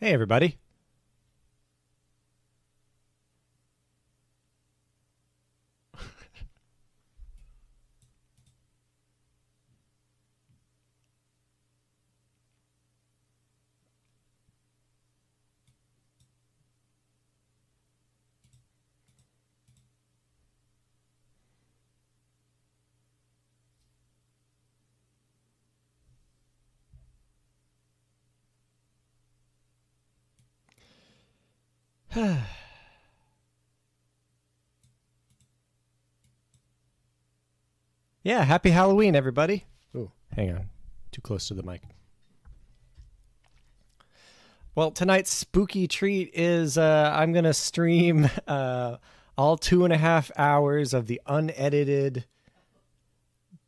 Hey, everybody. Yeah, happy Halloween, everybody. Ooh, hang on. Too close to the mic. Well, tonight's spooky treat is I'm going to stream all 2.5 hours of the unedited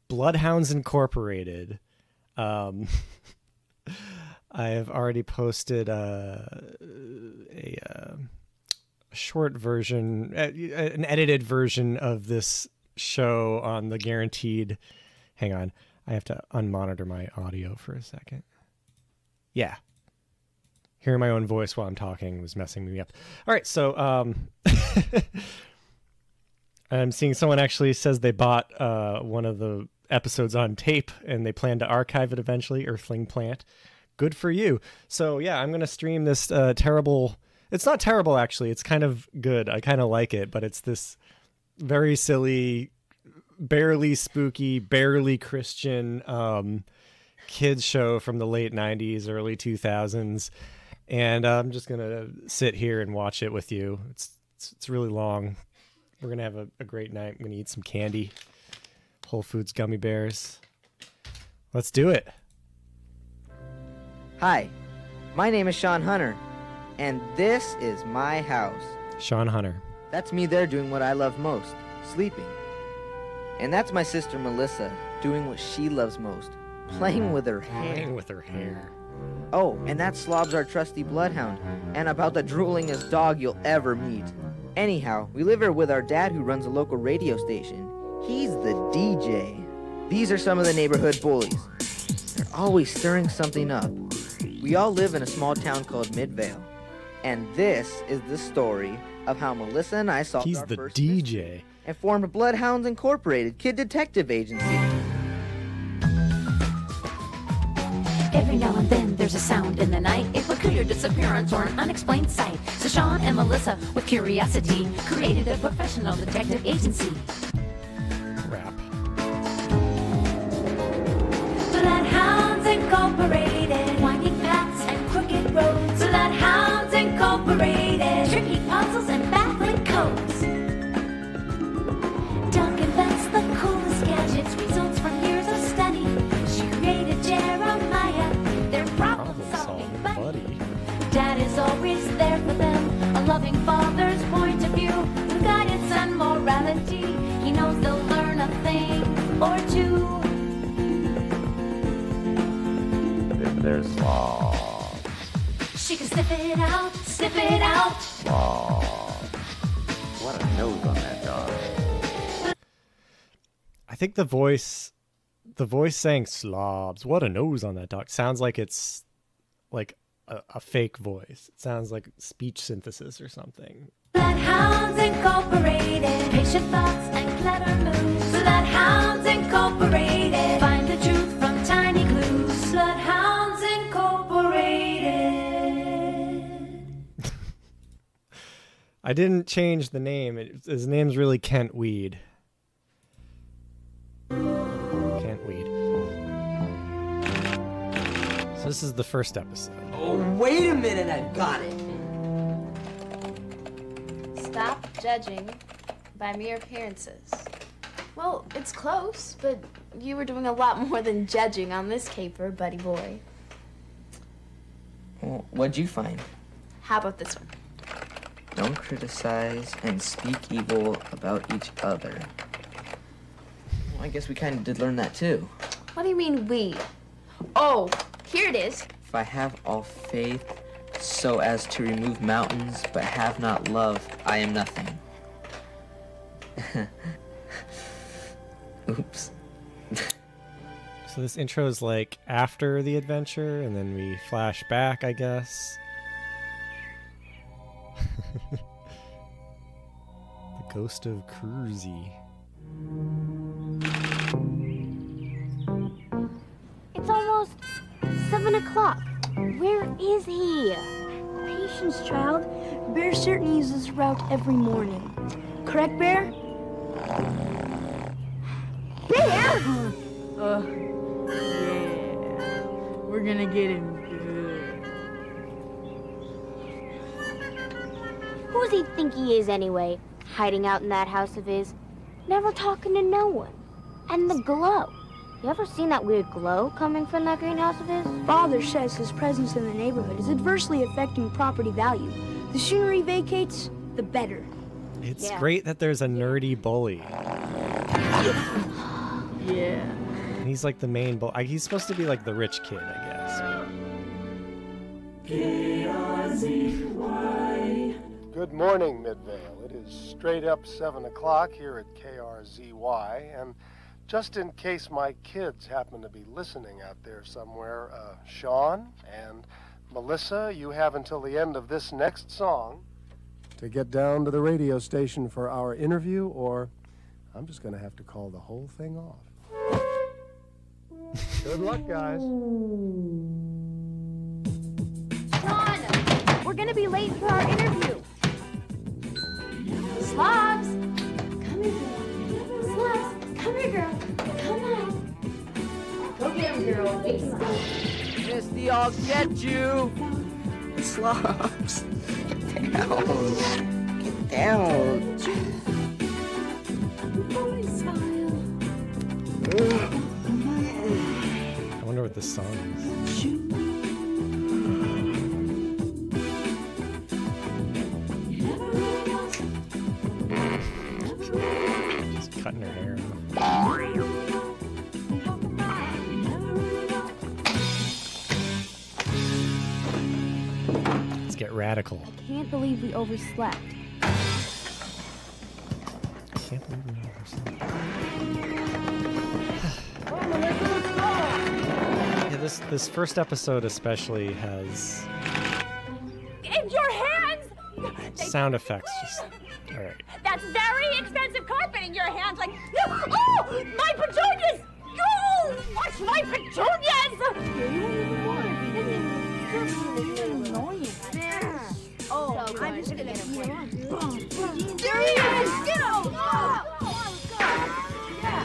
Bloodhounds Incorporated. I have already posted a short version, an edited version of this show on the guaranteed. Hang on, I have to unmonitor my audio for a second. Yeah, hearing my own voice while I'm talking was messing me up. All right, so I'm seeing someone actually says they bought one of the episodes on tape and they plan to archive it eventually. Earthling Plant, good for you. So yeah, I'm gonna stream this terrible. It's not terrible, actually. It's kind of good. I kind of like it, but it's this very silly, barely spooky, barely Christian kids show from the late 90s, early 2000s. And I'm just going to sit here and watch it with you. It's really long. We're going to have a great night. I'm going to eat some candy. Whole Foods gummy bears. Let's do it. Hi, my name is Sean Hunter, and this is my house. Sean Hunter. That's me there doing what I love most, sleeping. And that's my sister Melissa, doing what she loves most, playing with her hair. Playing with her hair. Oh, and that Slob's our trusty bloodhound, and about the droolingest dog you'll ever meet. Anyhow, we live here with our dad who runs a local radio station. He's the DJ. These are some of the neighborhood bullies. They're always stirring something up. We all live in a small town called Midvale. And this is the story of how Melissa and I solved our first DJ and formed Bloodhounds Incorporated Kid Detective Agency. Every now and then there's a sound in the night, a peculiar disappearance or an unexplained sight. So Sean and Melissa, with curiosity, created a professional detective agency. Rap. Bloodhounds Incorporated, winding paths and crooked roads. Bloodhounds Incorporated, tricky puzzles and baffling codes. Doug invents the coolest gadgets, results from years of study. She created Jeremiah, their problem-solving buddy. Dad is always there for them, a loving father's point of view. With guidance and morality, he knows they'll learn a thing or two. If there's law. She can sniff it out, sniff it out. What a nose on that dog. I think the voice saying slobs, what a nose on that dog, sounds like it's like a fake voice. It sounds like speech synthesis or something. Bloodhounds Incorporated, patient thoughts and clever moves. Bloodhounds Incorporated, find the truth from tiny clues. Bloodhounds Incorporated. I didn't change the name. His name's really Kent Weed. Kent Weed. So this is the first episode. Oh, wait a minute, I've got it. Stop judging by mere appearances. Well, it's close, but you were doing a lot more than judging on this caper, buddy boy. Well, what'd you find? How about this one? Don't criticize and speak evil about each other. Well, I guess we kind of did learn that too. What do you mean we? Oh, here it is. If I have all faith so as to remove mountains, but have not love, I am nothing. Oops. So this intro is like after the adventure, and then we flash back, I guess. Ghost of Cruzy. It's almost 7 o'clock. Where is he? Patience, child. Bear certainly uses this route every morning. Correct, Bear? Bear! Yeah. We're gonna get him good. Who's he think he is anyway? Hiding out in that house of his? Never talking to no one. And the glow. You ever seen that weird glow coming from that greenhouse of his? Father says his presence in the neighborhood is adversely affecting property value. The sooner he vacates, the better. It's great that there's a nerdy bully. Yeah. And he's like the main bully. He's supposed to be like the rich kid, I guess. Good morning, Midvale. It is straight up 7 o'clock here at KRZY, and just in case my kids happen to be listening out there somewhere, Sean and Melissa, you have until the end of this next song to get down to the radio station for our interview, or I'm just going to have to call the whole thing off. Good luck, guys. Sean! We're gonna be late for our interview. Slobs! Come here, girl. Slobs, come here, girl. Come on. Go get him, girl. Wake him up. Misty, I'll get you. Slobs. Get down. Get down. I wonder what this song is. She's cutting her hair off. Let's get radical. I can't believe we overslept. I can't believe we overslept. Yeah, this first episode especially has In your hands! sound effects. Just all right. That's very expensive carpet in your hands. Like, oh, my petunias! Oh, watch my petunias! Oh, I'm just gonna get him. There he is! Get him! Oh, God. Yeah.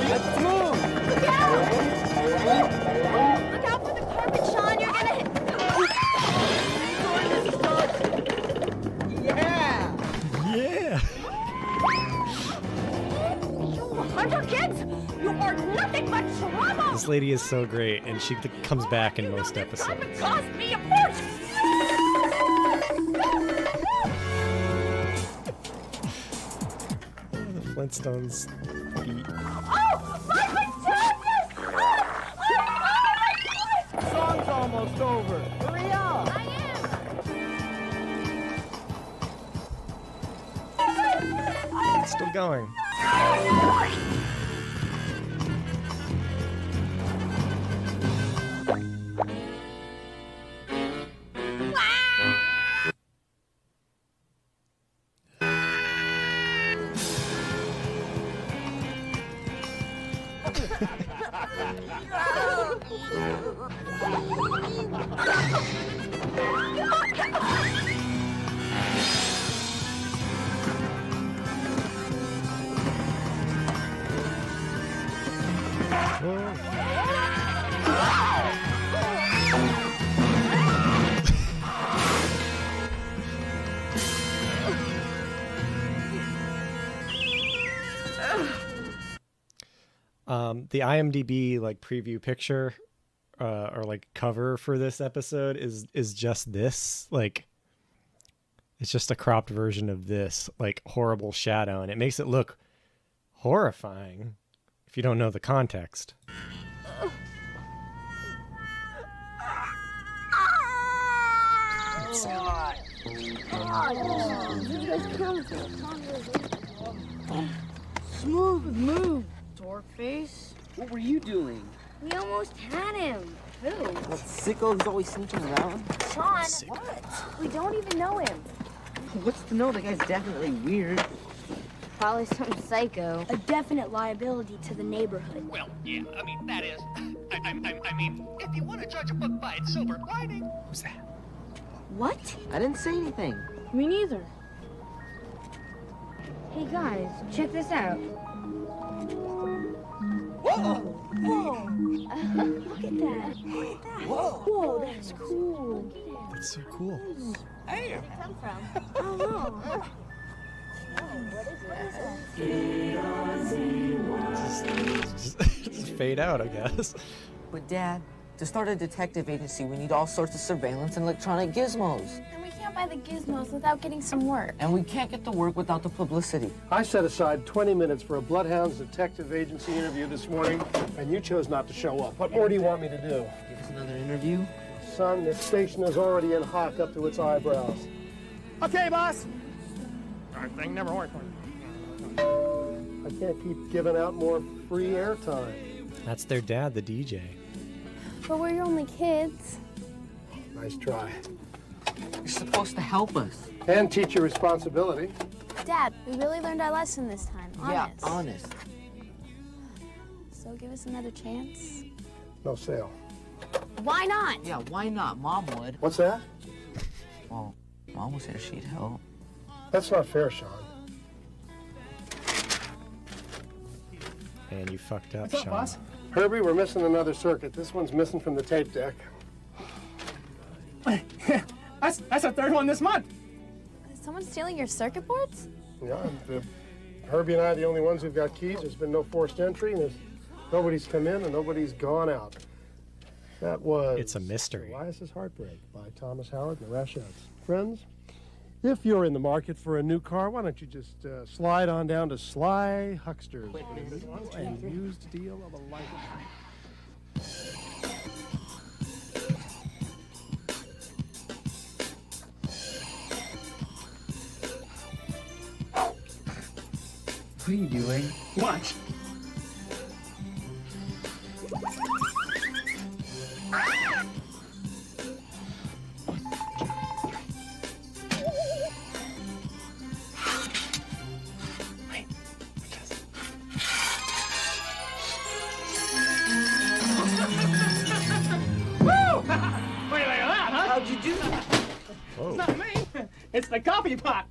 Let's move. Look out! Look out for the carpet, Sean. You're gonna hit. Yeah. Yeah. You hunter kids! You are nothing but trouble! This lady is so great, and she comes back in most Carpet episodes. cost me a fortune! The Flintstones beat. Oh, my petunias! Oh, my Song's almost over. Hurry up. I am! It's still going. The IMDb like preview picture or like cover for this episode is just this, like it's just a cropped version of this like horrible shadow, and it makes it look horrifying if you don't know the context. Smooth move, dork face. What were you doing? We almost had him. Who? That sicko who's always sneaking around. Sean. What? We don't even know him. What's to know? The guy's definitely weird. Probably some psycho. A definite liability to the neighborhood. Well, yeah, I mean, that is... I mean, if you want to judge a book by its silver lining... Who's that? What? I didn't say anything. Me neither. Hey guys, check this out. Whoa! Whoa! Look at that. Look at that. Whoa, that's cool. That's so cool. Hey! Where'd it come from? I don't know. Just fade out, I guess. But Dad, to start a detective agency, we need all sorts of surveillance and electronic gizmos. And we can't buy the gizmos without getting some work. And we can't get the work without the publicity. I set aside 20 minutes for a Bloodhounds detective agency interview this morning, and you chose not to show up. What more do you want me to do? Give us another interview? Son, this station is already in hock up to its eyebrows. Okay, boss. Our thing never worked. I can't keep giving out more free airtime. That's their dad, the DJ. But we're only kids. Nice try. You're supposed to help us. And teach your responsibility. Dad, we really learned our lesson this time. Honest. Yeah, honest. So give us another chance. No sale. Why not? Yeah, why not? Mom would. What's that? Well, Mom was here, she'd help. That's not fair, Sean. And you fucked up, What's up, Sean. boss? Herbie, we're missing another circuit. This one's missing from the tape deck. That's the third one this month. Is someone stealing your circuit boards? Yeah, Herbie and I are the only ones who've got keys. There's been no forced entry, and nobody's come in and nobody's gone out. That was... It's a mystery. Elias's Heartbreak by Thomas Howard and the Rashettes. Friends, if you're in the market for a new car, why don't you just slide on down to Sly Huckster's and used deal of a lifetime. What are you doing? Watch. How'd you do that? It's not me. It's the coffee pot.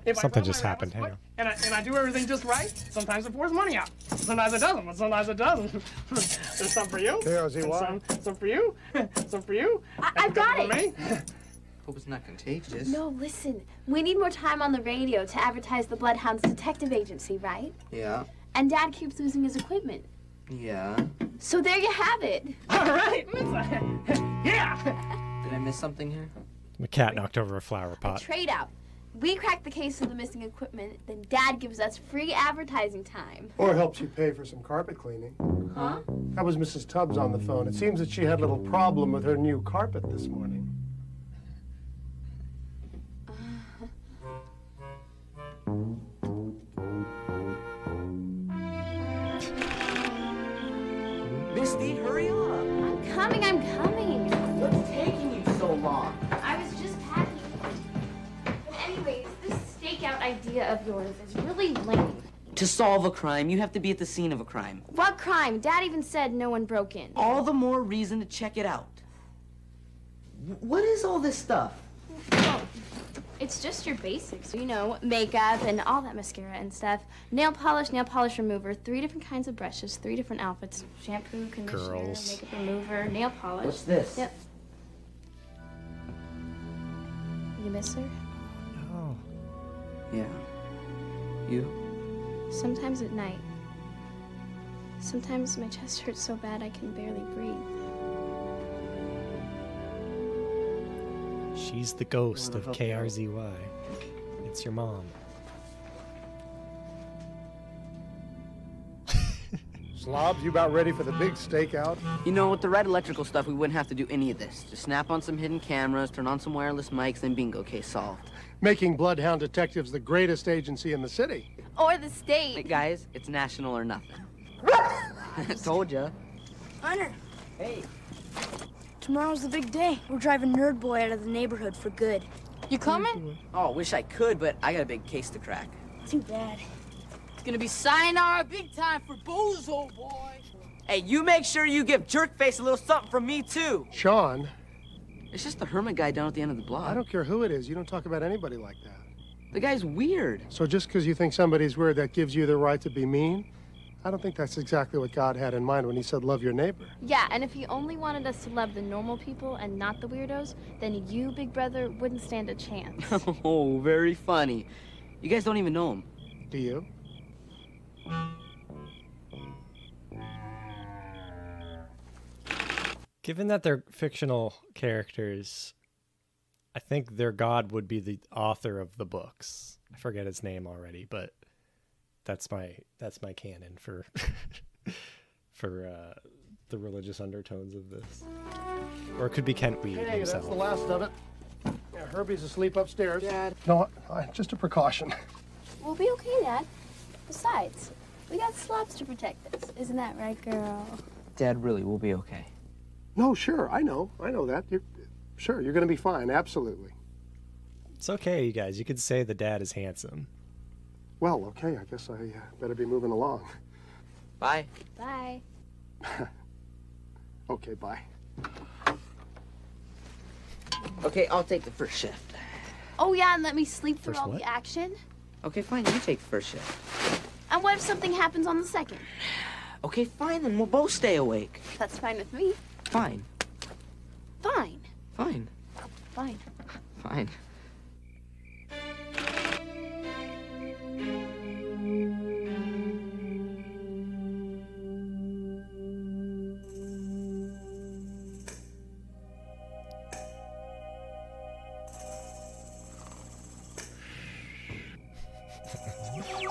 If Something I just happened. Hang on. and I do everything just right, sometimes it pours money out. Sometimes it doesn't, but sometimes it doesn't. There's some for you. KRZY. Some for you. Some for you. I've got it. For me. Hope it's not contagious. No, listen. We need more time on the radio to advertise the Bloodhounds detective agency, right? Yeah. And Dad keeps losing his equipment. Yeah. So there you have it. All right. Yeah. Did I miss something here? The cat knocked over a flower pot. Trade out. We crack the case of the missing equipment, then Dad gives us free advertising time. Or helps you pay for some carpet cleaning. Huh? That was Mrs. Tubbs on the phone. It seems that she had a little problem with her new carpet this morning. Misty, hurry up. I'm coming. What's taking you so long? I was just packing. But anyways, this stakeout idea of yours is really lame. To solve a crime, you have to be at the scene of a crime. What crime? Dad even said no one broke in. All the more reason to check it out. What is all this stuff? Oh, it's just your basics, you know, makeup and all that mascara and stuff. Nail polish remover, 3 different kinds of brushes, 3 different outfits, shampoo, conditioner, Girls. makeup remover, nail polish. What's this? Yep. You miss her? Oh. Yeah. You? Sometimes at night. Sometimes my chest hurts so bad I can barely breathe. She's the ghost of KRZY. It's your mom. Slobs, you about ready for the big stakeout? You know, with the right electrical stuff, we wouldn't have to do any of this. Just snap on some hidden cameras, turn on some wireless mics, and bingo, case solved. Making Bloodhound Detectives the greatest agency in the city. Or the state. Hey, guys, it's national or nothing. Told ya. Hunter. Hey. Tomorrow's the big day. We're driving Nerd Boy out of the neighborhood for good. You coming? Oh, wish I could, but I got a big case to crack. Too bad. It's gonna be sayonara big time for Bozo, boy. Hey, you make sure you give Jerkface a little something from me, too. Sean, It's just the hermit guy down at the end of the block. I don't care who it is. You don't talk about anybody like that. The guy's weird. So just because you think somebody's weird, that gives you the right to be mean? I don't think that's exactly what God had in mind when he said love your neighbor. Yeah, and if he only wanted us to love the normal people and not the weirdos, then you, Big Brother, wouldn't stand a chance. Oh, very funny. You guys don't even know him. Do you? Given that they're fictional characters, I think their god would be the author of the books. I forget his name already, but that's my canon for for the religious undertones of this. Or it could be Kent Weed Hey, himself. that's the last of it. Yeah, Herbie's asleep upstairs. Dad. No, just a precaution. We'll be okay, Dad. Besides, we got slobs to protect us. Isn't that right, girl? Dad, really, we'll be okay. No, sure, I know that. Sure, you're going to be fine, absolutely. It's okay, you guys. You could say the dad is handsome. Well, okay, I guess I better be moving along. Bye. Bye. Okay, bye. Okay, I'll take the first shift. Oh, yeah, and let me sleep through First all what? the action. Okay, fine, you take the first shift. And what if something happens on the second? Okay, fine, then we'll both stay awake. That's fine with me. Fine. Fine. Fine. Fine. Fine.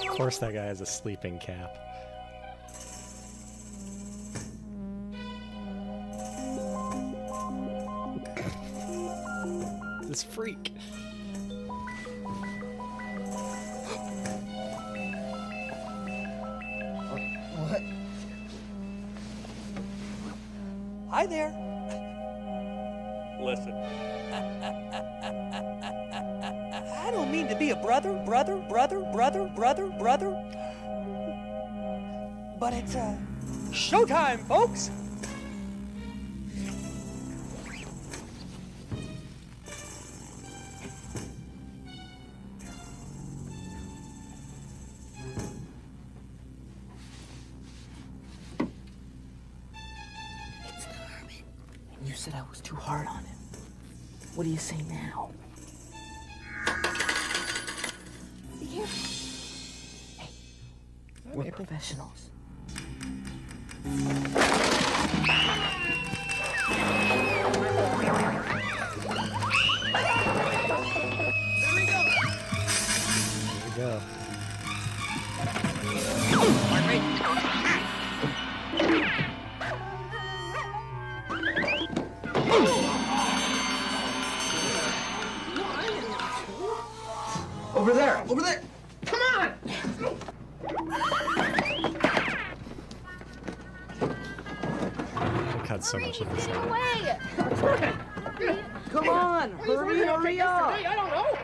Of course that guy has a sleeping cap. This freak. What? Hi there. Listen. I don't mean to be a brother. But it's showtime, folks. It's the hermit. You said I was too hard on him. What do you say now? Be careful. Hey, we're professionals. There we go. Over there! Over there! Come on! Cut so much of this Get out. away! Come on! Hurry, hurry up! I don't know.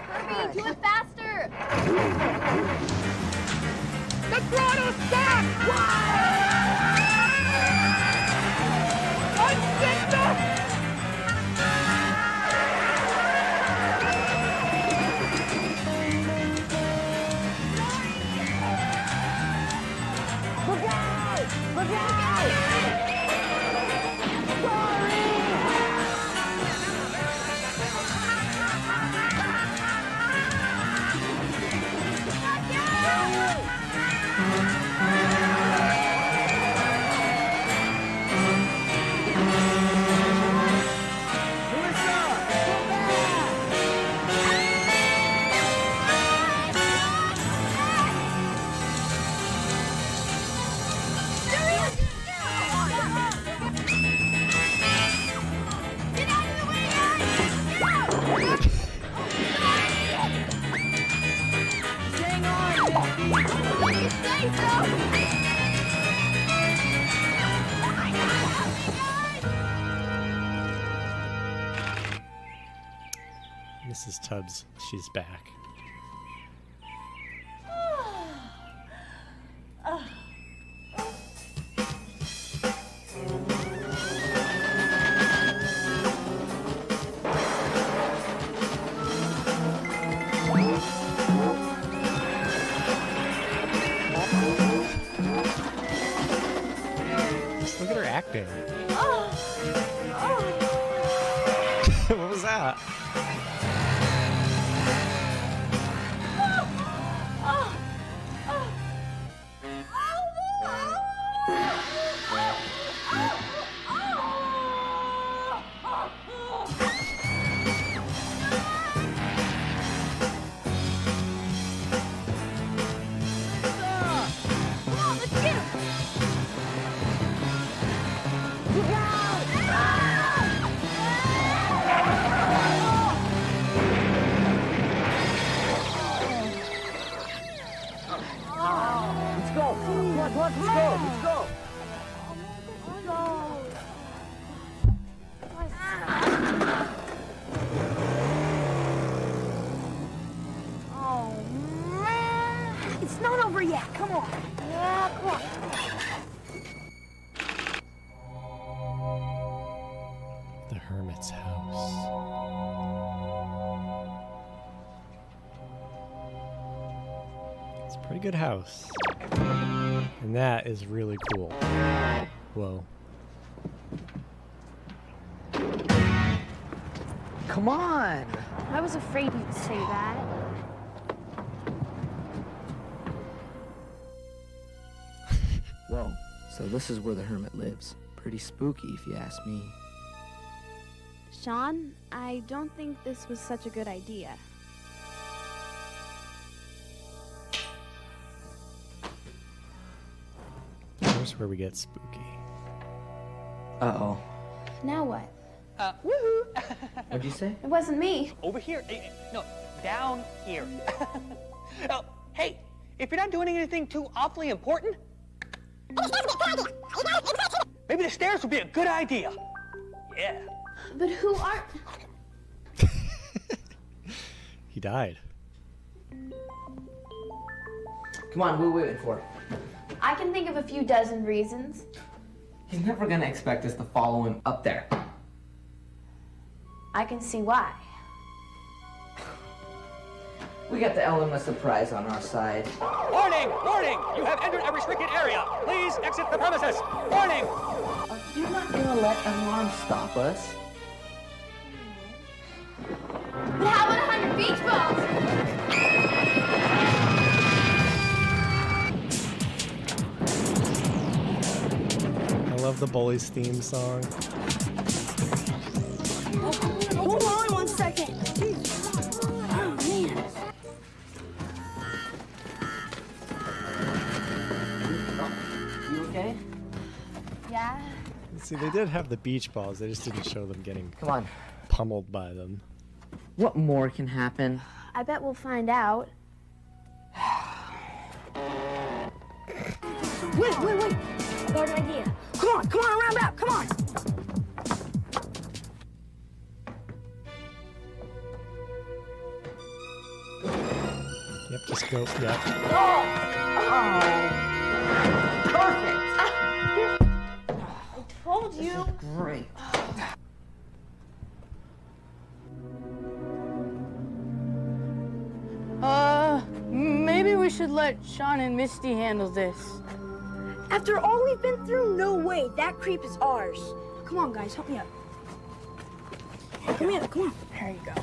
Herbie, do it faster! The throttle's back! Unstick the... Mrs. Tubbs. She's back. Just look at her acting. What was that? It's not over yet. Come on. Yeah, come on. The hermit's house. It's a pretty good house. And that is really cool. Whoa. Come on! I was afraid you'd say that. Whoa, so this is where the hermit lives. Pretty spooky, if you ask me. Sean, I don't think this was such a good idea. Here's where we get spooky. Uh-oh. Now what? Woohoo! What'd you say? It wasn't me. Over here. No, down here. Oh, hey, if you're not doing anything too awfully important, maybe the stairs would be a good idea. Yeah. But who are... He died. Come on, what are we waiting for? I can think of a few dozen reasons. He's never gonna expect us to follow him up there. I can see why. We got the element of surprise on our side. Warning! Warning! You have entered a restricted area. Please exit the premises. Warning! You're not gonna let an alarm stop us. But how about 100 beach balls? I love the Bullies theme song. Hold on 1 second. Oh, man. You okay? Yeah. See, they did have the beach balls. They just didn't show them getting Come on. pummeled by them. What more can happen? I bet we'll find out. Wait. I got an idea. Come on, around back. Come on. Yep, just go. Yep. Perfect! I told you. Great. Maybe we should let Sean and Misty handle this. After all we've been through, no way. That creep is ours. Come on, guys, help me up. Come here, come on. There you go.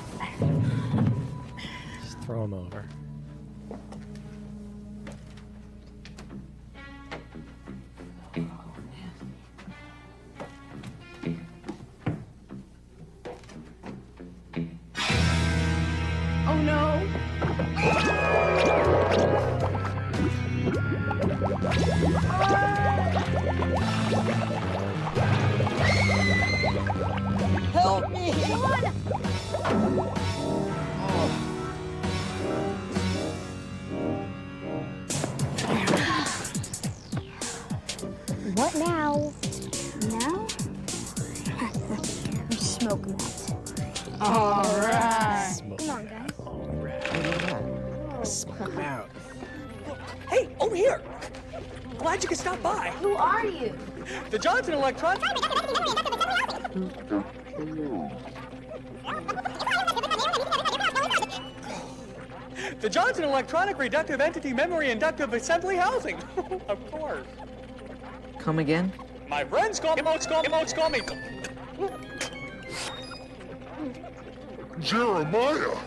Just throw him over. Oh no. Help me! What now? Now? I'm smoking that. All right. Come on, Smoke him out. Hey, over here! Glad you could stop by. Who are you? The Johnson Electron. The Johnson Electronic Reductive Entity Memory Inductive Assembly Housing. Of course. Come again? My friends call me. Jeremiah!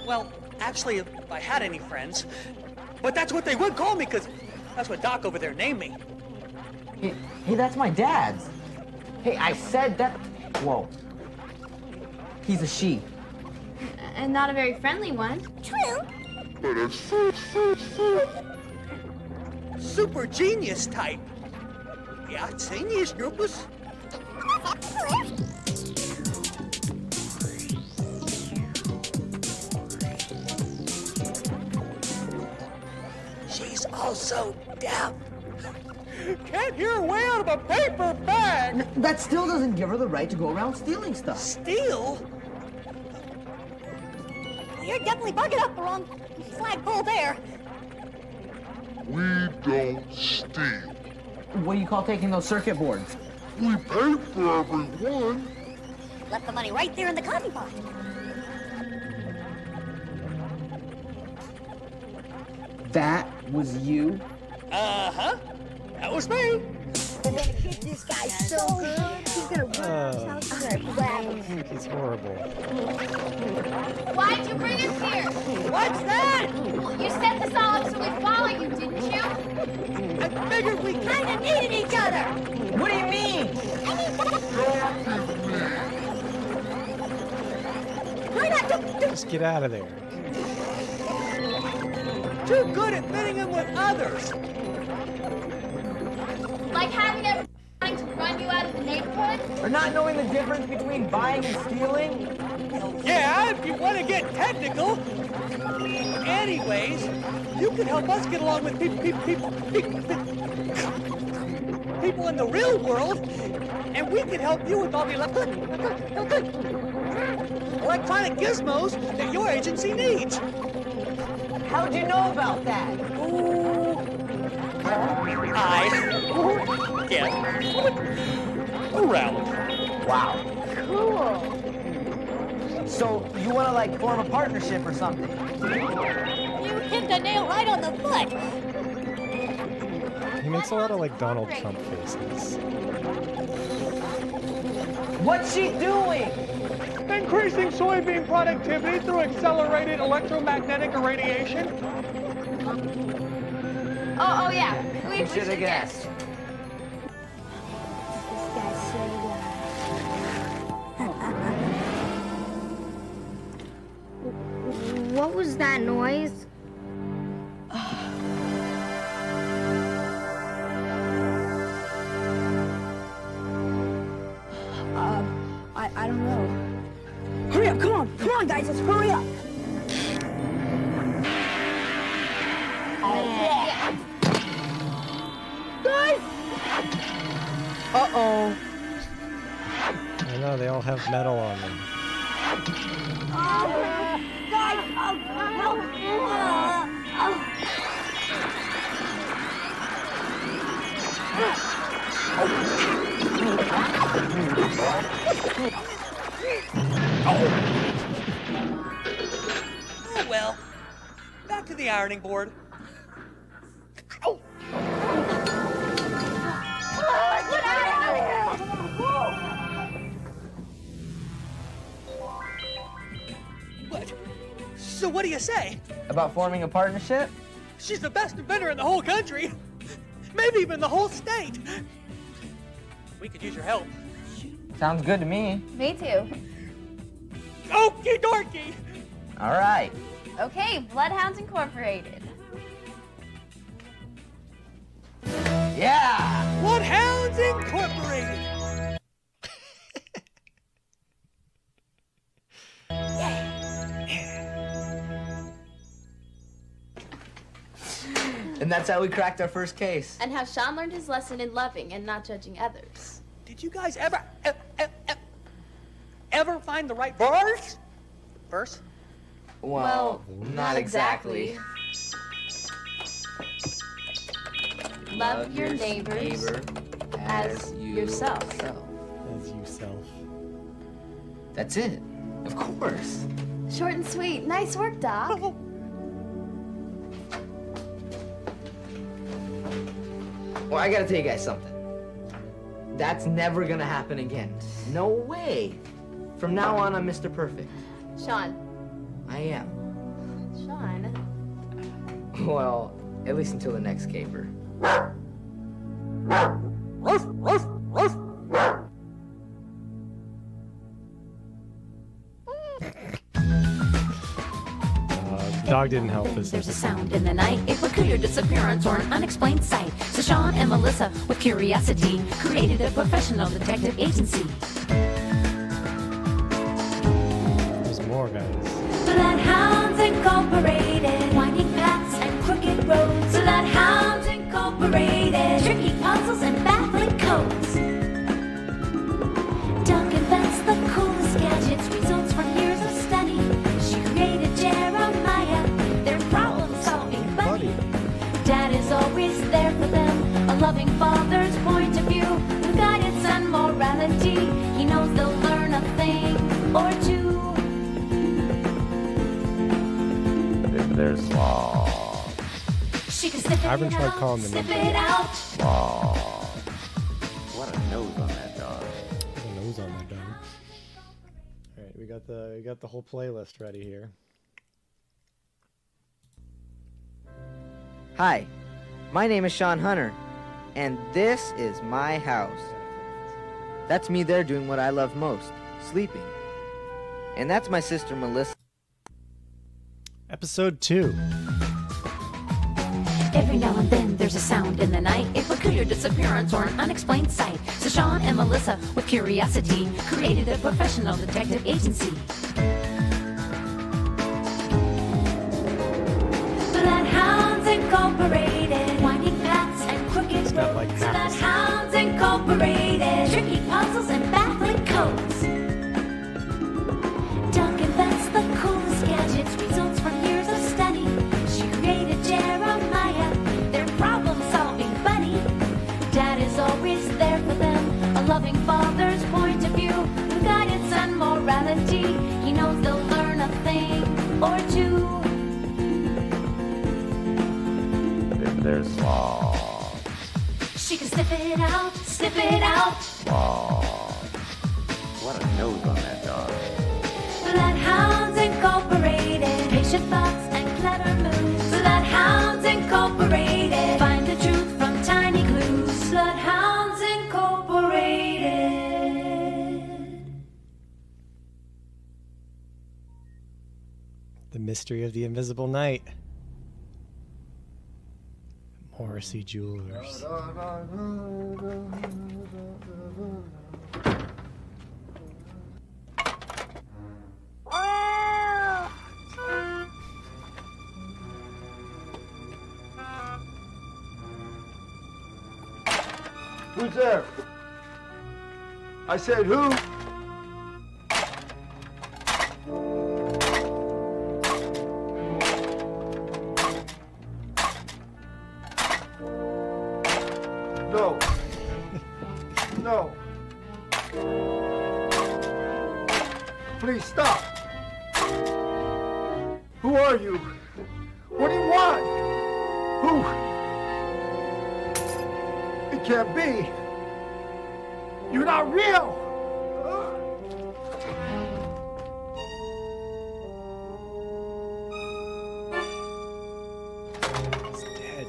Well, actually, if I had any friends, but that's what they would call me, because that's what Doc over there named me. Hey, that's my dad's. Hey, I said that. Whoa. He's a she. And not a very friendly one. True. But it's Super genius type. Yeah, genius, Rufus. She's also deaf. Can't hear her way out of a paper bag. That still doesn't give her the right to go around stealing stuff. Steal? You're definitely bugging up the wrong flagpole there. we don't steal. What do you call taking those circuit boards? We pay for every one. Left the money right there in the coffee pot. That was you? Uh-huh. That was me. We're gonna get this guy so good. He's gonna run his house and grab him. He's horrible. Why'd you bring us here? What's that? You set this all up so we follow you, didn't you? I figured we Kinda needed each other. What do you mean? Try not to. Just get out of there. too good at fitting in with others. Like having everyone trying to run you out of the neighborhood? Or not knowing the difference between buying and stealing? Yeah, if you want to get technical. Anyways, you can help us get along with people in the real world, and we can help you with all the electronic gizmos that your agency needs. How'd you know about that? I get around. Wow. Cool. So you want to like form a partnership or something? You hit the nail right on the foot. He makes a lot of like Donald Trump faces. What's she doing? Increasing soybean productivity through accelerated electromagnetic irradiation. Oh yeah. We should have guessed. This guy's so What was that noise? I don't know. Hurry up, come on, guys, let's hurry up. Guys! Uh-oh. I know, they all have metal on them. Guys, Oh well. Back to the ironing board. Oh. get out of here! What? So what do you say? About forming a partnership? She's the best inventor in the whole country. Maybe even the whole state. We could use your help. Sounds good to me. Me too. Okie dokie. All right. Okay, Bloodhounds Incorporated. Yeah! Bloodhounds Incorporated. And that's how we cracked our first case. And how Sean learned his lesson in loving and not judging others. Did you guys ever find the right verse? Well, not exactly. Love your neighbors as yourself. As yourself. That's it. Of course. Short and sweet. Nice work, Doc. Well, I gotta tell you guys something. That's never gonna happen again. No way. From now on, I'm Mr. Perfect. Sean. I am. Sean. Well, at least until the next caper. Dog didn't help us. There's a sound in the night, a peculiar disappearance or an unexplained sight. So Sean and Melissa, with curiosity, created a professional detective agency. There's more, guys. Bloodhounds Incorporated, winding paths and crooked roads. Bloodhounds Incorporated, tricky puzzles and baffling codes. Doc invents the coolest gadgets, results from years of study. She created Jeremiah, their problem-solving buddy. Dad is always there for them, a loving father's point of view. With guidance and morality, he knows they'll learn a thing or two. There's slaw. She can sniff it I've been tried out, calling them sniff number. it out. Slaw. What a nose on that dog. Put a nose on that dog. All right, we got the whole playlist ready here. Hi, my name is Sean Hunter, and this is my house. That's me there doing what I love most, sleeping. And that's my sister Melissa. Episode 2. Every now and then there's a sound in the night, a peculiar disappearance or an unexplained sight. So Sean and Melissa, with curiosity, created a professional detective agency. Bloodhounds Incorporated, winding paths and crooked got roads. like half a Bloodhounds Incorporated, tricky puzzles and baffling codes. Doc invents the coolest gadgets, results from years of study. She created Jeremiah, their problem-solving buddy. Dad is always there for them, a loving father's point of view. With guidance and morality, he knows they'll learn a thing or two. There's slaw. She can sniff it out, sniff it out. Slaw. What a nose on that dog. Bloodhounds Incorporated, patient thoughts and clever moves. Bloodhounds Incorporated, find the truth from tiny clues. Bloodhounds Incorporated. The Mystery of the Invisible Night. Morrissey Jewelers. Who's there? I said who? No. No. Please stop. Who are you? What do you want? Who? It can't be. You're not real. He's dead.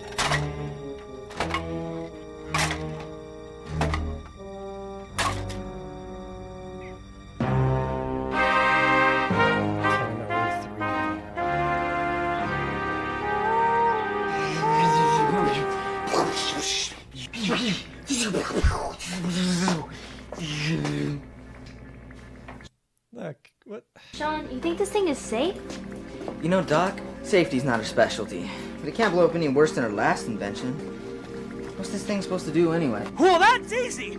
Look, what? Sean, you think this thing is safe? You know, Doc, safety's not her specialty. But it can't blow up any worse than her last invention. What's this thing supposed to do anyway? Well, that's easy.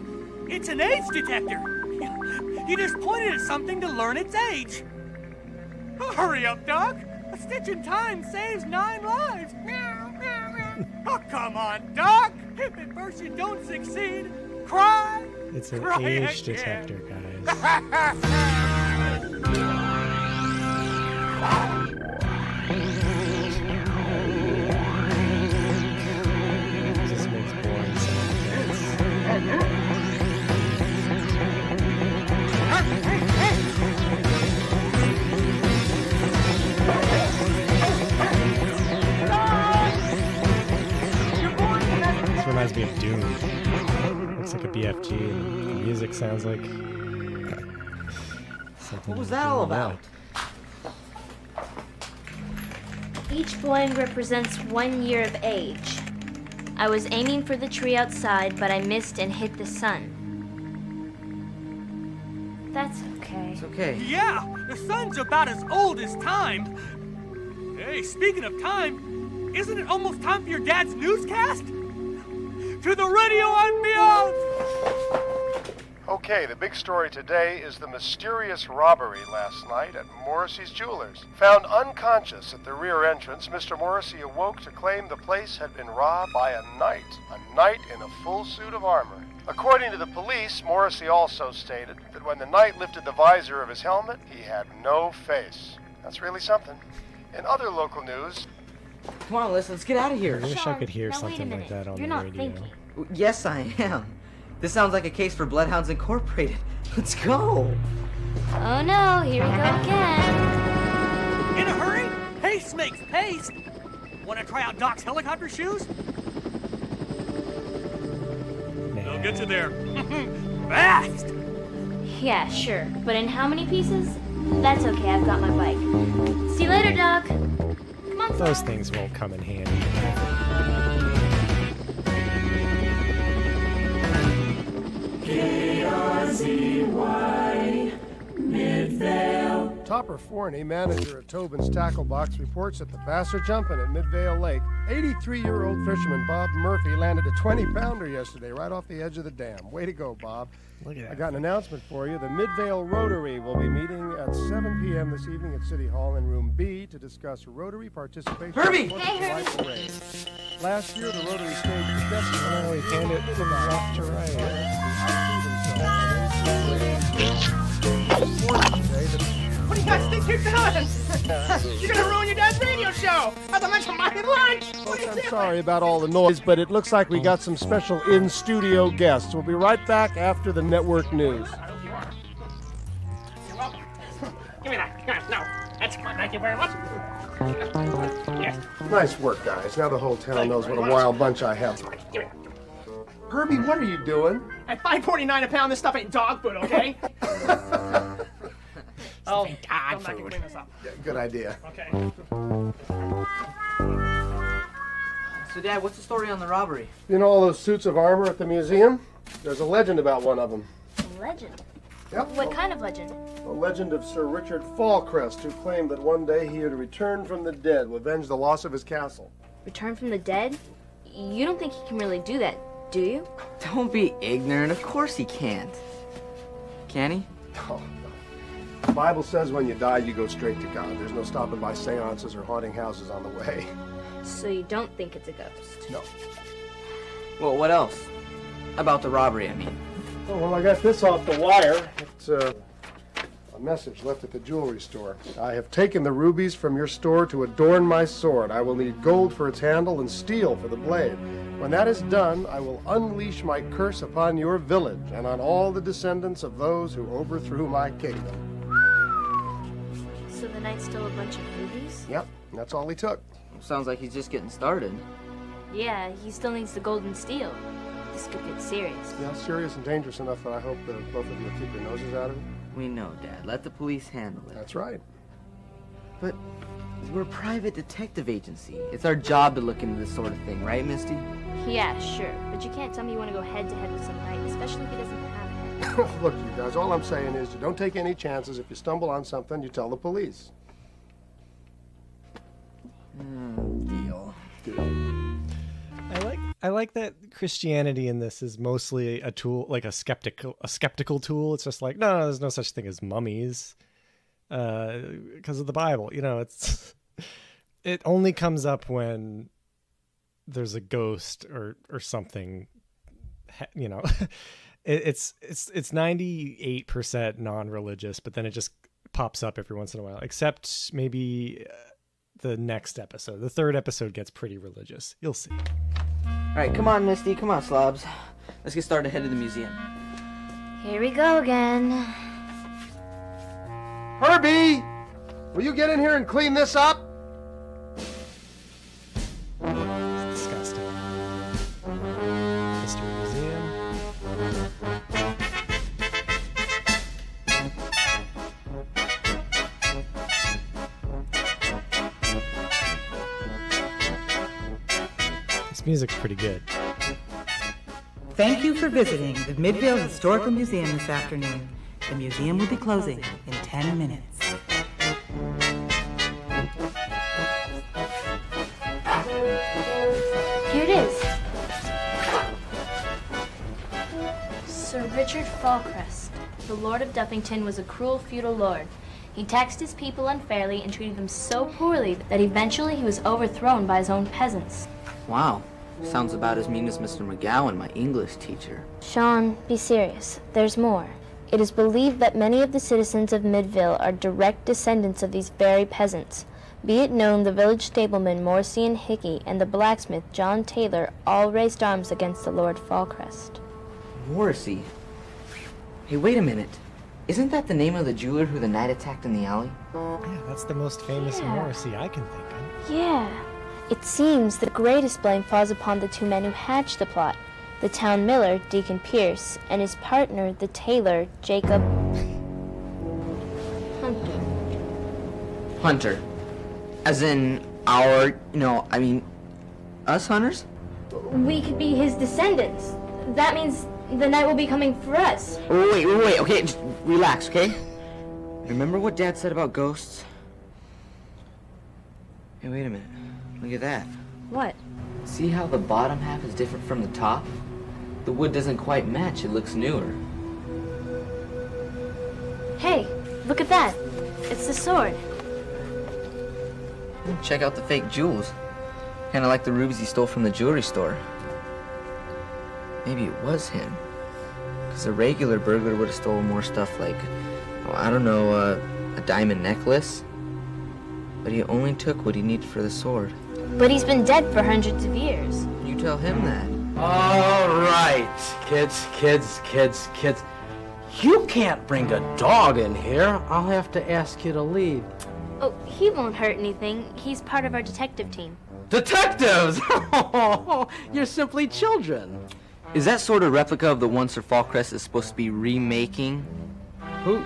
It's an age detector. You just point it at something to learn its age. Hurry up, Doc. A stitch in time saves 9 lives. Meow, meow, meow. Oh, come on, Doc. If at first you don't succeed, cry. It's an cry age again. detector, guys. Just makes boring sound. This reminds me of Doom. Looks like a BFG, and the music sounds like something. What was that all about? Each blind represents 1 year of age. I was aiming for the tree outside, but I missed and hit the sun. That's okay. It's okay. Yeah, the sun's about as old as time. Hey, speaking of time, isn't it almost time for your dad's newscast? To the radio and beyond! Okay, the big story today is the mysterious robbery last night at Morrissey's Jewelers. Found unconscious at the rear entrance, Mr. Morrissey awoke to claim the place had been robbed by a knight in a full suit of armor. According to the police, Morrissey also stated that when the knight lifted the visor of his helmet, he had no face. That's really something. In other local news... Come on, let's get out of here. I wish I could hear something like that on the radio. Yes, I am. This sounds like a case for Bloodhounds Incorporated. Let's go. Oh no, here we go again. In a hurry? Haste makes paste. Want to try out Doc's helicopter shoes? I'll get you there. Fast! Yeah, sure. But in how many pieces? That's okay, I've got my bike. See you later, Doc. Come on, Those things won't come in handy. KRZY, Midvale. Topper Forney, manager at Tobin's Tackle Box, reports that the bass are jumping at Midvale Lake. 83-year-old fisherman Bob Murphy landed a 20-pounder yesterday right off the edge of the dam. Way to go, Bob. Look at that. I got an announcement for you. The Midvale Rotary will be meeting at 7 p.m. this evening at City Hall in Room B to discuss Rotary participation. Herbie! Hey, Herbie! Last year, the Rotary staged the best Oh, he hand it from left to right. What do you guys think you're doing? You're gonna ruin your dad's radio show. Not to mention my lunch. What are you I'm doing? sorry about all the noise, but it looks like we got some special in-studio guests. We'll be right back after the network news. You're welcome. Give me that. Come on. No. That's fine. Thank you very much. Yes. Nice work, guys. Now the whole town knows what a wild bunch I have. Give me that. Herbie, what are you doing? At $5.49 a pound, this stuff ain't dog food, okay? Oh, come back and clean this up. Yeah, good idea. Okay. So, Dad, what's the story on the robbery? You know all those suits of armor at the museum? There's a legend about one of them. A legend? Yep. What kind of legend? A legend of Sir Richard Falcrest, who claimed that one day he would return from the dead to avenge the loss of his castle. Return from the dead? You don't think he can really do that, do you? Don't be ignorant. Of course he can't. Can he? Oh, no. The Bible says when you die, you go straight to God. There's no stopping by seances or haunting houses on the way. So you don't think it's a ghost? No. Well, what else? About the robbery, I mean. Oh, well, I got this off the wire. It's a message left at the jewelry store. I have taken the rubies from your store to adorn my sword. I will need gold for its handle and steel for the blade. When that is done, I will unleash my curse upon your village and on all the descendants of those who overthrew my kingdom. So the knight stole a bunch of rubies? Yep, that's all he took. Sounds like he's just getting started. Yeah, he still needs the gold and steel. This could get serious. Yeah, serious and dangerous enough that I hope that both of you will keep your noses out of it. We know, Dad. Let the police handle it. That's right. But we're a private detective agency. It's our job to look into this sort of thing, right, Misty? Yeah, sure. But you can't tell me you want to go head-to-head with some knight, especially if he doesn't have a head. Look, you guys, all I'm saying is you don't take any chances. If you stumble on something, you tell the police. Deal. I like that Christianity in this is mostly a tool, like a skeptical tool. It's just like, no, there's no such thing as mummies. because of the Bible. You know, it only comes up when there's a ghost or something. You know, it's 98% non-religious, but then it just pops up every once in a while, except maybe the next episode. The third episode gets pretty religious. You'll see. All right, come on, Misty. Come on, Slobs. Let's get started headed to the museum. Here we go again. Herbie! Will you get in here and clean this up? It's disgusting. History Museum. This music's pretty good. Thank you for visiting the Midvale Historical Museum this afternoon. The museum will be closing in 10 minutes. Here it is. Sir Richard Falcrest, the Lord of Duffington, was a cruel feudal lord. He taxed his people unfairly and treated them so poorly that eventually he was overthrown by his own peasants. Wow. Sounds about as mean as Mr. McGowan, my English teacher. Sean, be serious. There's more. It is believed that many of the citizens of Midvale are direct descendants of these very peasants. Be it known, the village stableman Morrissey and Hickey and the blacksmith John Taylor all raised arms against the Lord Falcrest. Morrissey? Hey, wait a minute. Isn't that the name of the jeweler who the knight attacked in the alley? Yeah, that's the most famous Morrissey I can think of. Yeah. It seems the greatest blame falls upon the two men who hatched the plot, the town miller, Deacon Pierce, and his partner, the tailor, Jacob Hunter. Hunter. As in our, us hunters? We could be his descendants. That means the night will be coming for us. Wait, okay, just relax, okay? Remember what Dad said about ghosts? Hey, wait a minute. Look at that. What? See how the bottom half is different from the top? The wood doesn't quite match. It looks newer. Hey, look at that. It's the sword. Check out the fake jewels. Kind of like the rubies he stole from the jewelry store. Maybe it was him. Because a regular burglar would have stolen more stuff like, a diamond necklace. But he only took what he needed for the sword. But he's been dead for hundreds of years. You tell him that. All right, kids. You can't bring a dog in here. I'll have to ask you to leave. Oh, he won't hurt anything. He's part of our detective team. Detectives! You're simply children. Is that sort of replica of the one Sir Falcrest is supposed to be remaking? Who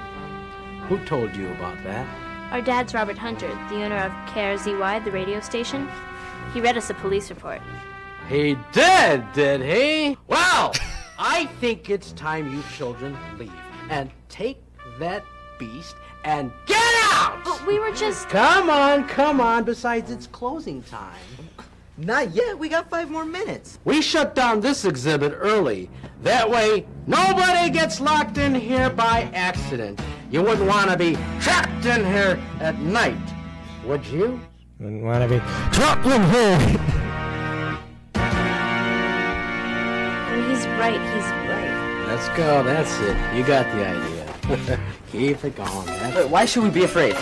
told you about that? Our dad's Robert Hunter, the owner of KRZY, the radio station. He read us a police report. He did he? Well, I think it's time you children leave and take that beast and get out! But we were just... Come on. Besides, it's closing time. Not yet. We got 5 more minutes. We shut down this exhibit early. That way, nobody gets locked in here by accident. You wouldn't want to be trapped in here at night, would you? Wouldn't want to be trapped in here. When he's right, he's right. Let's go. That's it. You got the idea. Keep it going. Wait, why should we be afraid?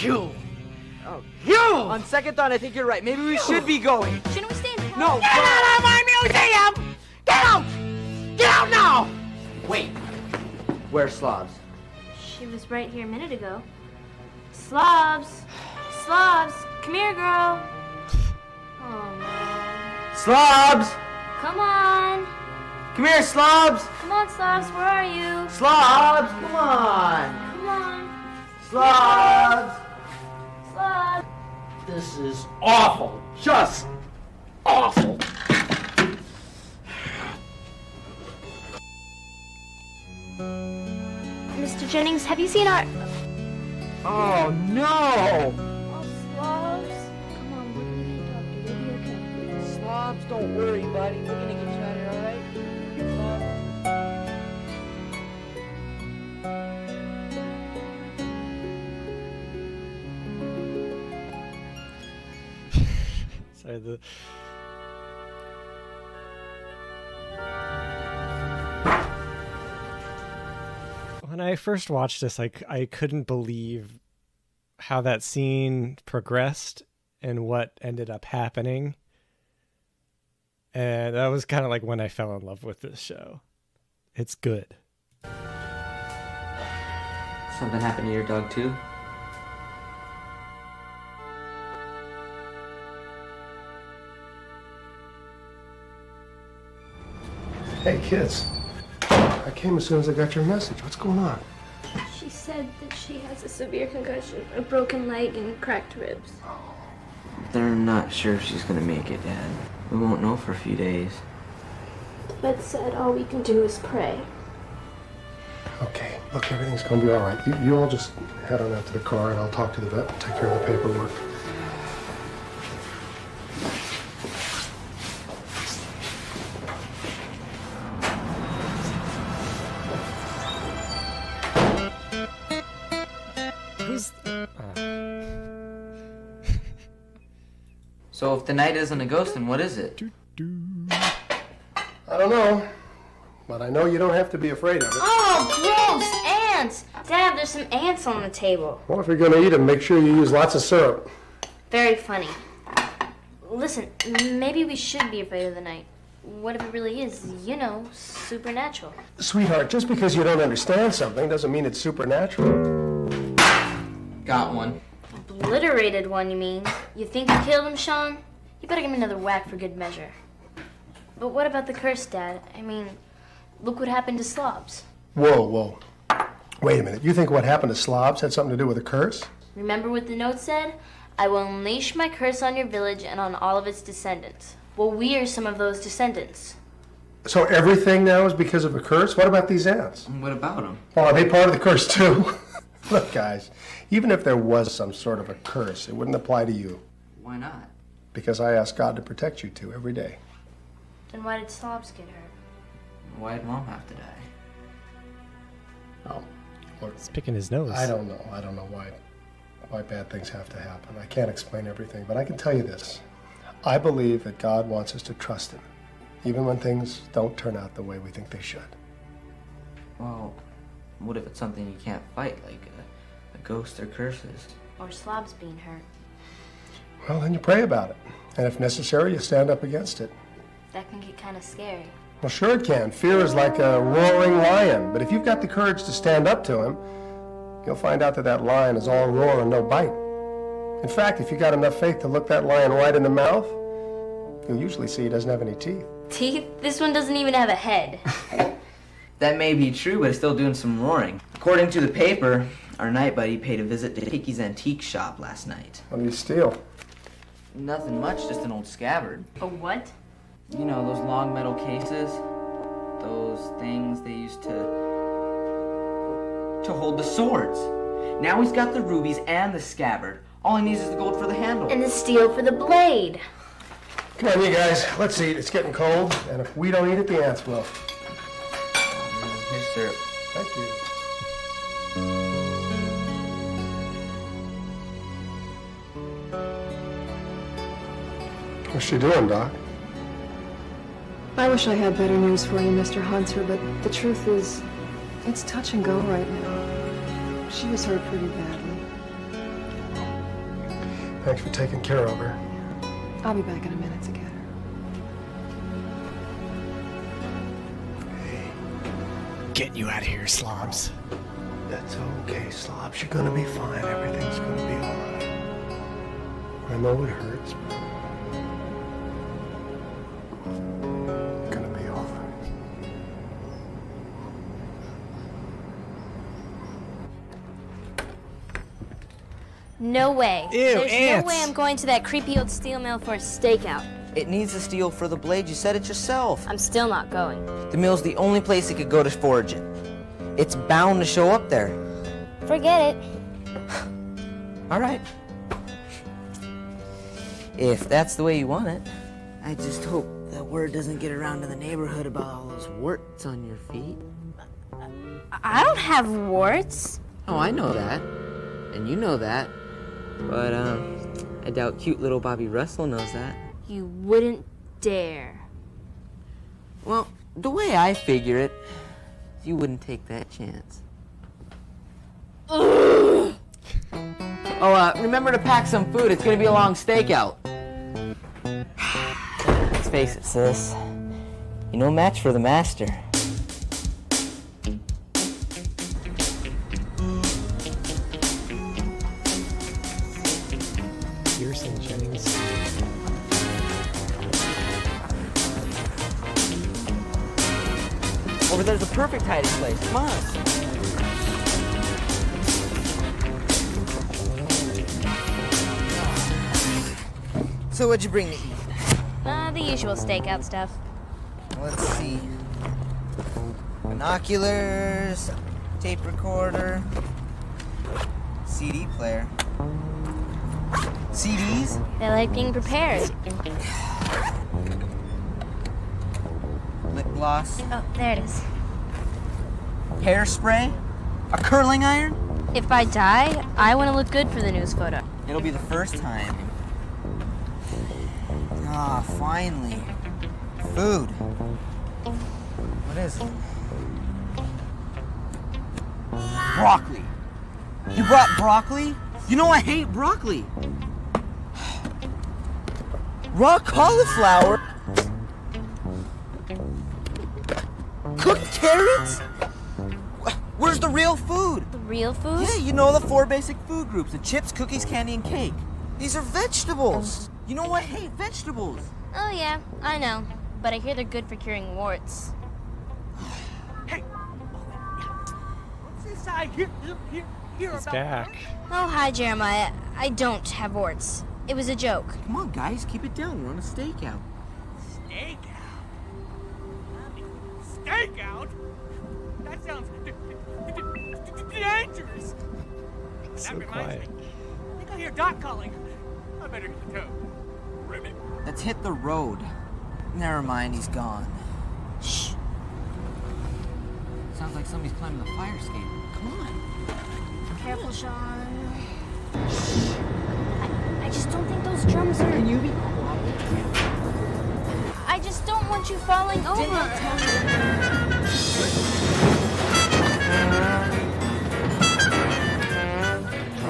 You! On second thought, I think you're right. Maybe we should be going. Shouldn't we stay in town? No. Get out of my museum! Get out! Get out now! Wait. Where's Slobs? She was right here a minute ago. Slobs! Come here, girl! Oh, no. Slobs! Come on! Come here, Slobs! Come on, Slobs, where are you? Slobs, come on! Come on! Slobs! Slobs! This is awful. Just awful. Mr. Jennings, have you seen our... Oh, no! Oh, Slobs. Come on, we're gonna get a doctor. You'll be okay. Slobs, don't worry, buddy. We're gonna get you out of here, all right? Sorry, when I first watched this, I couldn't believe how that scene progressed and what ended up happening. And that was kind of like when I fell in love with this show. It's good. Something happened to your dog, too? Hey, kids. I came as soon as I got your message. What's going on? She said that she has a severe concussion, a broken leg, and cracked ribs. They're not sure if she's gonna make it, Dad. We won't know for a few days. The vet said all we can do is pray. Okay, look, everything's gonna be all right. You all just head on out to the car, and I'll talk to the vet and take care of the paperwork. So if the night isn't a ghost, then what is it? I don't know, but I know you don't have to be afraid of it. Oh, gross! Ants! Dad, there's some ants on the table. Well, if you're gonna eat them, make sure you use lots of syrup. Very funny. Listen, maybe we should be afraid of the night. What if it really is, you know, supernatural? Sweetheart, just because you don't understand something doesn't mean it's supernatural. Got one. Obliterated one, you mean? You think you killed him, Sean? You better give me another whack for good measure. But what about the curse, Dad? I mean, look what happened to Slobs. Whoa. Wait a minute. You think what happened to Slobs had something to do with a curse? Remember what the note said? I will unleash my curse on your village and on all of its descendants. Well, we are some of those descendants. So everything now is because of a curse? What about these ants? What about them? Oh, are they part of the curse too? Look, guys, even if there was some sort of a curse, it wouldn't apply to you. Why not? Because I ask God to protect you two every day. Then why did Slobs get hurt? Why did Mom have to die? Oh, look. He's picking his nose. I don't know why bad things have to happen. I can't explain everything, but I can tell you this. I believe that God wants us to trust Him, even when things don't turn out the way we think they should. Well, what if it's something you can't fight, like a ghost or curses? Or Slobs being hurt. Well, then you pray about it. And if necessary, you stand up against it. That can get kind of scary. Well, sure it can. Fear is like a roaring lion. But if you've got the courage to stand up to him, you'll find out that lion is all roar and no bite. In fact, if you got enough faith to look that lion right in the mouth, you'll usually see he doesn't have any teeth. Teeth? This one doesn't even have a head. That may be true, but it's still doing some roaring. According to the paper, our night buddy paid a visit to Hickey's antique shop last night. What did he steal? Nothing much, just an old scabbard. A what? You know, those long metal cases? Those things they used to hold the swords. Now he's got the rubies and the scabbard. All he needs is the gold for the handle. And the steel for the blade. Come on, you guys. Let's eat. It's getting cold. And if we don't eat it, the ants will. Here's syrup. Thank you. What's she doing, Doc? I wish I had better news for you, Mr. Hunter, but the truth is, it's touch and go right now. She was hurt pretty badly. Thanks for taking care of her. I'll be back in a minute to get her. Getting you out of here, Slobs. That's okay, Slobs. You're gonna be fine. Everything's gonna be all right. I know it hurts, but it's gonna be all right. No way. Ew, There's ants. no way I'm going to that creepy old steel mill for a stakeout. It needs the steel for the blade. You said it yourself. I'm still not going. The mill's the only place it could go to forge it. It's bound to show up there. Forget it. All right. If that's the way you want it. I just hope that word doesn't get around to the neighborhood about all those warts on your feet. I don't have warts. Oh, I know that. And you know that. But, I doubt cute little Bobby Russell knows that. You wouldn't dare. Well, the way I figure it, you wouldn't take that chance. Ugh. Oh, remember to pack some food. It's gonna be a long stakeout. Let's face it, sis. You're no match for the master. Pearson Jennings. Over there's a perfect hiding place. Come on. So what'd you bring to eat? The usual stakeout stuff. Let's see. Binoculars, tape recorder, CD player. CDs? They like being prepared. Lip gloss. Oh, there it is. Hairspray? A curling iron? If I die, I want to look good for the news photo. It'll be the first time. Ah, finally. Food. What is it? Broccoli. You brought broccoli? You know I hate broccoli. Raw cauliflower? Cooked carrots? Where's the real food? The real food? Yeah, you know the 4 basic food groups. The chips, cookies, candy, and cake. These are vegetables. You know I hate vegetables. Oh yeah, I know. But I hear they're good for curing warts. Hey! What's this I hear He's about? back. Oh, hi, Jeremiah. I don't have warts. It was a joke. Come on, guys, keep it down. We're on a stakeout. Stakeout? Stakeout? That sounds dangerous. So That reminds quiet. me. I think I hear Doc calling. I better get the tow. Ribbit. Let's hit the road. Never mind, he's gone. Shh. Sounds like somebody's climbing the fire escape. Come on. Careful, Sean. I just don't think those drums are... Can you be quiet? I just don't want you falling over.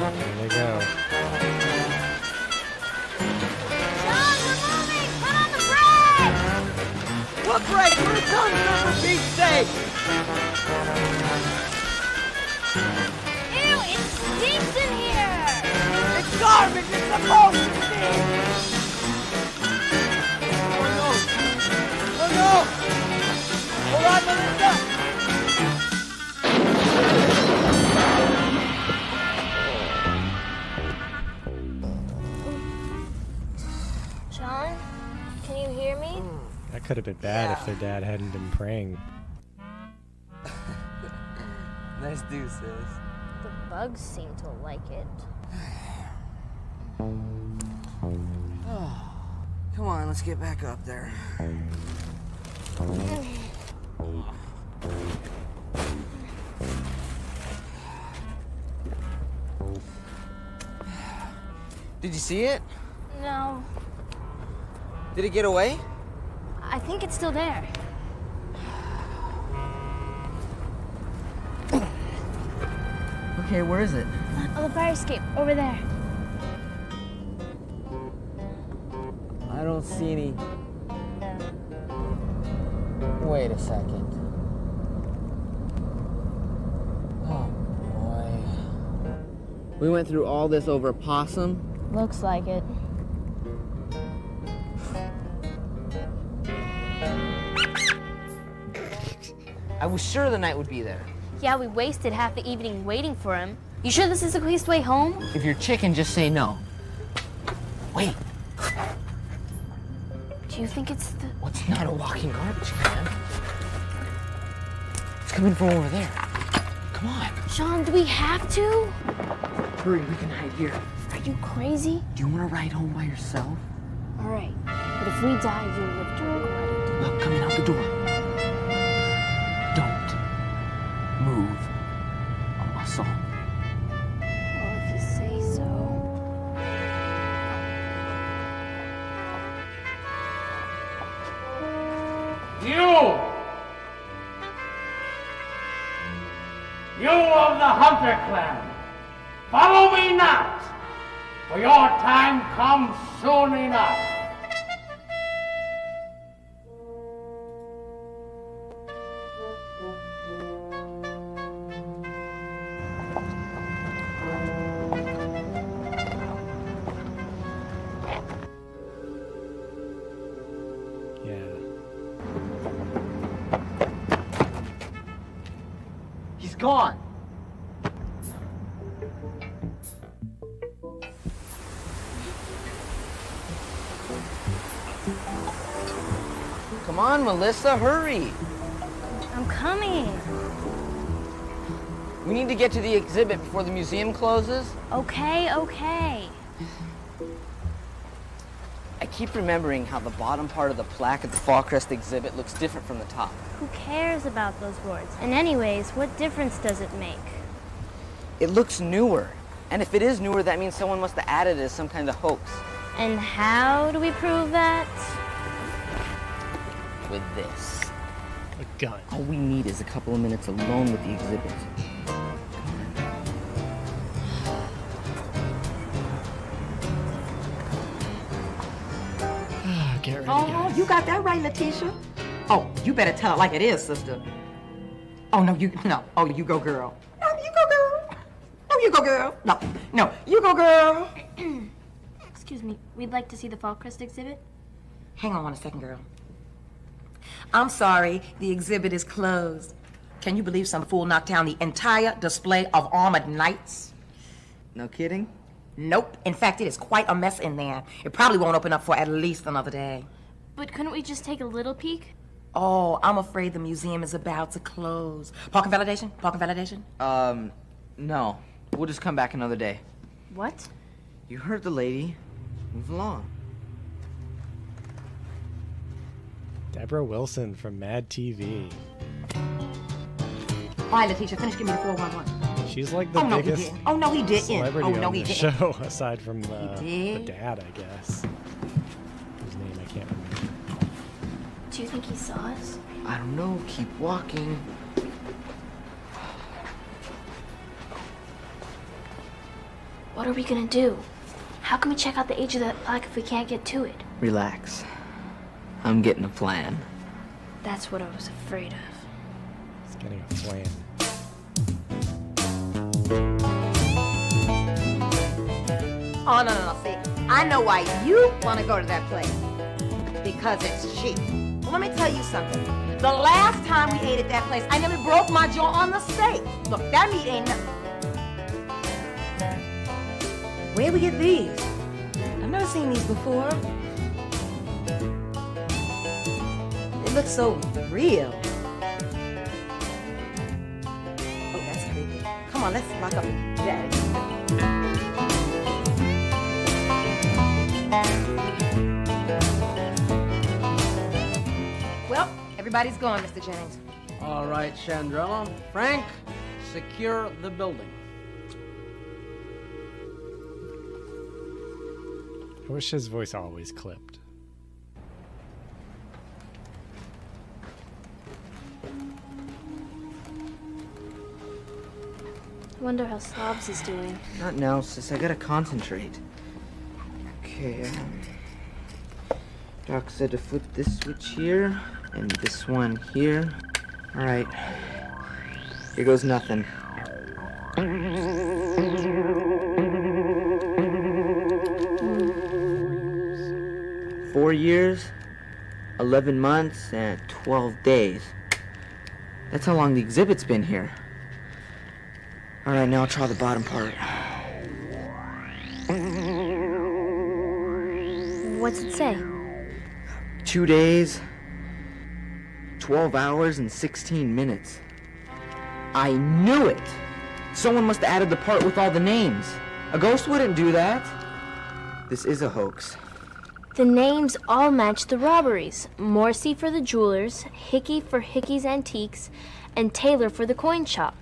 There they go. Sean, we're moving! Put on the brake! What brake? Here it comes, man, for Pete's sake! Ew, it stinks in here! It's garbage! It's supposed to stink! Oh no! Oh no! Hold on, Melissa! Sean, can you hear me? That could have been bad if their dad hadn't been praying. Nice do, sis. The bugs seem to like it. Come on, let's get back up there. Did you see it? No, Did it get away? I think it's still there. Okay, where is it? Oh, the fire escape, over there. I don't see any. Wait a second. Oh, boy. We went through all this over a possum? Looks like it. I was sure the knight would be there. Yeah, we wasted half the evening waiting for him. You sure this is the quickest way home? If you're chicken, just say no. Wait. Do you think it's the... What's not a walking garbage can? It's coming from over there. Come on. Sean, do we have to? Hurry, we can hide here. Are you crazy? Do you want to ride home by yourself? All right, but if we die, you'll live to regret it. Look, coming out the door. Don't move a muscle. Well, if you say so. You! You of the Hunter clan, follow me not, for your time comes soon enough. He's gone. Come on, Melissa, hurry. I'm coming. We need to get to the exhibit before the museum closes. Okay, okay. I keep remembering how the bottom part of the plaque at the Fall Crest exhibit looks different from the top. Who cares about those words? And anyways, what difference does it make? It looks newer. And if it is newer, that means someone must have added it as some kind of hoax. And how do we prove that? With this. A gun. All we need is a couple of minutes alone with the exhibit. Get ready, Oh, guys. you got that right, Letitia. Oh, you better tell it like it is, sister. Oh, no, no. Oh, you go, girl. No, you go, girl. No, you go, girl. No, you go, girl. Excuse me, we'd like to see the Fall Crest exhibit. Hang on a second, girl. I'm sorry, the exhibit is closed. Can you believe some fool knocked down the entire display of armored knights? No kidding? Nope. In fact, it is quite a mess in there. It probably won't open up for at least another day. But couldn't we just take a little peek? Oh, I'm afraid the museum is about to close. Parking validation? Parking validation? No. We'll just come back another day. What? You heard the lady. Move along. Deborah Wilson from Mad TV. All right, Letitia, finish giving me the 411. She's like the no, biggest he didn't. Oh, no, he didn't. celebrity Oh, no, on he the didn't. show, aside from the did. dad, I guess. Whose name I can't remember. Do you think he saw us? I don't know. Keep walking. What are we gonna do? How can we check out the age of that plaque if we can't get to it? Relax. I'm getting a plan. That's what I was afraid of. He's getting a plan. Oh, no. See, I know why you want to go to that place. Because it's cheap. Well, let me tell you something. The last time we ate at that place, I nearly broke my jaw on the steak. Look, that meat ain't nothing. Where'd we get these? I've never seen these before. They look so real. Oh, that's creepy. Come on, let's lock up Daddy. Well, everybody's gone, Mr. Jennings. All right, Chandrella. Frank, secure the building. I wish his voice always clipped. I wonder how Slobs is doing. Not now, sis. I gotta concentrate. Okay, Doc said to flip this switch here, and this one here. Alright. Here goes nothing. 4 years, 11 months, and 12 days. That's how long the exhibit's been here. Alright, now I'll try the bottom part. What's it say? 2 days, 12 hours, and 16 minutes. I knew it! Someone must have added the part with all the names. A ghost wouldn't do that. This is a hoax. The names all match the robberies. Morrissey for the jewelers, Hickey for Hickey's Antiques, and Taylor for the coin shop.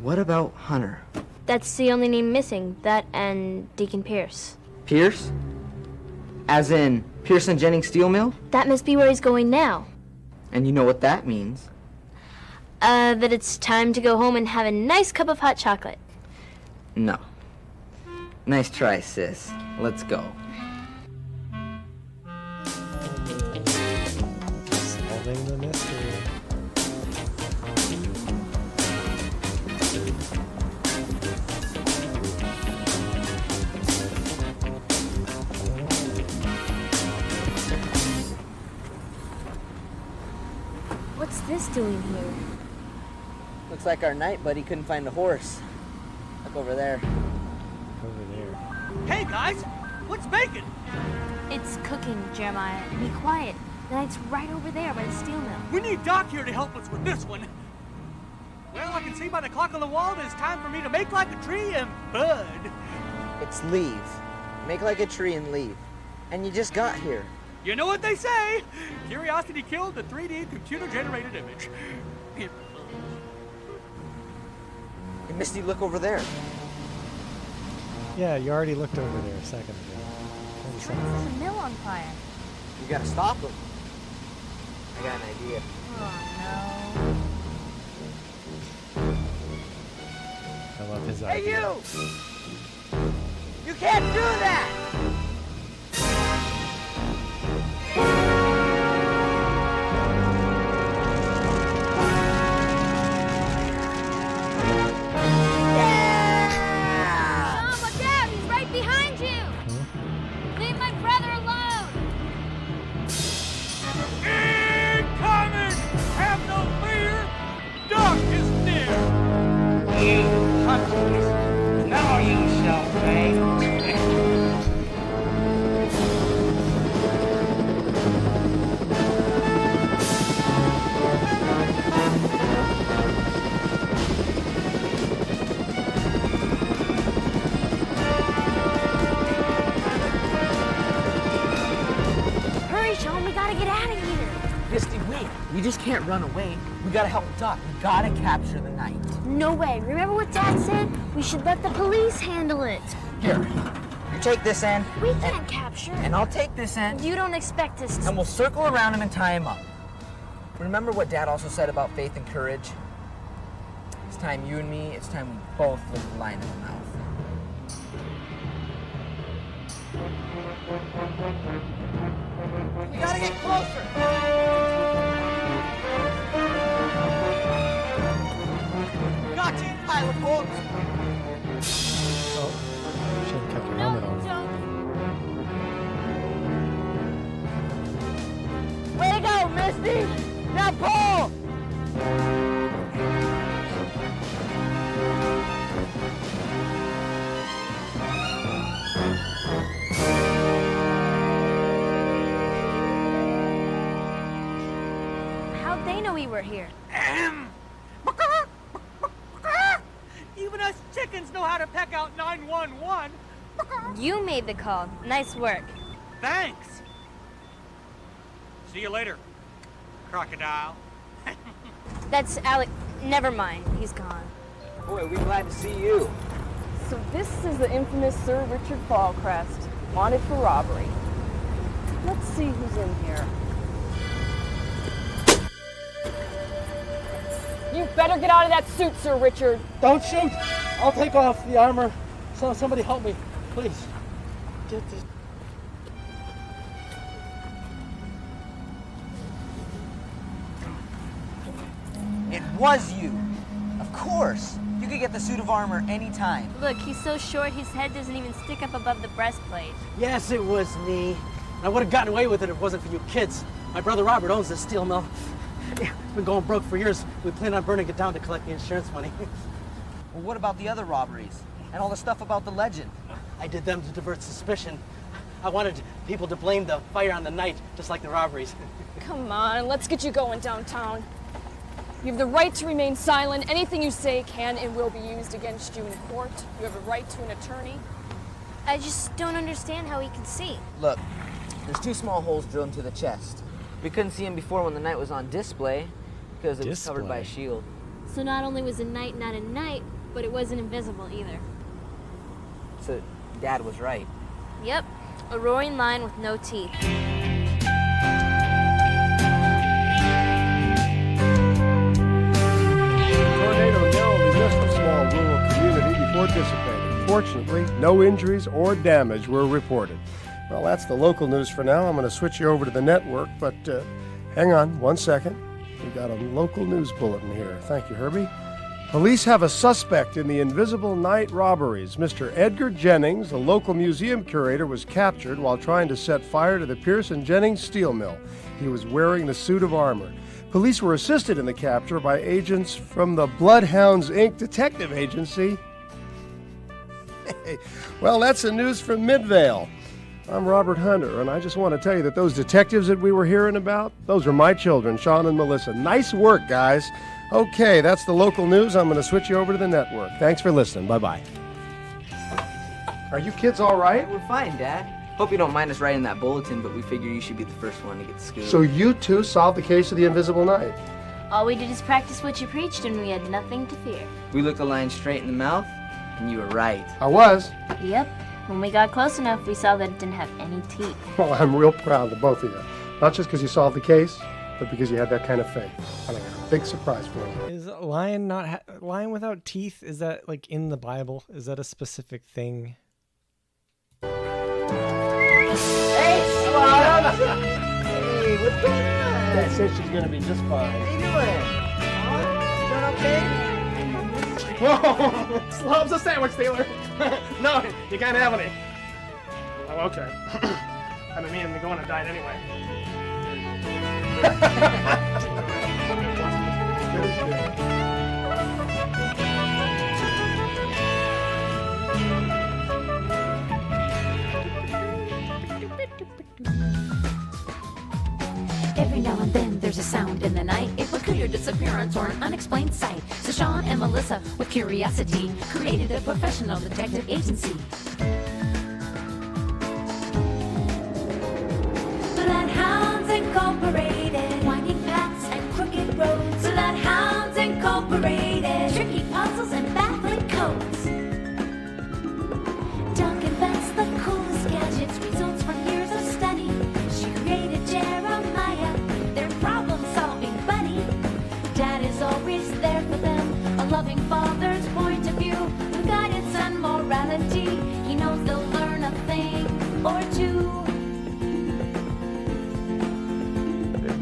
What about Hunter? That's the only name missing. That and Deacon Pierce. Pierce? As in Pearson Jennings Steel Mill? That must be where he's going now. And you know what that means? That it's time to go home and have a nice cup of hot chocolate. No. Nice try, sis. Let's go. Solving the mystery. What's this doing here? Looks like our night buddy couldn't find a horse. Look over there. Over there. Hey, guys! What's baking? It's cooking, Jeremiah. Be quiet. The knight's right over there by the steel mill. We need Doc here to help us with this one. Well, I can see by the clock on the wall that it's time for me to make like a tree and bud. It's leave. Make like a tree and leave. And you just got here. You know what they say? Curiosity killed the 3D computer-generated image. Hey, Misty, look over there. Yeah, you already looked over there a second ago. There's a mill on fire. You gotta stop him. I got an idea. Oh, I love his Hey, idea. you! You can't do that! Now you shall pay. Hurry, Sean, we gotta get out of here. Misty, wait. We just can't run away. We gotta help Doc. We gotta capture the knight. No way. Remember what Dad said? We should let the police handle it. Here, you take this end. We can't capture. And I'll take this end. You don't expect us to. And we'll circle around him and tie him up. Remember what Dad also said about faith and courage? It's time you and me, it's time we both look the line in the mouth. We gotta get closer! Got you, pile of bolts! Oh, you should have kept your helmet on. Way to go, Misty! Now pull! How'd they know we were here? Even us chickens know how to peck out 911. You made the call. Nice work. Thanks. See you later, crocodile. That's Alec. Never mind. He's gone. Boy, we're glad to see you. So this is the infamous Sir Richard Fallcrest, wanted for robbery. Let's see who's in here. You better get out of that suit, Sir Richard. Don't shoot! I'll take off the armor. So somebody help me, please. Get this. It was you. Of course. You could get the suit of armor anytime. Look, he's so short his head doesn't even stick up above the breastplate. Yes, it was me. I would have gotten away with it if it wasn't for you kids. My brother Robert owns this steel mill. We've been going broke for years. We plan on burning it down to collect the insurance money. Well, what about the other robberies? And all the stuff about the legend? I did them to divert suspicion. I wanted people to blame the fire on the night, just like the robberies. Come on, let's get you going downtown. You have the right to remain silent. Anything you say can and will be used against you in court. You have a right to an attorney. I just don't understand how he can see. Look, there's 2 small holes drilled into the chest. We couldn't see him before when the knight was on display because it was covered by a shield. So not only was a knight not a knight, but it wasn't invisible either. So Dad was right. Yep, a roaring lion with no teeth. Tornado narrowly missed a small rural community before dissipating. Fortunately, no injuries or damage were reported. Well, that's the local news for now. I'm going to switch you over to the network, but hang on 1 second. We got a local news bulletin here. Thank you, Herbie. Police have a suspect in the Invisible Night robberies. Mr. Edgar Jennings, a local museum curator, was captured while trying to set fire to the Pearson Jennings steel mill. He was wearing the suit of armor. Police were assisted in the capture by agents from the Bloodhounds, Inc. detective agency. Hey, well, that's the news from Midvale. I'm Robert Hunter, and I just want to tell you that those detectives that we were hearing about, those are my children, Sean and Melissa. Nice work, guys. Okay, that's the local news. I'm going to switch you over to the network. Thanks for listening. Bye-bye. Are you kids all right? We're fine, Dad. Hope you don't mind us writing that bulletin, but we figure you should be the first one to get the scoop. So you two solved the case of the Invisible Knight? All we did is practice what you preached, and we had nothing to fear. We looked the lion straight in the mouth, and you were right. I was. Yep. When we got close enough, we saw that it didn't have any teeth. Well, I'm real proud of both of you. Not just because you solved the case, but because you had that kind of faith. I got a big surprise for you. Is a lion lion without teeth? Is that like in the Bible? Is that a specific thing? Hey, Slob! Hey, what's going on? Dad says she's going to be just fine. What are you doing? You doing okay? Whoa! Slob's a sandwich stealer. No, you can't have any. Oh, okay. I've been meaning to go on a diet anyway. Every now and then there's a sound in the night, a peculiar disappearance or an unexplained sight. So Sean and Melissa, with curiosity, created a professional detective agency. Bloodhounds Incorporated, winding paths and crooked roads. Bloodhounds Incorporated, tricky puzzles and baffling codes. Doug invents the coolest gadgets, results from years of study. She created Jeremiah, their problem-solving buddy. Dad is always there for them, a loving father's point of view, with guidance and morality. He knows they'll learn a thing or two.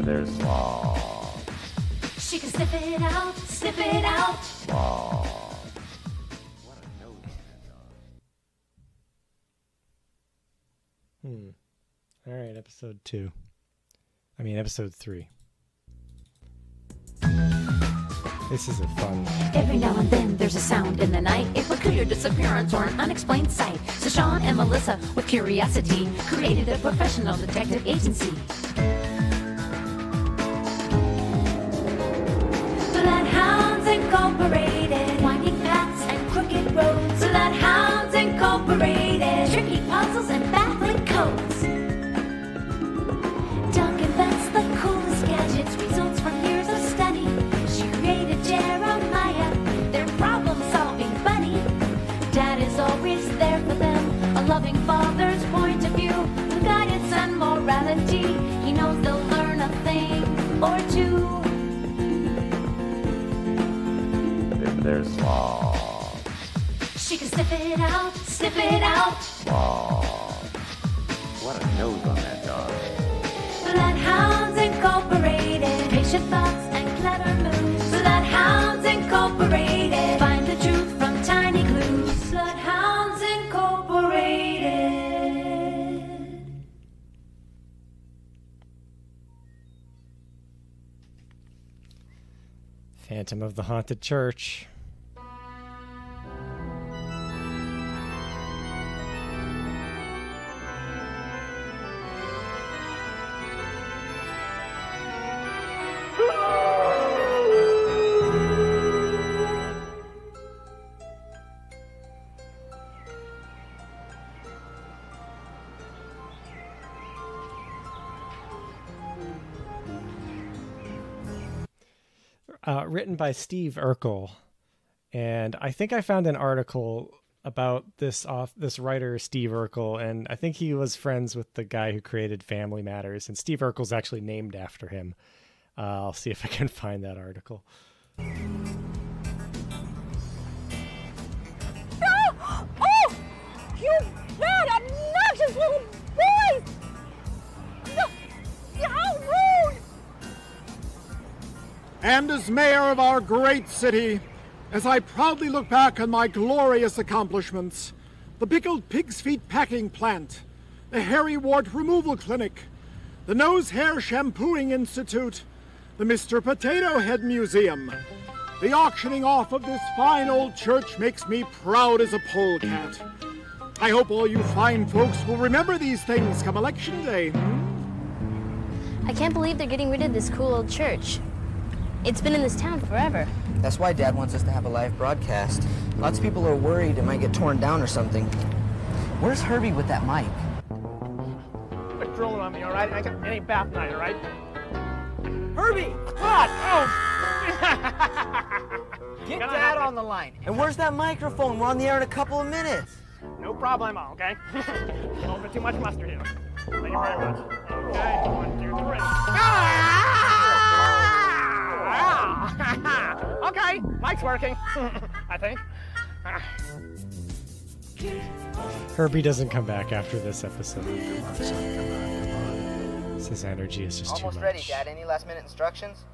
There's Slob. She can sniff it out, sniff it out. Slob. What a nose on that dog. All right, episode 2. I mean, episode 3. This is a fun one. Every now and then there's a sound in the night, a peculiar disappearance or an unexplained sight. So Sean and Melissa, with curiosity, created a professional detective agency. Bloodhounds Incorporated, winding paths and crooked roads. Bloodhounds Incorporated, tricky puzzles and baffling codes. Doug invents the coolest gadgets, results from years of study. She created Jeremiah, their problem-solving buddy. Dad is always there for them, a loving father's point of view, with guidance and morality. He knows they'll learn a thing or two. There's Slob. She can sniff it out, sniff it out. Slob. What a nose on that dog. Bloodhounds Incorporated, patient thoughts and clever moves. Bloodhounds Incorporated, find the truth from tiny clues. Bloodhounds Incorporated. Phantom of the Haunted Church. written by Steve Urkel. And I think I found an article about this writer, Steve Urkel, and I think he was friends with the guy who created Family Matters, and Steve Urkel's actually named after him. I'll see if I can find that article. Oh! You bad, obnoxious little boy! How rude! And as mayor of our great city, as I proudly look back on my glorious accomplishments, the pickled pig's feet packing plant, the hairy wart removal clinic, the nose hair shampooing institute, the Mr. Potato Head Museum, the auctioning off of this fine old church makes me proud as a polecat. I hope all you fine folks will remember these things come election day. I can't believe they're getting rid of this cool old church. It's been in this town forever. That's why Dad wants us to have a live broadcast. Lots of people are worried it might get torn down or something. Where's Herbie with that mic? Quit drooling on me, all right? I got any bath night, all right? Herbie! What? Oh! Get Dad on the line. And where's that microphone? We're on the air in a couple of minutes. No problemo, okay? A little bit too much mustard here. Thank you very much. Okay, 1, 2, 3. Okay, mic's working, I think. Herbie doesn't come back after this episode. His energy is just Almost too much. ready, Dad. Any last-minute instructions?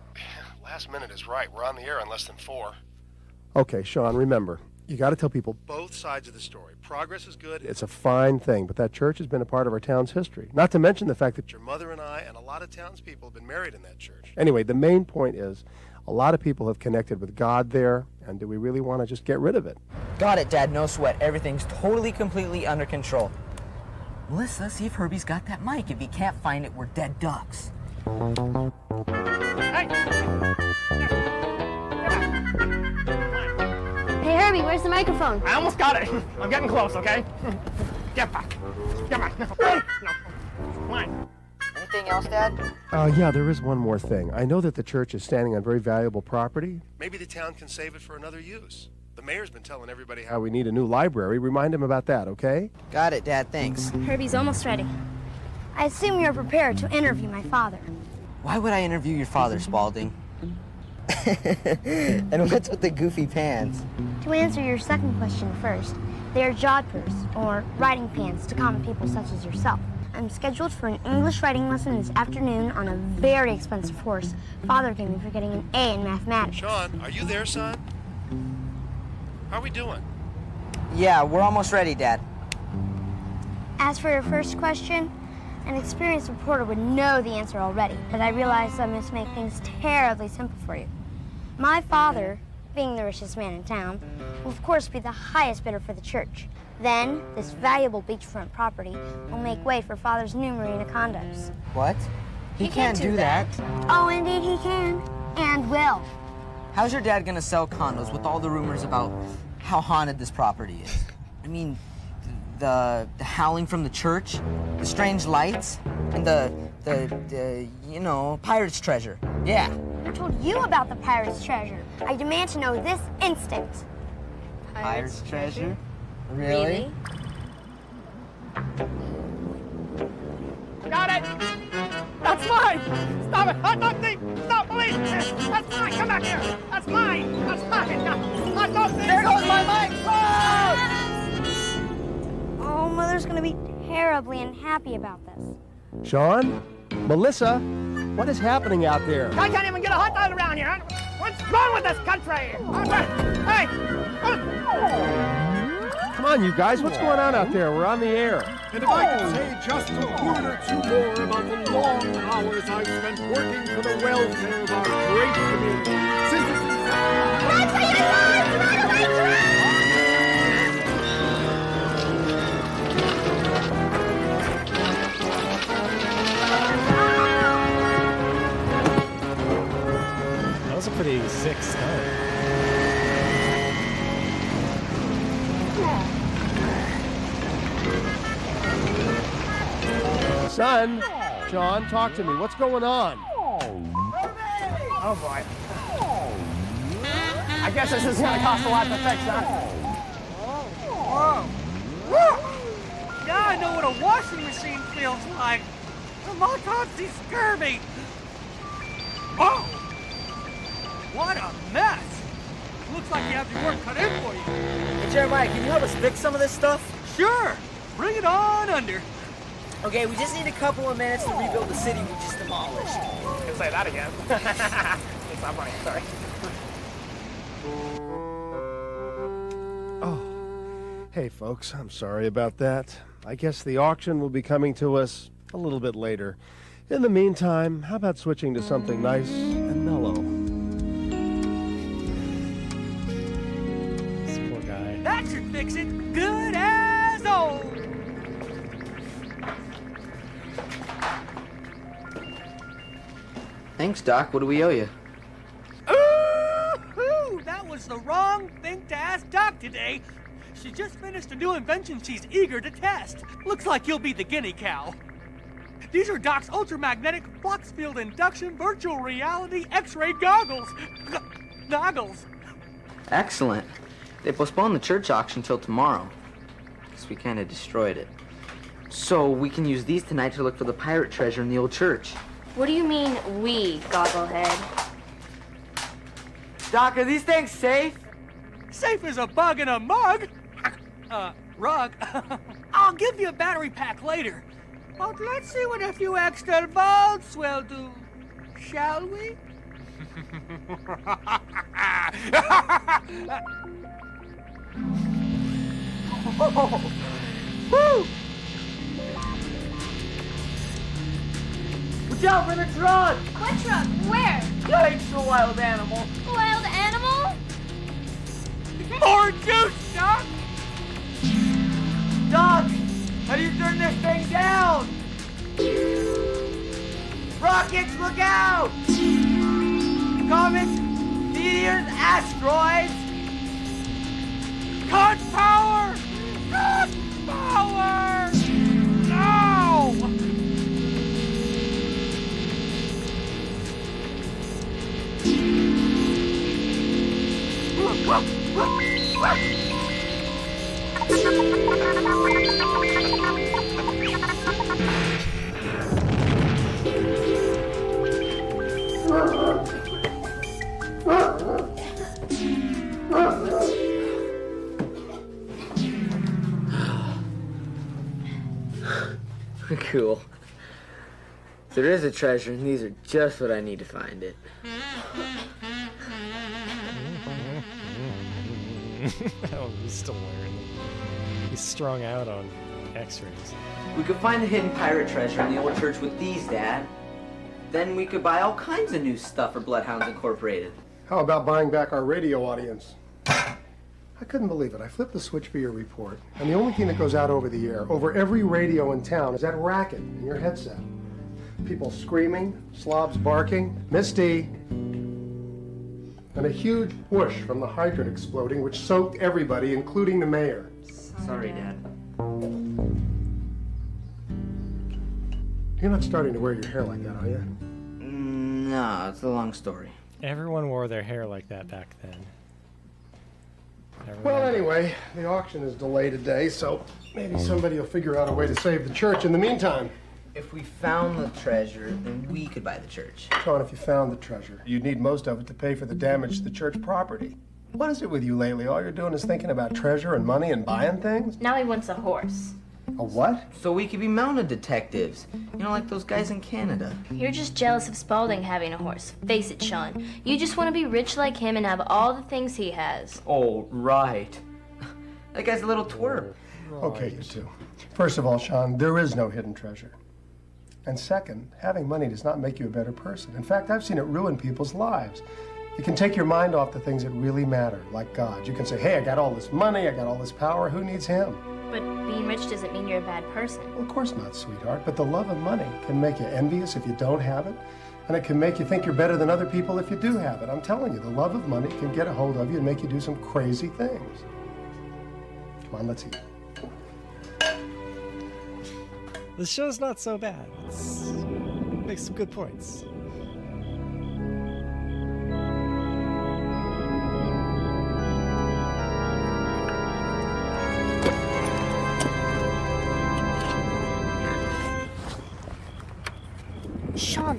Last minute is right. We're on the air in less than 4. Okay, Sean, remember, you got to tell people Both sides of the story. Progress is good. it's a fine thing, but that church has been a part of our town's history. Not to mention the fact that Your mother and I and a lot of townspeople have been married in that church. Anyway, the main point is a lot of people have connected with God there, and do we really want to just get rid of it? Got it, Dad. No sweat. Everything's totally, completely under control. Melissa, see if Herbie's got that mic. If he can't find it, we're dead ducks. Hey, Herbie, where's the microphone? I almost got it. I'm getting close, okay? Get back. Get back. No. Come on. Anything else, Dad? Yeah, there is one more thing. I know that the church is standing on very valuable property. Maybe the town can save it for another use. The mayor's been telling everybody How we need a new library. Remind him about that, okay? Got it, Dad. Thanks. Herbie's almost ready. I assume you're prepared to interview my father. Why would I interview your father, Spaulding? And what's with the goofy pants? To answer your second question first, they are jodhpurs, or writing pants to common people such as yourself. I'm scheduled for an English writing lesson this afternoon on a very expensive horse Father gave me for getting an A in mathematics. Sean, are you there, son? How are we doing? Yeah, we're almost ready, Dad. As for your first question, an experienced reporter would know the answer already, but I realize I must make things terribly simple for you. My father, being the richest man in town, will of course be the highest bidder for the church. Then, this valuable beachfront property will make way for Father's new marina condos. What? He can't do that. Oh, indeed he can, and will. How's your dad gonna sell condos with all the rumors about how haunted this property is? I mean, the howling from the church, the strange lights, and the you know, pirate's treasure. Yeah. Who told you about the pirate's treasure? I demand to know this instant. Pirate's treasure? Really? Got it! That's mine! Stop it! Hot dog thief! Stop, police! That's mine! Come back here! That's mine! That's mine! Hot dog thief! There goes my mic! Oh, Mother's gonna be terribly unhappy about this. Sean? Melissa? What is happening out there? I can't even get a hot dog around here! What's wrong with this country? Hey! Come on, you guys. What's going on out there? We're on the air. And if I could say just a word or two more about the long hours I've spent working for the welfare of our great community. Since its That was a pretty sick stunt. Son, John, talk to me. What's going on? Oh boy. I guess this is gonna cost a lot to fix, huh? Whoa. Now I know what a washing machine feels like. I'm autopsy scurvy. Oh! What a mess! Looks like you have your work cut in for you. Hey, Jeremiah, can you help us fix some of this stuff? Sure! Bring it on under. Okay, we just need a couple of minutes to rebuild the city we just demolished. You can say that again. It's not funny, sorry. Oh, hey folks, I'm sorry about that. I guess the auction will be coming to us a little bit later. In the meantime, how about switching to something nice and mellow? This poor guy. That should fix it. Good as old. Thanks, Doc. What do we owe you? Ooh, that was the wrong thing to ask Doc today. She just finished a new invention she's eager to test. Looks like you'll be the guinea cow. These are Doc's ultramagnetic flux field induction virtual reality X-ray goggles. Goggles. Excellent. They postponed the church auction till tomorrow. Guess we kind of destroyed it. So we can use these tonight to look for the pirate treasure in the old church. What do you mean, we, Gogglehead? Doc, are these things safe? Safe as a bug in a mug. Rug. I'll give you a battery pack later. But let's see what a few extra volts will do. Shall we? Woo! Watch out for the truck! What truck? Where? Yikes, a wild animal. Wild animal? More juice, Doc! Doc, how do you turn this thing down? Rockets, look out! Comets, meteors, asteroids! Cut power! Cut power! No! Cool. There is a treasure, and these are just what I need to find it. Oh, he's still wearing them. He's strung out on X-rays. We could find the hidden pirate treasure in the old church with these, Dad. Then we could buy all kinds of new stuff for Bloodhounds Incorporated. How about buying back our radio audience? I couldn't believe it. I flipped the switch for your report, and the only thing that goes out over the air, over every radio in town, is that racket in your headset. People screaming, slobs barking, Misty, and a huge whoosh from the hydrant exploding, which soaked everybody, including the mayor. Sorry, Dad. You're not starting to wear your hair like that, are you? No, it's a long story. Everyone wore their hair like that back then. Well, anyway, the auction is delayed today, so maybe somebody will figure out a way to save the church in the meantime. If we found the treasure, then we could buy the church. Sean, if you found the treasure, you'd need most of it to pay for the damage to the church property. What is it with you lately? All you're doing is thinking about treasure and money and buying things? Now he wants a horse. A what? So we could be mounted detectives. You know, like those guys in Canada. You're just jealous of Spaulding having a horse. Face it, Sean. You just want to be rich like him and have all the things he has. Oh, right. That guy's a little twerp. Okay, you two. First of all, Sean, there is no hidden treasure. And second, having money does not make you a better person. In fact, I've seen it ruin people's lives. You can take your mind off the things that really matter, like God. You can say, hey, I got all this money, I got all this power, who needs him? But being rich doesn't mean you're a bad person. Well, of course not, sweetheart, but the love of money can make you envious if you don't have it, and it can make you think you're better than other people if you do have it. I'm telling you, the love of money can get a hold of you and make you do some crazy things. Come on, let's eat. The show's not so bad. It makes some good points. Sean,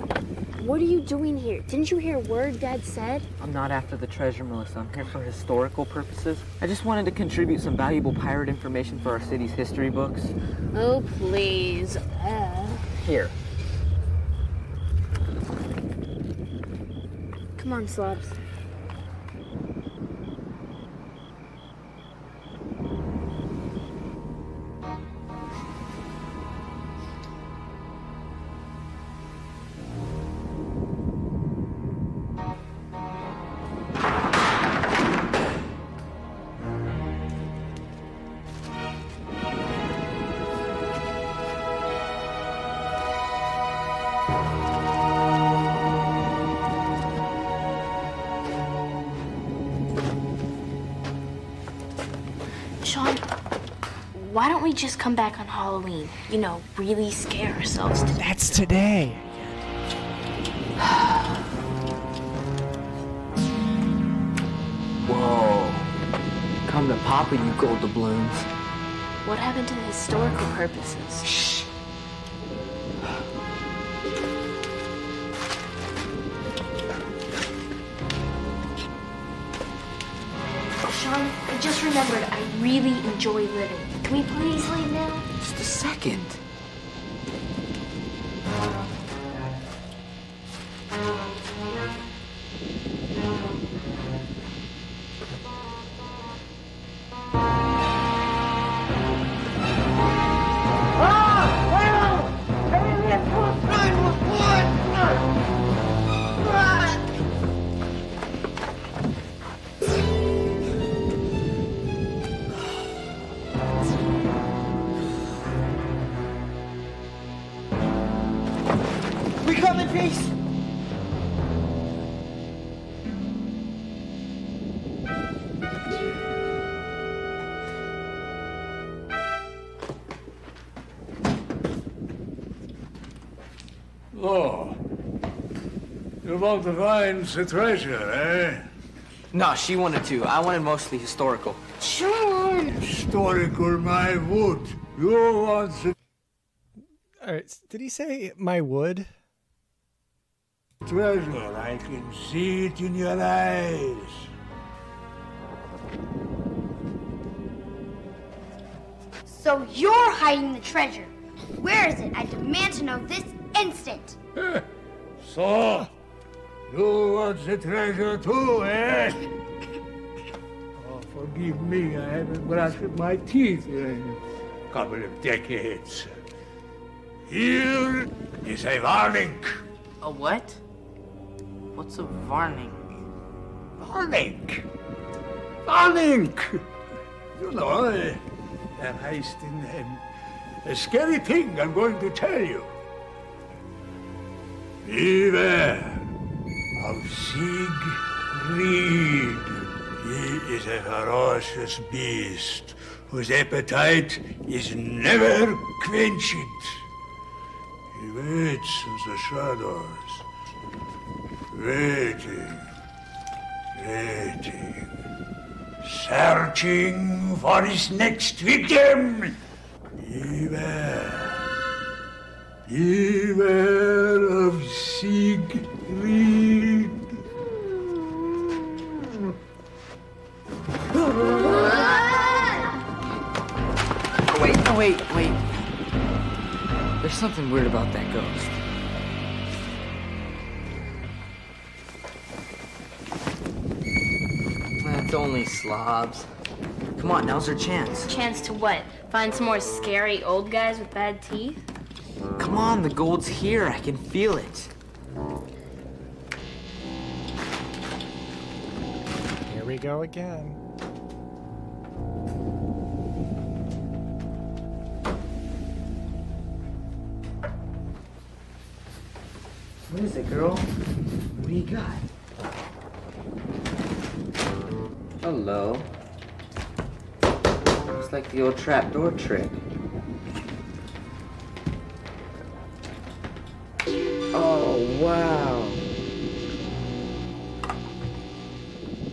what are you doing here? Didn't you hear a word Dad said? I'm not after the treasure, Melissa. I'm here for historical purposes. I just wanted to contribute some valuable pirate information for our city's history books. Oh, please. Here. Come on, Slobs. Sean, why don't we just come back on Halloween? You know, really scare ourselves to death. That's today. Whoa. Come to Papa, you gold doubloons. What happened to the historical purposes? Shh. Sean, I just remembered I really enjoy living. Can we please leave now? Just a second. We come in peace. Oh, you want to find the treasure, eh? No, she wanted to. I wanted mostly historical. Sean! Historical, my wood. You want the All right, did he say my wood? treasure. I can see it in your eyes. So you're hiding the treasure. Where is it? I demand to know this instant. So, you want the treasure too, eh? Oh, forgive me, I haven't brushed my teeth in a couple of decades. Here is a warning. A what? What's a warning? Warning! Warning! You know, a heist in a scary thing I'm going to tell you. Beware of Siegfried. He is a ferocious beast whose appetite is never quenched. He waits in the shadows, waiting, searching for his next victim. Beware of Siegfried. Wait. There's something weird about that ghost. That's only slobs. Come on, now's our chance. Chance to what? Find some more scary old guys with bad teeth? Come on, the gold's here. I can feel it. Here we go again. What is it, girl? What do you got? Hello. Looks like the old trapdoor trick. Oh, wow.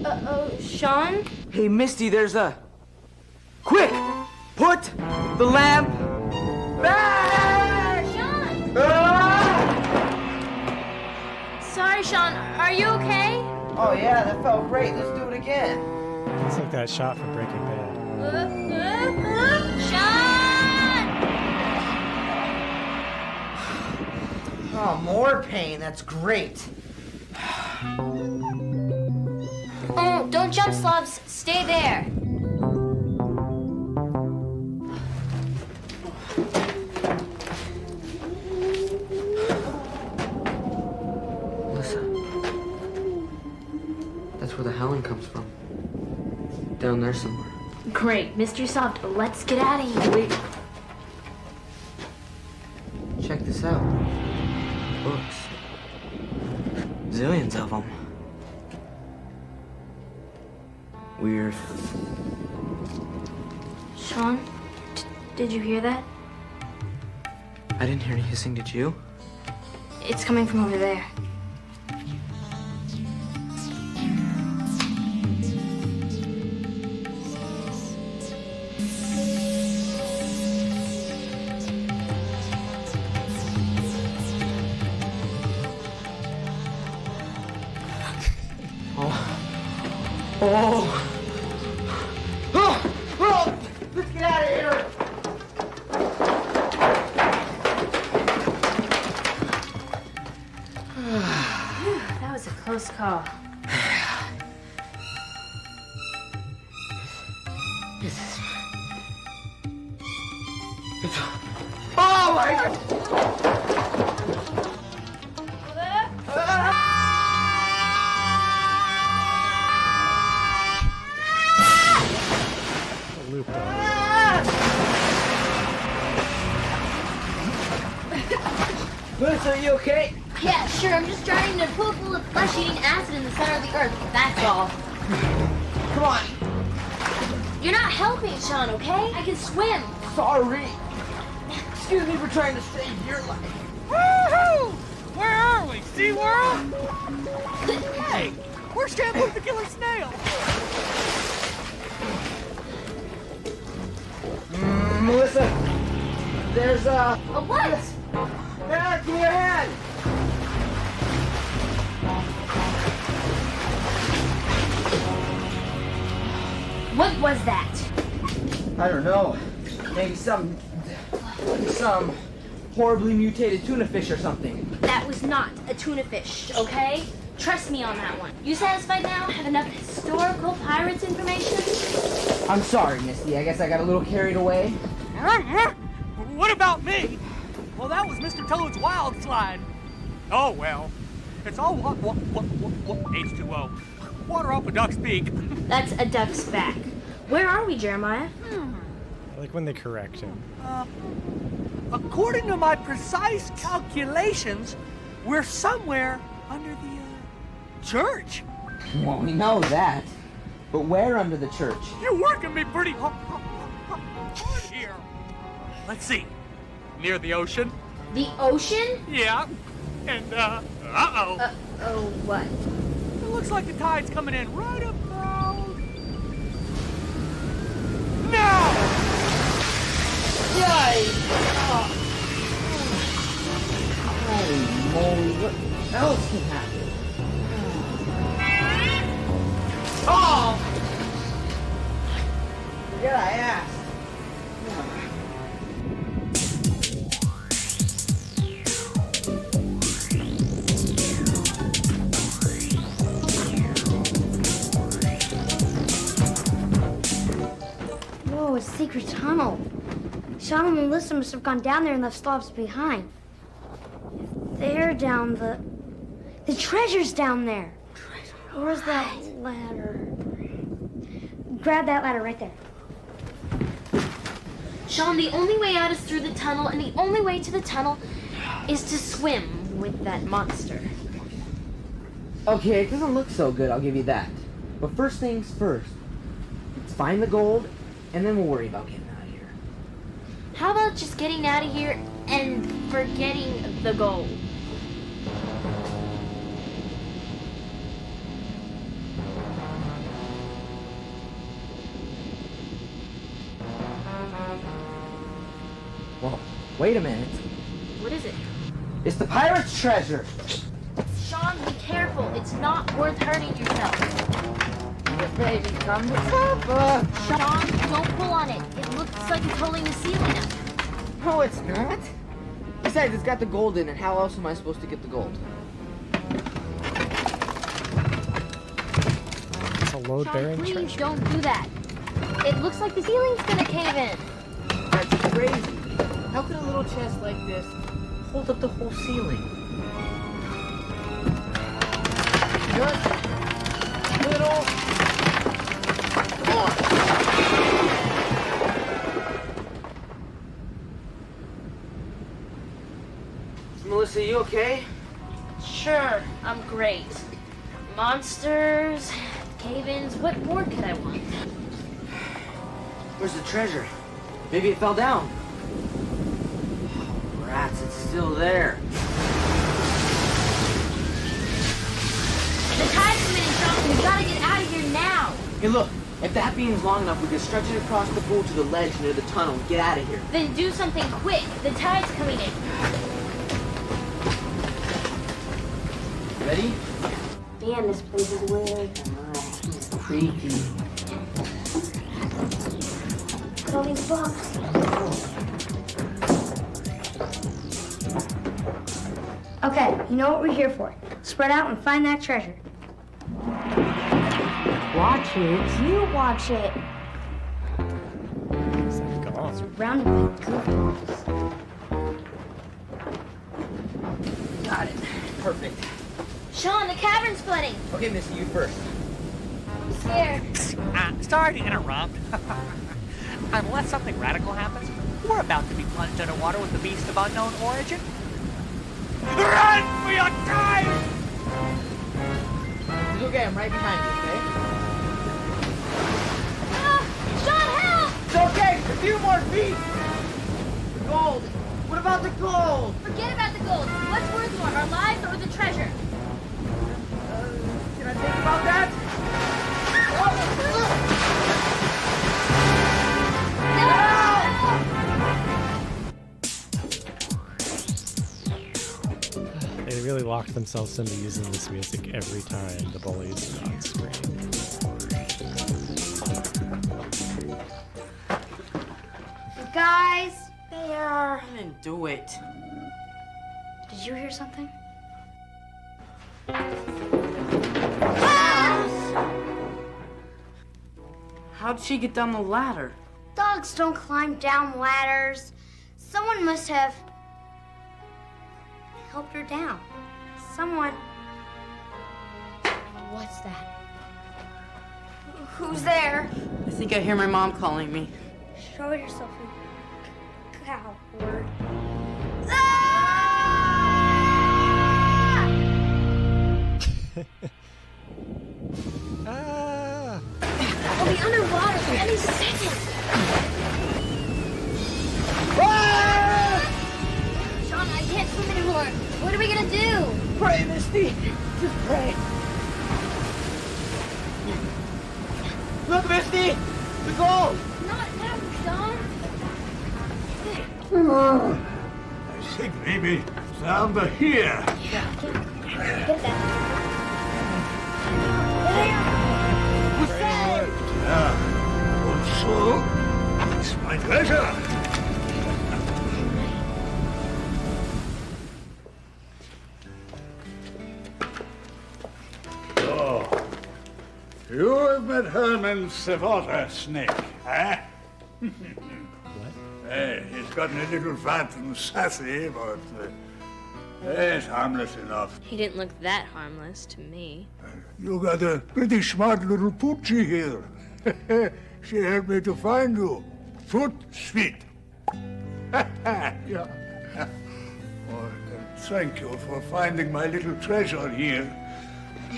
Uh-oh, Sean? Hey, Misty, there's a... Quick! Put the lamp back! Sean! Ah! Oh yeah, that felt great. Let's do it again. It's like that shot from Breaking Bad. Oh, more pain. That's great. Oh, don't jump, slobs. Stay there. That's where the howling comes from. Down there somewhere. Great. Mystery solved. Let's get out of here. Wait. Check this out. Books. Zillions of them. Weird. Sean, did you hear that? I didn't hear any hissing, did you? It's coming from over there. Let's get out of here! That was a close call. Oh my God! Loop dog. Melissa, are you okay? Yeah, sure. I'm just trying to pool full of flesh-eating acid in the center of the earth. That's all. Come on. You're not helping, Sean, okay? I can swim. Sorry. Excuse me for trying to save your life. Woohoo! Where are we? SeaWorld? Hey, where's Shampoo the Killer Snail? Melissa, there's A what? Eric, in your hand. What was that? I don't know. Maybe some horribly mutated tuna fish or something. That was not a tuna fish, okay? Trust me on that one. You satisfied now? Have enough historical pirates information? I'm sorry, Misty. I guess I got a little carried away. What about me? Well, that was Mr. Toad's wild slide. Oh, well. It's all H2O. Water off a duck's beak. That's a duck's back. Where are we, Jeremiah? I like when they correct him. According to my precise calculations, we're somewhere under the, church. Well, we know that. But where under the church? You're working me pretty hard here. Let's see. Near the ocean. The ocean? Yeah. And, uh-oh. Oh, what? It looks like the tide's coming in right about... now! Yikes! Holy moly, what else can happen? Oh! Forget I asked. Whoa, a secret tunnel. Sean and Melissa must have gone down there and left slobs behind. If they're down the treasure's down there. Where's that ladder? Grab that ladder right there. Sean, the only way out is through the tunnel, and the only way to the tunnel is to swim with that monster. Okay, it doesn't look so good, I'll give you that. But first things first. Let's find the gold, and then we'll worry about getting out of here. How about just getting out of here and forgetting the gold? Well, wait a minute. What is it? It's the pirate's treasure. Sean, be careful. It's not worth hurting yourself. The baby come. What's up? Sean, don't pull on it. It looks like it's holding the ceiling up. No, it's not. Besides, it's got the gold in it. How else am I supposed to get the gold? It's a load-bearing Sean, please treasure. don't do that. It looks like the ceiling's gonna cave in. That's crazy. How could a little chest like this hold up the whole ceiling? Just little more. Melissa, you okay? Sure, I'm great. Monsters, cave-ins, what more could I want? Where's the treasure? Maybe it fell down. Oh, rats, it's still there. The tide's coming in, Sean. We gotta get out of here now. Hey, look. If that beam's long enough, we can stretch it across the pool to the ledge near the tunnel and get out of here. Then do something quick. The tide's coming in. Ready? Man, this place is weird. It's creepy. Look at all these books. Okay, you know what we're here for. Spread out and find that treasure. Watch it. You watch it. Surrounded by goofballs. Got it. Perfect. Sean, the cavern's flooding. Okay, Missy, you first. I'm scared. Sorry to interrupt. Unless something radical happens, we're about to be plunged underwater with the beast of unknown origin. Run for your time! It's okay, I'm right behind you, okay? Sean, help! It's okay, a few more feet! The gold! What about the gold? Forget about the gold. What's worth more, our lives or the treasure? Can I think about that? They really lock themselves into using this music every time the bullies are on screen. Guys, there. I didn't do it. Did you hear something? How'd she get down the ladder? Dogs don't climb down ladders. Someone must have helped her down. Someone. What's that? Who's there? I think I hear my mom calling me. Show yourself, you coward. We'll be underwater for any second. Sean, I can't swim anymore. What are we gonna do? Pray, Misty. Just pray. Look, Misty! The gold! Not now, Sean. I think maybe it's under here. Get that. Also, it's my pleasure. So, you have met Herman's the water snake, eh? Hey, he's gotten a little fat and sassy, but it's harmless enough. He didn't look that harmless to me. You got a pretty smart little poochie here. She helped me to find you. Foot sweet. Yeah. Oh, thank you for finding my little treasure here.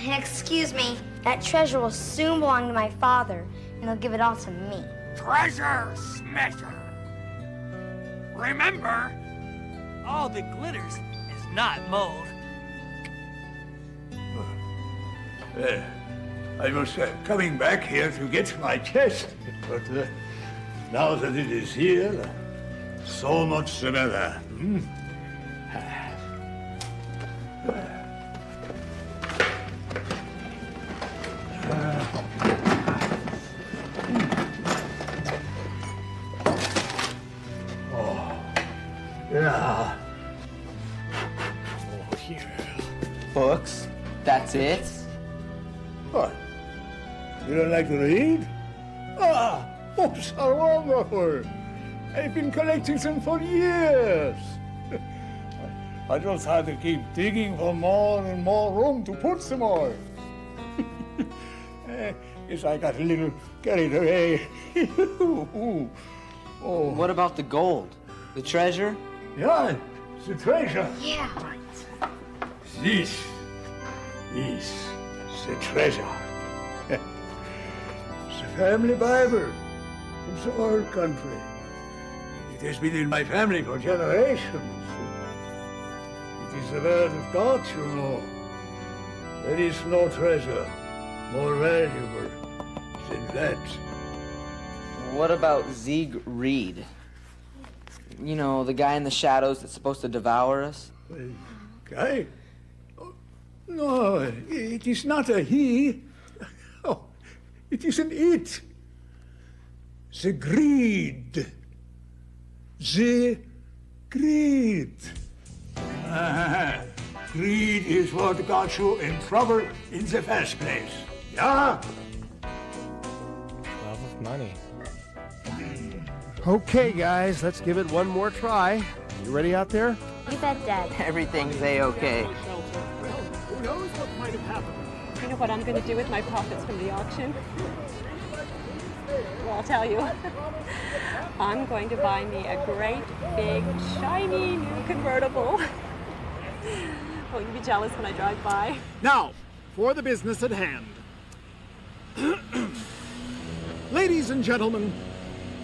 Excuse me. That treasure will soon belong to my father, and he'll give it all to me. Treasure smasher. Remember, all that glitters is not mold. I was coming back here to get my chest, but now that it is here, so much the better. Ah. Oh, here. Books? That's it? What? You don't like to read? Ah, books are wonderful. I've been collecting them for years. I just had to keep digging for more and more room to put them all. Yes, I got a little carried away. Oh. What about the gold? The treasure? Yeah, the treasure. Yeah. This is the treasure. The family Bible from the old country. It has been in my family for generations. It is the word of God, you know. There is no treasure more valuable than that. What about Zieg Reed? You know, the guy in the shadows that's supposed to devour us? Guy? Oh, no, it is not a he. Oh, it is an it. The greed. The greed. Greed is what got you in trouble in the first place. Yeah? Love of money. Okay, guys, let's give it one more try. You ready out there? You bet, Dad. Everything's A-okay. Who knows what might have happened? You know what I'm going to do with my profits from the auction? Well, I'll tell you. I'm going to buy me a great, big, shiny new convertible. Will you be jealous when I drive by? Now, for the business at hand. Ladies and gentlemen,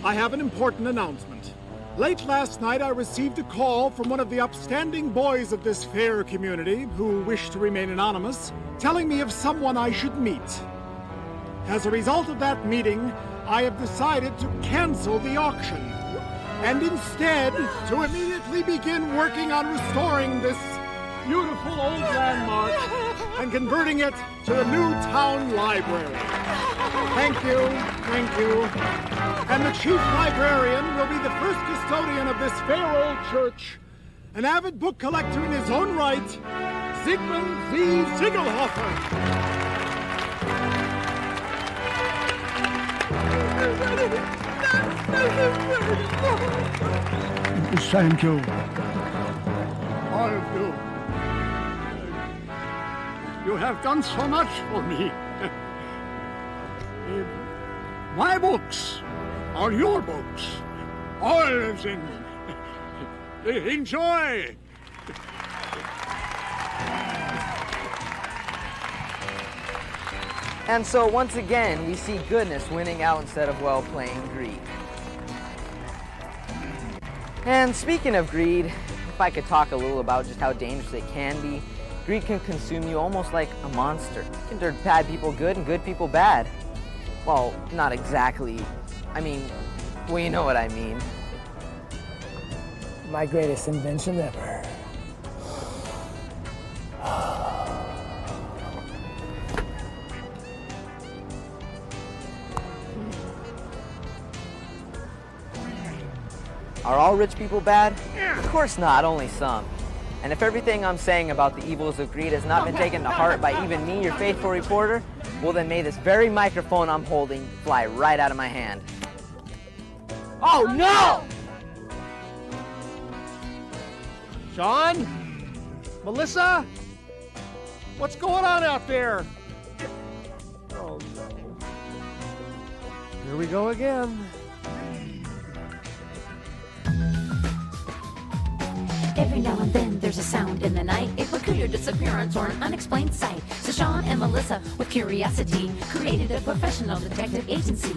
I have an important announcement. Late last night, I received a call from one of the upstanding boys of this fair community who wished to remain anonymous, telling me of someone I should meet. As a result of that meeting, I have decided to cancel the auction and instead to immediately begin working on restoring this beautiful old landmark and converting it to a new town library. Thank you, thank you. And the chief librarian will be the first custodian of this fair old church, an avid book collector in his own right, Zygmunt V. Ziegelhofer. Thank you. All of you. You have done so much for me. My books are your books. All of them. Enjoy. And so once again, we see goodness winning out instead of, well, playing greed. And speaking of greed, if I could talk a little about just how dangerous it can be, greed can consume you almost like a monster. It can turn bad people good and good people bad. Well, not exactly. I mean, well, you know what I mean. My greatest invention ever. Are all rich people bad? Of course not, only some. And if everything I'm saying about the evils of greed has not been taken to heart by even me, your faithful reporter, well then may this very microphone I'm holding fly right out of my hand. Oh no! Sean? Melissa? What's going on out there? Oh no. Here we go again. Every now and then there's a sound in the night, a peculiar disappearance or an unexplained sight. So Sean and Melissa, with curiosity, created a professional detective agency.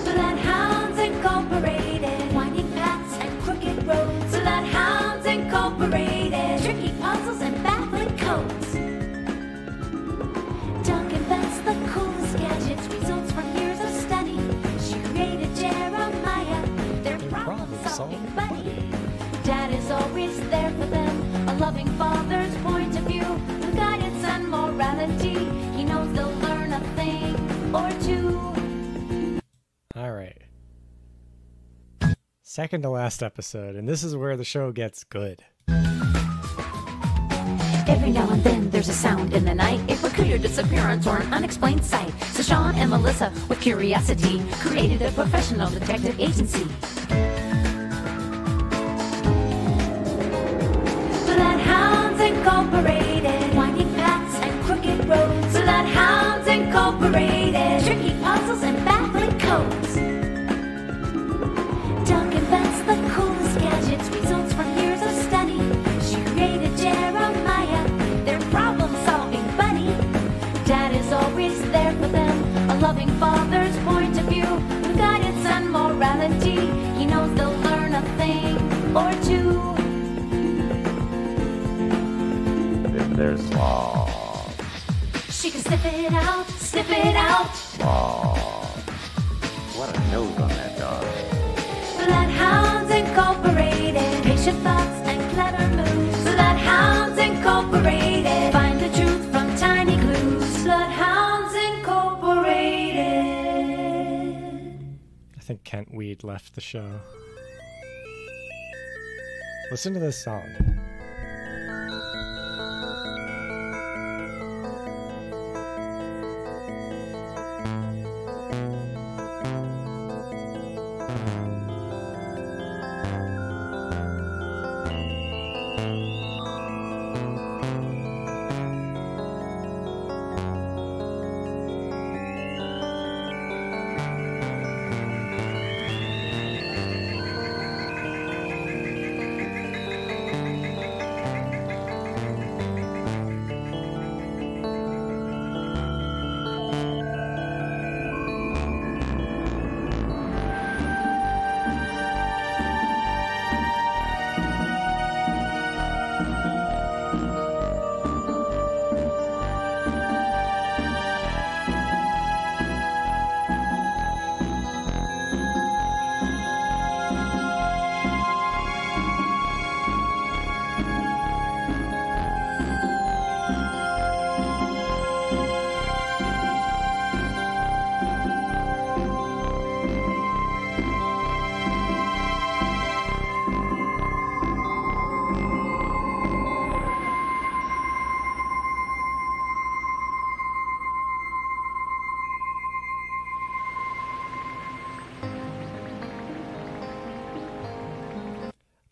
Bloodhounds Incorporated, winding paths and crooked roads. Bloodhounds Incorporated, tricky puzzles and baffling codes. Doc invents the coolest gadgets, results from years of study. She created Jeremiah, their problem-solving buddy. Dad is always there for them, a loving father's point of view. With guidance and morality, he knows they'll learn a thing or two. All right. Second to last episode, and this is where the show gets good. Every now and then there's a sound in the night, a peculiar disappearance or an unexplained sight. So Sean and Melissa, with curiosity, created a professional detective agency. Bloodhounds Incorporated, winding paths and crooked roads. Bloodhounds Incorporated, tricky puzzles and baffling codes. Doug invents the coolest gadgets, results from years of study. She created Jeremiah, their problem-solving buddy. Dad is always there for them, a loving father's point of view. With guidance and morality, he knows they'll learn a thing or two. If there's law, She can sniff it out, sniff it out. law. What a nose on that dog. Bloodhounds Incorporated, patient thoughts and clever moves. Bloodhounds Incorporated, find the truth from tiny clues. Bloodhounds Incorporated. I think Kent Weed left the show. Listen to this song.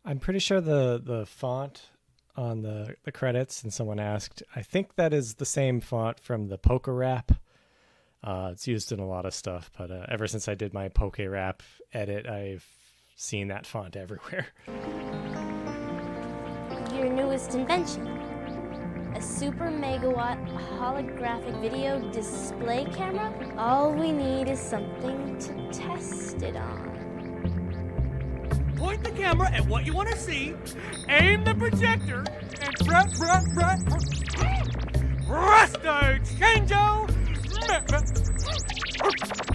I'm pretty sure the font on the credits, and someone asked, I think that is the same font from the Poke Rap. It's used in a lot of stuff, but ever since I did my Poke Rap edit, I've seen that font everywhere. Your newest invention. A super megawatt holographic video display camera? All we need is something to test it on. Point the camera at what you want to see, aim the projector, and presto changeo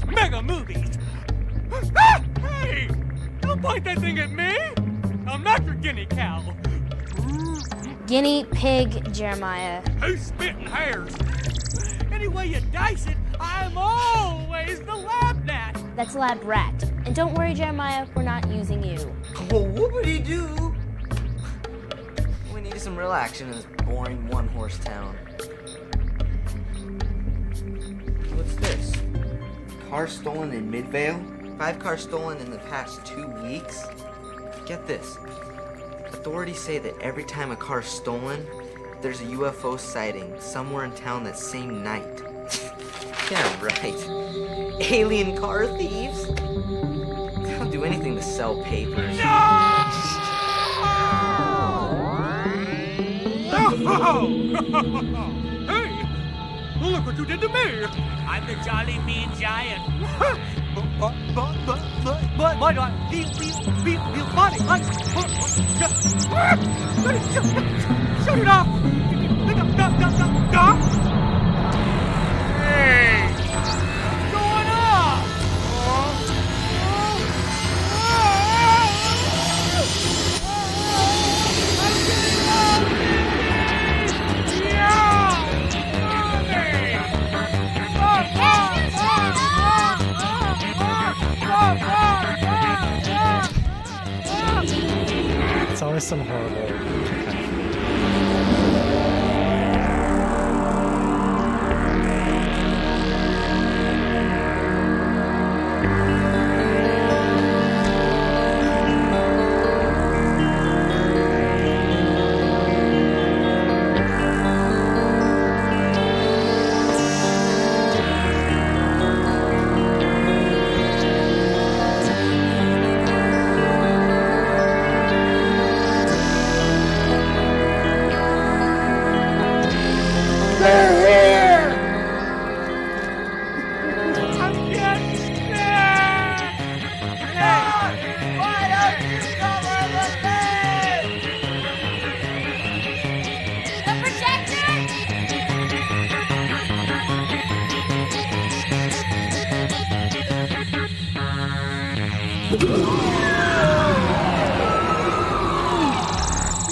mega movies. Ah, hey, don't point that thing at me. I'm not your guinea cow. Guinea pig, Jeremiah. Who's spitting hairs? Any way you dice it, I'm always the lab gnat. That's lab rat. And don't worry, Jeremiah, we're not using you. Oh, whoopity-doo! We needed some real action in this boring one-horse town. What's this? Car stolen in Midvale? 5 cars stolen in the past 2 weeks? Get this. Authorities say that every time a car's stolen, there's a UFO sighting somewhere in town that same night. Yeah, right. Alien car thieves? They'll do anything to sell papers. Hey, look what you did to me. I'm the jolly mean giant. But feel funny. Shut it off. Hey, what's going on? always some horrible kind of food.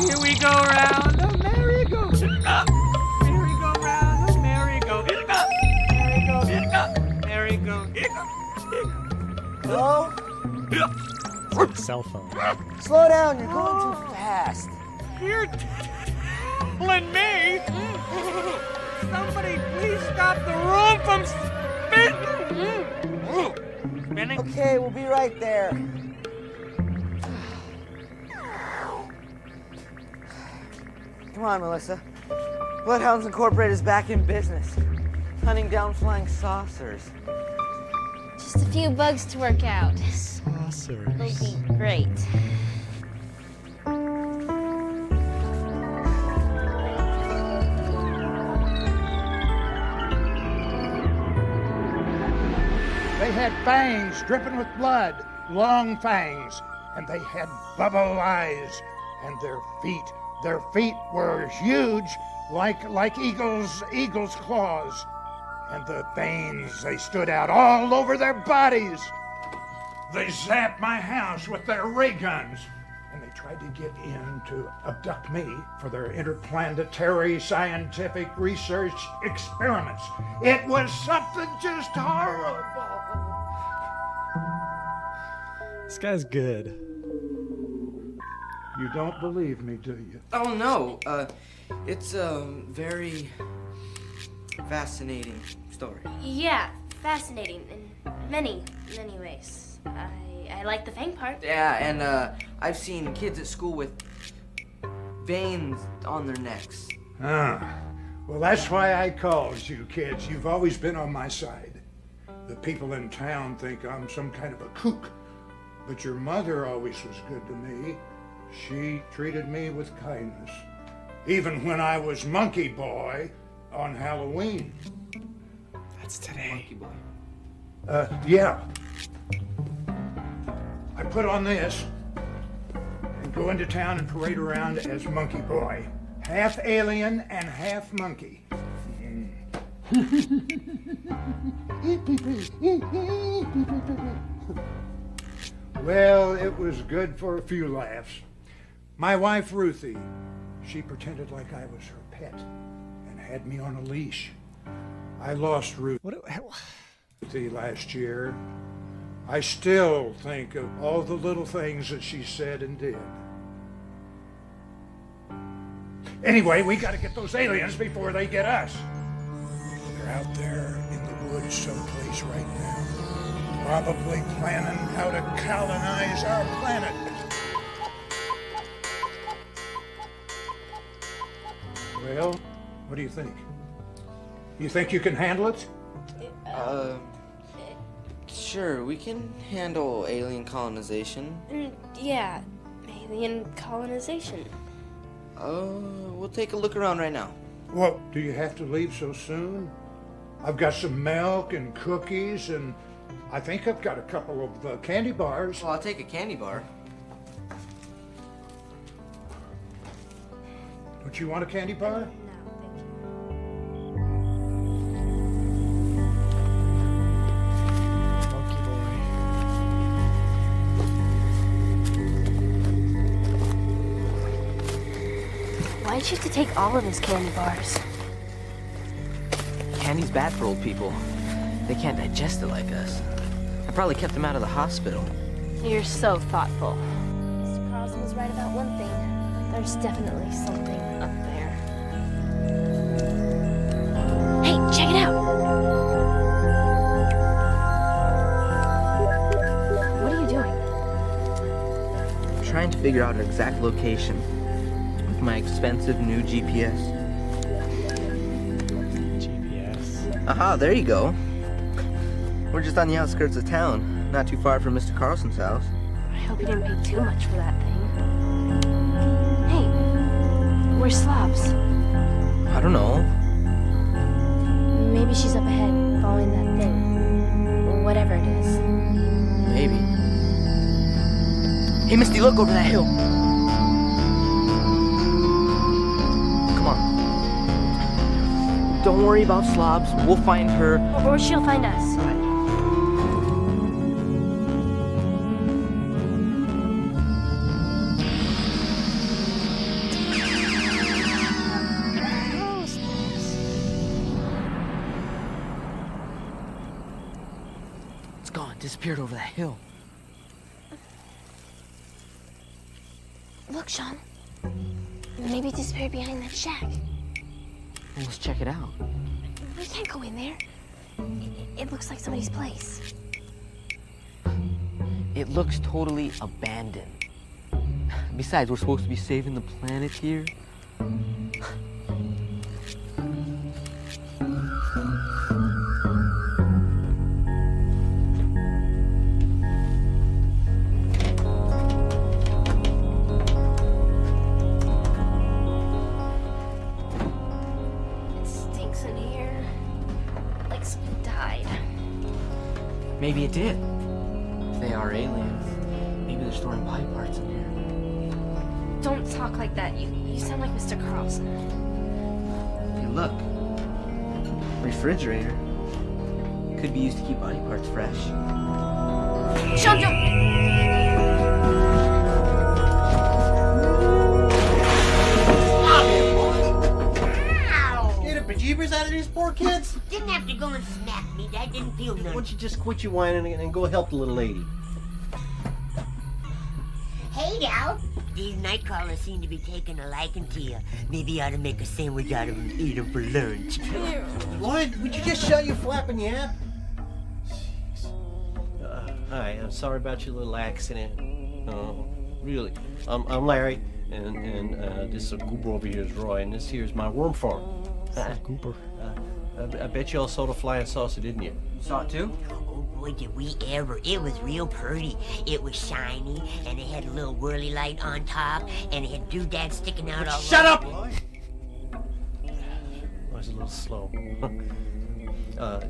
Here we go round the merry-go. Merry-go-round the merry-go. Merry-go. Hello? Cell phone. Slow down, you're going too fast. You're telling me? Somebody please stop the room from spinning. Okay, we'll be right there. Come on, Melissa. Bloodhounds Incorporated is back in business, hunting down flying saucers. Just a few bugs to work out. Saucers. It'll be great. They had fangs dripping with blood, long fangs, and they had bubble eyes, and their feet were huge, like eagles' claws, and the veins, they stood out all over their bodies. They zapped my house with their ray guns, and they tried to get in to abduct me for their interplanetary scientific research experiments. It was something just horrible. This guy's good. You don't believe me, do you? Oh, no. It's a very fascinating story. Yeah, fascinating in many, many ways. I like the fang part. Yeah, and I've seen kids at school with veins on their necks. Ah, well, that's why I called you kids. You've always been on my side. The people in town think I'm some kind of a kook, but your mother always was good to me. She treated me with kindness, even when I was Monkey Boy on Halloween. That's today. Monkey Boy. Yeah. I put on this and go into town and parade around as Monkey Boy. Half alien and half monkey. Well, it was good for a few laughs. My wife, Ruthie, she pretended like I was her pet and had me on a leash. I lost Ruthie last year. I still think of all the little things that she said and did. Anyway, we got to get those aliens before they get us. They're out there in the woods someplace right now, probably planning how to colonize our planet. Well, what do you think? You think you can handle it? Sure, we can handle alien colonization. Yeah, alien colonization. We'll take a look around right now. Well, do you have to leave so soon? I've got some milk and cookies, and I think I've got a couple of candy bars. Well, I'll take a candy bar. Don't you want a candy bar? Why'd you have to take all of his candy bars? Candy's bad for old people. They can't digest it like us. I probably kept them out of the hospital. You're so thoughtful. Mr. Carlson was right about one thing. There's definitely something up there. Hey, check it out! What are you doing? I'm trying to figure out her exact location with my expensive new GPS. Aha, there you go. We're just on the outskirts of town, not too far from Mr. Carlson's house. I hope you didn't pay too much for that thing. Hey, where's Slobs? I don't know. Maybe she's up ahead, following that thing. Or whatever it is. Maybe. Hey, Misty, look over that hill. Come on. Don't worry about Slobs. We'll find her. Or she'll find us. It's gone. Disappeared over that hill. Look, Sean. Maybe it disappeared behind that shack. Well, let's check it out. We can't go in there. It looks like somebody's place. It looks totally abandoned. Besides, we're supposed to be saving the planet here. It stinks in here. Like something died. Maybe it did. If they are aliens, maybe they're storing body parts in here. Don't talk like that. You sound like Mr. Carlson. Hey, look. Refrigerator. Could be used to keep body parts fresh. Sean, don't! Get the bejeebers out of these poor kids? Didn't have to go and smack me. That didn't feel nice. Why don't you just quit your whining and go help the little lady? Hey now, these night crawlers seem to be taking a liking to you. Maybe you ought to make a sandwich out of them and eat them for lunch. Lloyd, would you just shut your flapping yap? Hi, I'm sorry about your little accident. Really. I'm Larry, and this Goober over here is Roy, and this here is my worm farm. Goober. I bet you all saw the flying saucer, didn't you? Saw it too? Oh boy, did we ever. It was real pretty. It was shiny, and it had a little whirly light on top, and it had doodads sticking out all Shut over. up! I was a little slow.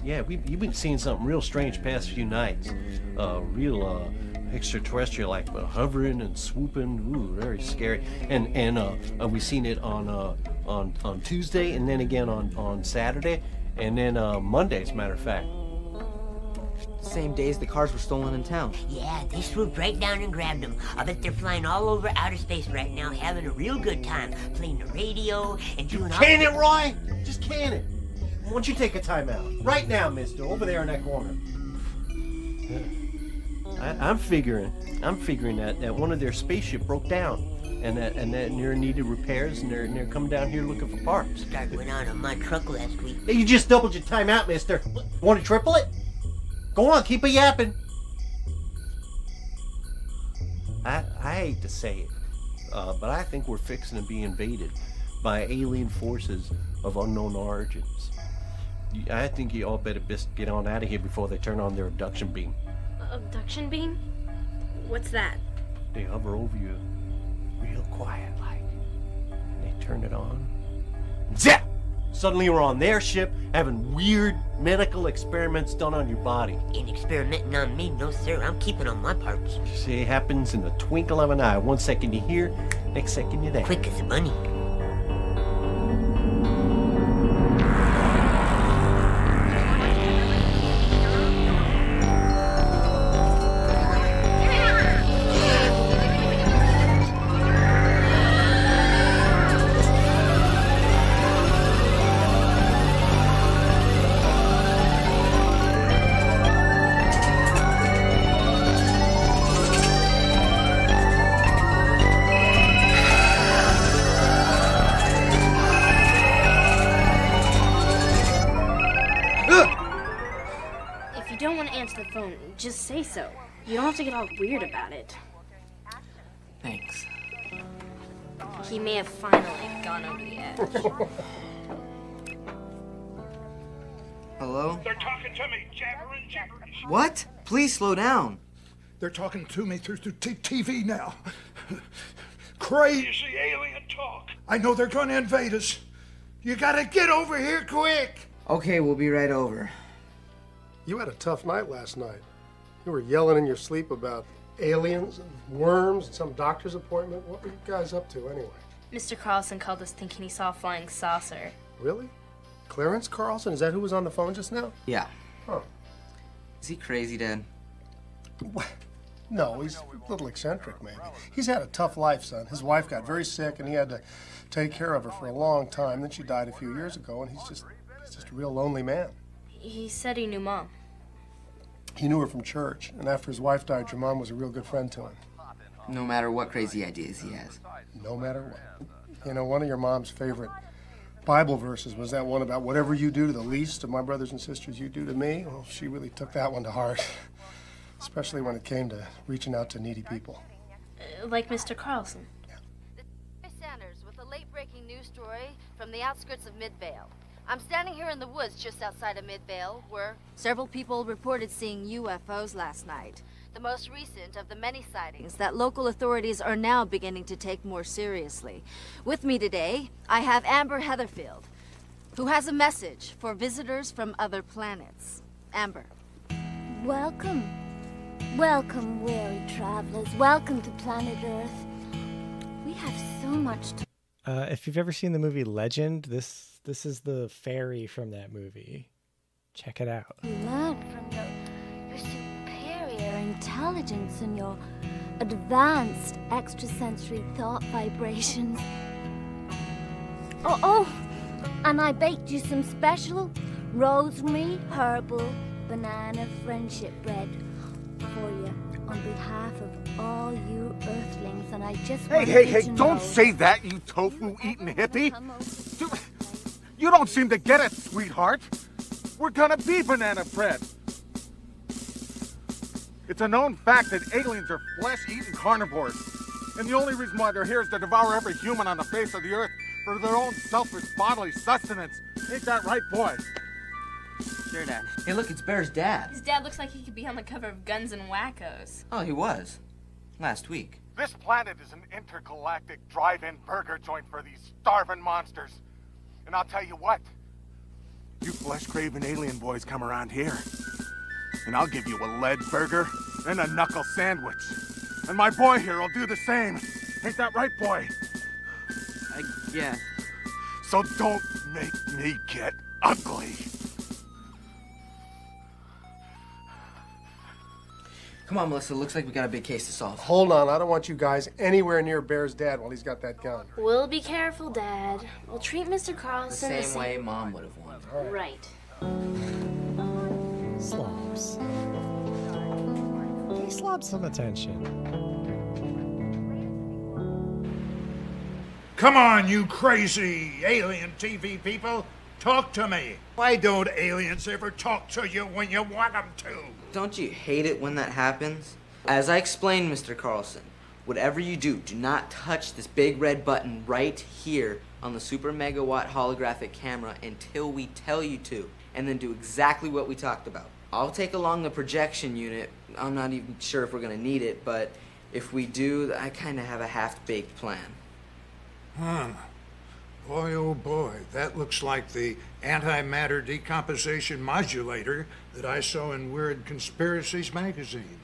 Yeah, you've been seeing something real strange past few nights. Real extraterrestrial, like hovering and swooping. Ooh, very scary. And we seen it on Tuesday, and then again on Saturday, and then Monday, as a matter of fact. Same days the cars were stolen in town. Yeah, they swooped right down and grabbed them. I bet they're flying all over outer space right now, having a real good time, playing the radio and doing all... Can it, Roy? Just can it. Why don't you take a time out? Right now, mister, over there in that corner. I'm figuring that one of their spaceship broke down, and that they're needed repairs, and they're coming down here looking for parts. Start went out on my truck last week. Hey, you just doubled your time out, mister. Want to triple it? Go on, keep a yapping. I hate to say it, but I think we're fixing to be invaded by alien forces of unknown origins. I think you all better best get on out of here before they turn on their abduction beam. Abduction beam? What's that? They hover over you real quiet like, and they turn it on. Zap! Suddenly you're on their ship having weird medical experiments done on your body. Ain't experimenting on me, no sir. I'm keeping on my parts. See, it happens in the twinkle of an eye. 1 second you're here, next second you're there. Quick as a bunny. say so. You don't have to get all weird about it. Thanks. He may have finally gone over the edge. Hello? They're talking to me, jabbering gibberish. What? Please slow down. They're talking to me through TV now. Crazy alien talk. I know they're going to invade us. You gotta get over here quick. Okay, we'll be right over. You had a tough night last night. You were yelling in your sleep about aliens and worms and some doctor's appointment. What were you guys up to anyway? Mr. Carlson called us thinking he saw a flying saucer. Really? Clarence Carlson? Is that who was on the phone just now? Yeah. Huh. Is he crazy, Dad? No, he's a little eccentric, maybe. He's had a tough life, son. His wife got very sick, and he had to take care of her for a long time. Then she died a few years ago, and he's just a real lonely man. He said he knew Mom. He knew her from church, and after his wife died, your mom was a real good friend to him. No matter what crazy ideas he has. No matter what. You know, one of your mom's favorite Bible verses was that one about whatever you do to the least of my brothers and sisters, you do to me. Well, she really took that one to heart, especially when it came to reaching out to needy people. Like Mr. Carlson. Sanders with a late-breaking news story from the outskirts of Midvale. I'm standing here in the woods just outside of Midvale, where several people reported seeing UFOs last night. The most recent of the many sightings that local authorities are now beginning to take more seriously. With me today, I have Amber Heatherfield, who has a message for visitors from other planets. Amber. Welcome. Welcome, weary travelers. Welcome to planet Earth. We have so much to... If you've ever seen the movie Legend, this is the fairy from that movie. Check it out. learn from your superior intelligence and your advanced extrasensory thought vibrations. Oh, and I baked you some special rosemary herbal banana friendship bread for you on behalf of all you earthlings, and I just want you to know... Don't say that, you tofu-eating hippie. You don't seem to get it, sweetheart. We're gonna be banana bread. It's a known fact that aliens are flesh-eating carnivores. And the only reason why they're here is to devour every human on the face of the earth for their own selfish bodily sustenance. Ain't that right, boy? Sure, Dad. Hey, look, it's Bear's dad. His dad looks like he could be on the cover of Guns and Wackos. Oh, he was. Last week. This planet is an intergalactic drive-in burger joint for these starving monsters. And I'll tell you what. You flesh-craving alien boys come around here, and I'll give you a lead burger and a knuckle sandwich. And my boy here will do the same. Ain't that right, boy? I guess. So don't make me get ugly. Come on, Melissa. Looks like we got a big case to solve. Hold on. I don't want you guys anywhere near Bear's dad while he's got that gun. We'll be careful, Dad. We'll treat Mr. Carlson the same way Mom would have wanted. Right. Slobs. Give Slobs some attention. Come on, you crazy alien TV people. Talk to me. Why don't aliens ever talk to you when you want them to? Don't you hate it when that happens? As I explained, Mr. Carlson, whatever you do, do not touch this big red button right here on the super megawatt holographic camera until we tell you to, and then do exactly what we talked about. I'll take along the projection unit. I'm not even sure if we're gonna need it, but if we do, I kind of have a half-baked plan. Huh. Boy, oh boy, that looks like the antimatter decomposition modulator that I saw in Weird Conspiracies magazine.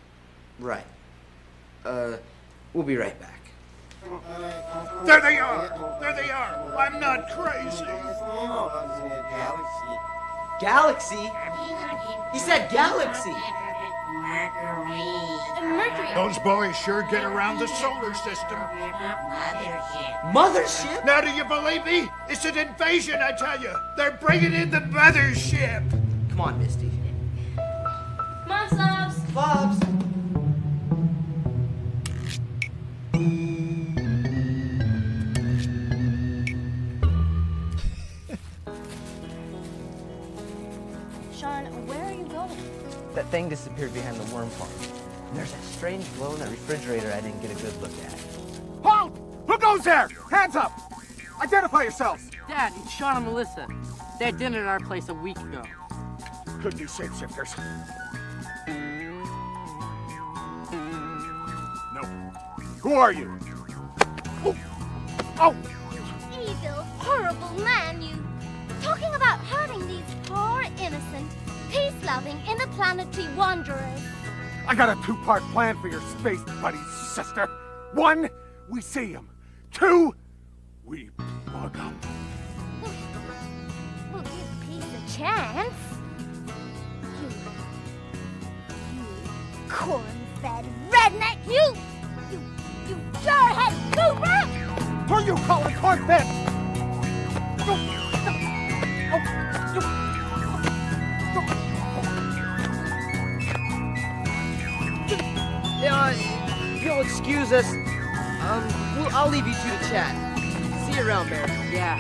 Right. We'll be right back. There they are! There they are! I'm not crazy! Galaxy? He said galaxy! Mercury! Those boys sure get around the solar system. Mothership? Now do you believe me? It's an invasion, I tell you. They're bringing in the mothership. Come on, Misty. Come on, Slobs! Slobs! Sean, where are you going? That thing disappeared behind the worm farm. And there's that strange glow in that refrigerator I didn't get a good look at. Halt! Who goes there? Hands up! Identify yourselves! Dad, it's Sean and Melissa. They had dinner at our place a week ago. Could be shapeshifters. No. Who are you? Oh! Oh! Evil, horrible man, you. Talking about hurting these poor, innocent, peace-loving, interplanetary wanderers. I got a two-part plan for your space buddies, sister. One, we see him. Two, we plug him. We'll give peace a chance. You corn-fed redneck, you jarhead goober! Who are you calling corn-fed? If you'll excuse us, I'll leave you two to chat. See you around, Mary. Yeah,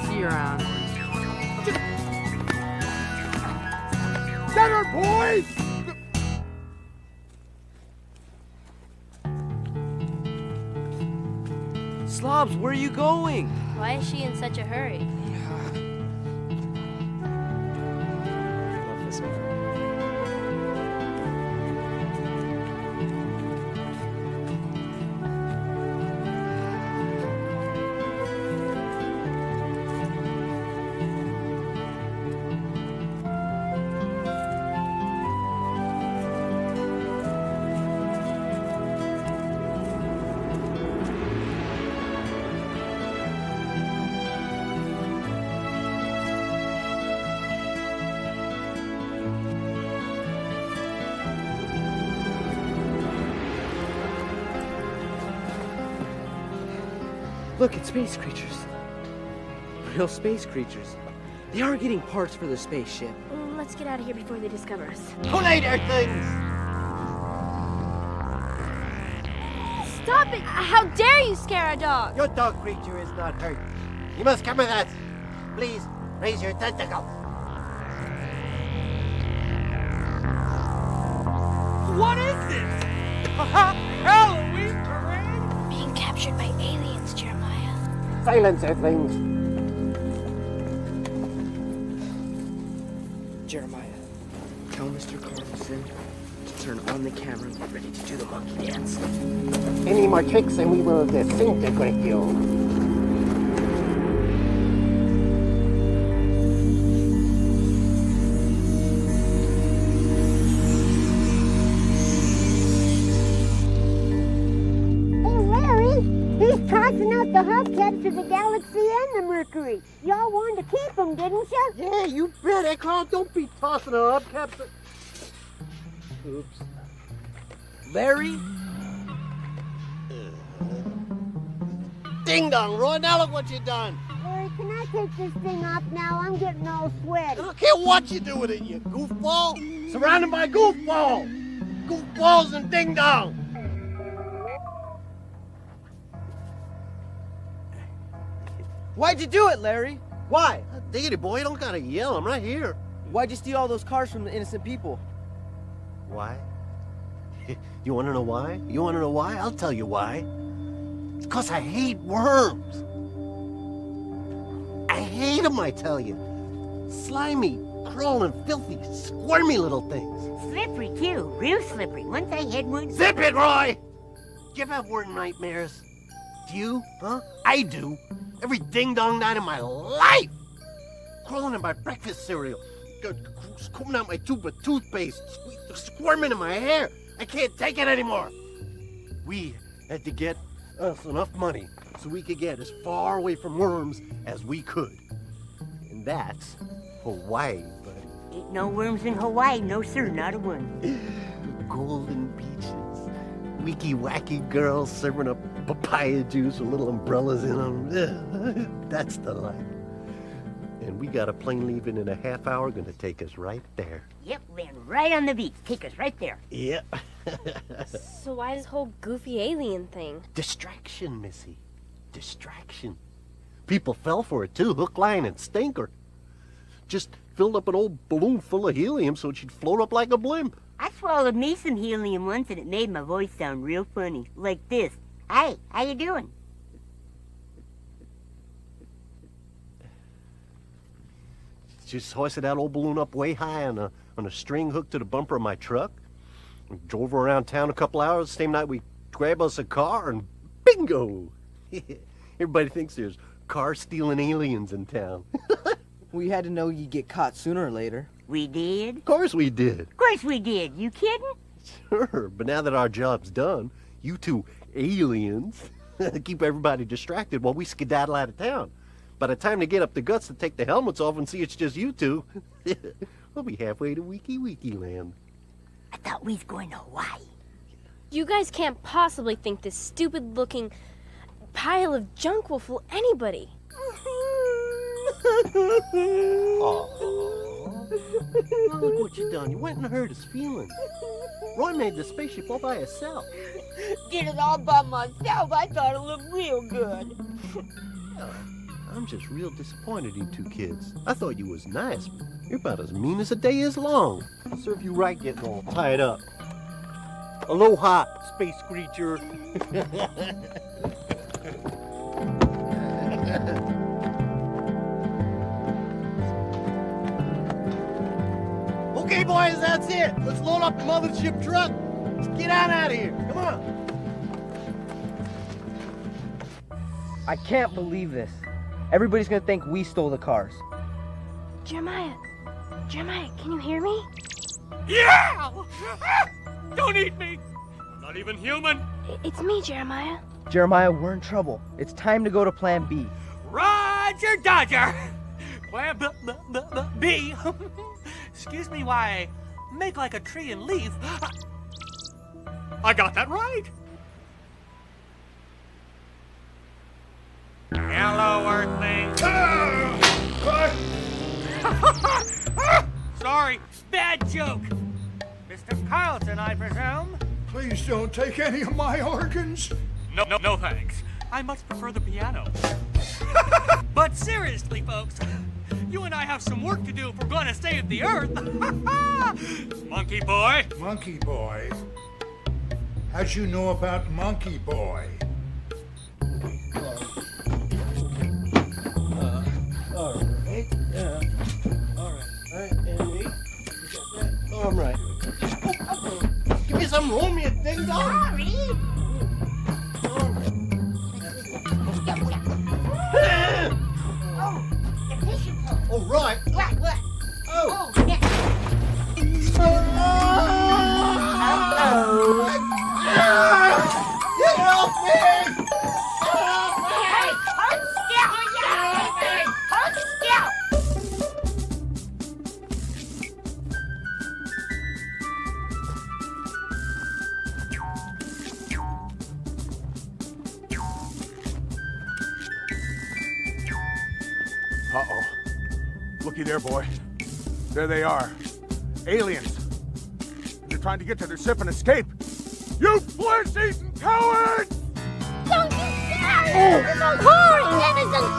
see you around. Get her, boys! Slobs, where are you going? Why is she in such a hurry? Love this one. Look, it's space creatures. Real space creatures. They aren't getting parts for their spaceship. Let's get out of here before they discover us. Who later things? Stop it! How dare you scare a dog? Your dog creature is not hurt. You must come with us. Please, raise your tentacle. What is this? Halloween parade? Being captured by aliens, Jeremiah. Silence, Earthlings. Jeremiah, tell Mr. Carlson to turn on the camera and get ready to do the monkey dance. Any more tricks and we will disintegrate you. Tossing out the hubcaps to the Galaxy and the Mercury. Y'all wanted to keep them, didn't you? Yeah, you bet, eh, Carl? Don't be tossing our hubcaps. Oops. Larry? Ding dong, Roy. Now look what you done. Larry, can I take this thing off now? I'm getting all sweaty. I don't care what you do with it, you goofball. Surrounded by goofballs. Goofballs and ding dong. Why'd you do it, Larry? Why? Diggity, boy, you don't gotta yell. I'm right here. Why'd you steal all those cars from the innocent people? Why? You wanna know why? You wanna know why? I'll tell you why. It's 'cause I hate worms. I hate them, I tell you. Slimy, crawling, filthy, squirmy little things. Slippery, too. Real slippery. Once I had one... Zip it, Roy! Do you ever have worm nightmares? Do you? Huh? I do. Every ding-dong night of my life! Crawling in my breakfast cereal. Scooping out my tube of toothpaste. Squirming in my hair. I can't take it anymore. We had to get us enough money so we could get as far away from worms as we could. And that's Hawaii, buddy. Ain't no worms in Hawaii. No, sir. Not a one. Golden beaches. Wicky-wacky girls serving up papaya juice with little umbrellas in them. That's the life. And we got a plane leaving in a half hour, gonna take us right there. Yep, land right on the beach. Take us right there. Yep. So why this whole goofy alien thing? Distraction, Missy. Distraction. People fell for it too, hook, line, and stinker. Just filled up an old balloon full of helium so she'd float up like a blimp. I swallowed me some helium once and it made my voice sound real funny. Like this. Hey, how you doing? Just hoisted that old balloon up way high on a string hooked to the bumper of my truck. We drove her around town a couple hours. Same night we grabbed us a car and bingo! Everybody thinks there's car-stealing aliens in town. We had to know you'd get caught sooner or later. We did? Of course we did. Of course we did. You kidding? Sure, but now that our job's done, you two aliens keep everybody distracted while we skedaddle out of town. By the time they get up the guts to take the helmets off and see it's just you two, we'll be halfway to Wiki land. I thought we was going to Hawaii. You guys can't possibly think this stupid-looking pile of junk will fool anybody. Oh, look what you done. You went and hurt his feelings. Roy made the spaceship all by himself. Did it all by myself. I thought it looked real good. I'm just real disappointed in you two kids. I thought you was nice, but you're about as mean as a day is long. I'll serve you right getting all tied up. Aloha, space creature. Okay, boys, that's it. Let's load up the mothership truck. Let's get on out of here. Come on. I can't believe this. Everybody's gonna think we stole the cars. Jeremiah, can you hear me? Yeah! Don't eat me! I'm not even human. It's me, Jeremiah. Jeremiah, we're in trouble. It's time to go to Plan B. Roger Dodger! Plan B. Excuse me while I make like a tree and leave. I got that right. Hello, Earthling. Sorry, bad joke. Mr. Carlton, I presume? Please don't take any of my organs. No thanks. I much prefer the piano. But seriously, folks, you and I have some work to do if we're going to save the Earth. Monkey Boy. Monkey Boy? How'd you know about Monkey Boy? All right. Give me some room, you ding dong. All right. Oh. Get off me! Uh-oh. Looky there, boy. There they are. Aliens. They're trying to get to their ship and escape. You flesh-eating cowards! Don't you dare! We're so poor and innocent!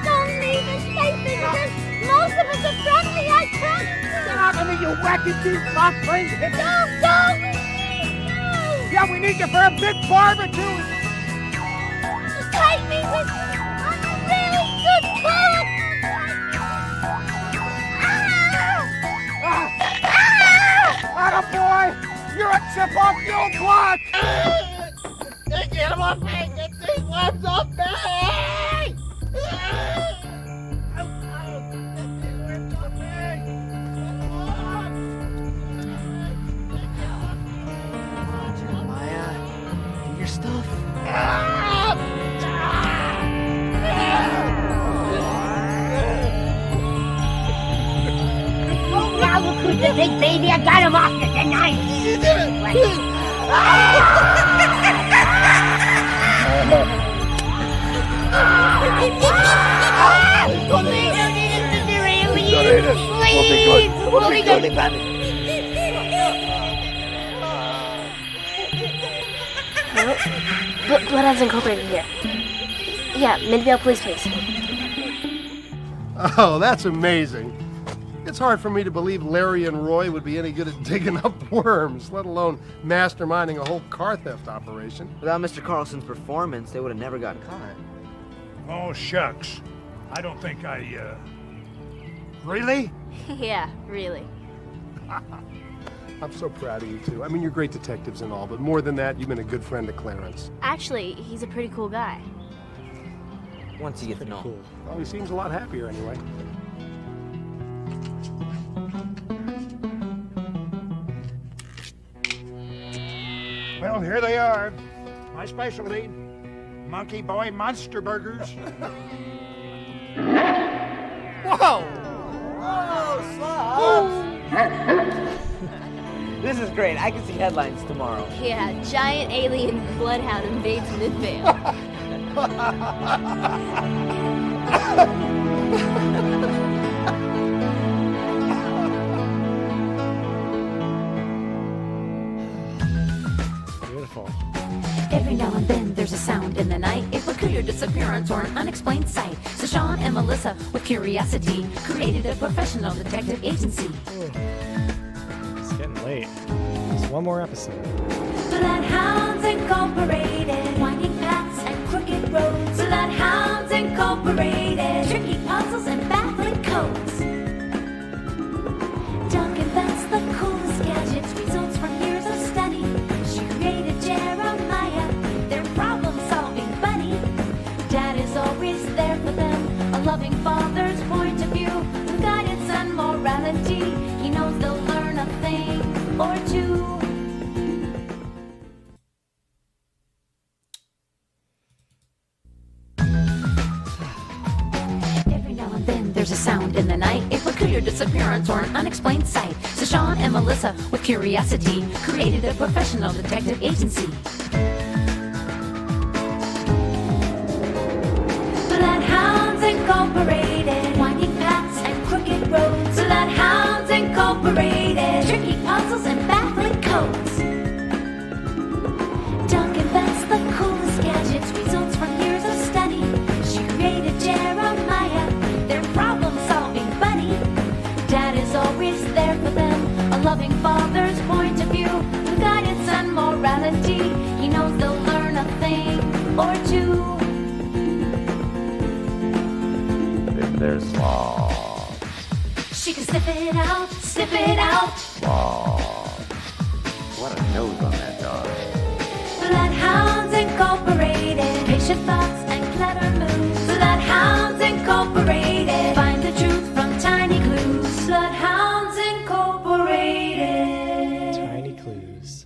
Don't leave us, innocent! Most of us are friendly, I promise you! Get out of me, you wacky teeth, my friend! Don't! Yeah, we need you for a big barbecue! Take me with you! I'm a really good poet! Atta boy! You're a chip off your block! Get him off me! Get these worms off me! Jeremiah, do your stuff. Now look who's the big baby. I got him off you tonight. You did it! We'll be good. Bloodhounds Incorporated here. Yeah, Midvale Police Police. Oh, that's amazing. It's hard for me to believe Larry and Roy would be any good at digging up worms, let alone masterminding a whole car theft operation. Without Mr. Carlson's performance, they would have never gotten caught. Oh, shucks. I don't think I, Really? Yeah, really. I'm so proud of you two. I mean, you're great detectives and all, but more than that, you've been a good friend to Clarence. Actually, he's a pretty cool guy. Once you get to know him. Well, he seems a lot happier anyway. Well, here they are. My specialty. Monkey Boy Monster Burgers. Whoa! Whoa, Slobs! This is great. I can see headlines tomorrow. Yeah, giant alien bloodhound invades Midvale. Beautiful. Every now and then there's a sound in the night, a peculiar disappearance or an unexplained sight. So Sean and Melissa, with curiosity, created a professional detective agency. It's getting late. There's one more episode. Bloodhounds Incorporated, winding paths and crooked roads. Bloodhounds Incorporated, tricky puzzles and baffling codes. Doug invents the coolest gadgets, results from years of study. She created Jeremiah, their problem-solving buddy. Dad is always there for them, a loving father's point of view. With guidance and morality, he knows they'll learn a thing or two. Every now and then there's a sound in the night, a peculiar disappearance or an unexplained sight. So Sean and Melissa, with curiosity, created a professional detective agency. Bloodhounds Incorporated, winding paths and crooked roads. Bloodhounds Incorporated, tricky puzzles and baffling codes. Doug invents the coolest gadgets, results from years of study. She created Jeremiah, their problem-solving buddy. Dad is always there for them, a loving father's point of view. With guidance and morality, he knows they'll learn a thing or two. There's Slob. She can sniff it out, sniff it out. Slob. What a nose on that dog. Bloodhounds Incorporated, patient thoughts and clever moves. Bloodhounds Incorporated, find the truth from tiny clues. Bloodhounds Incorporated. Tiny clues.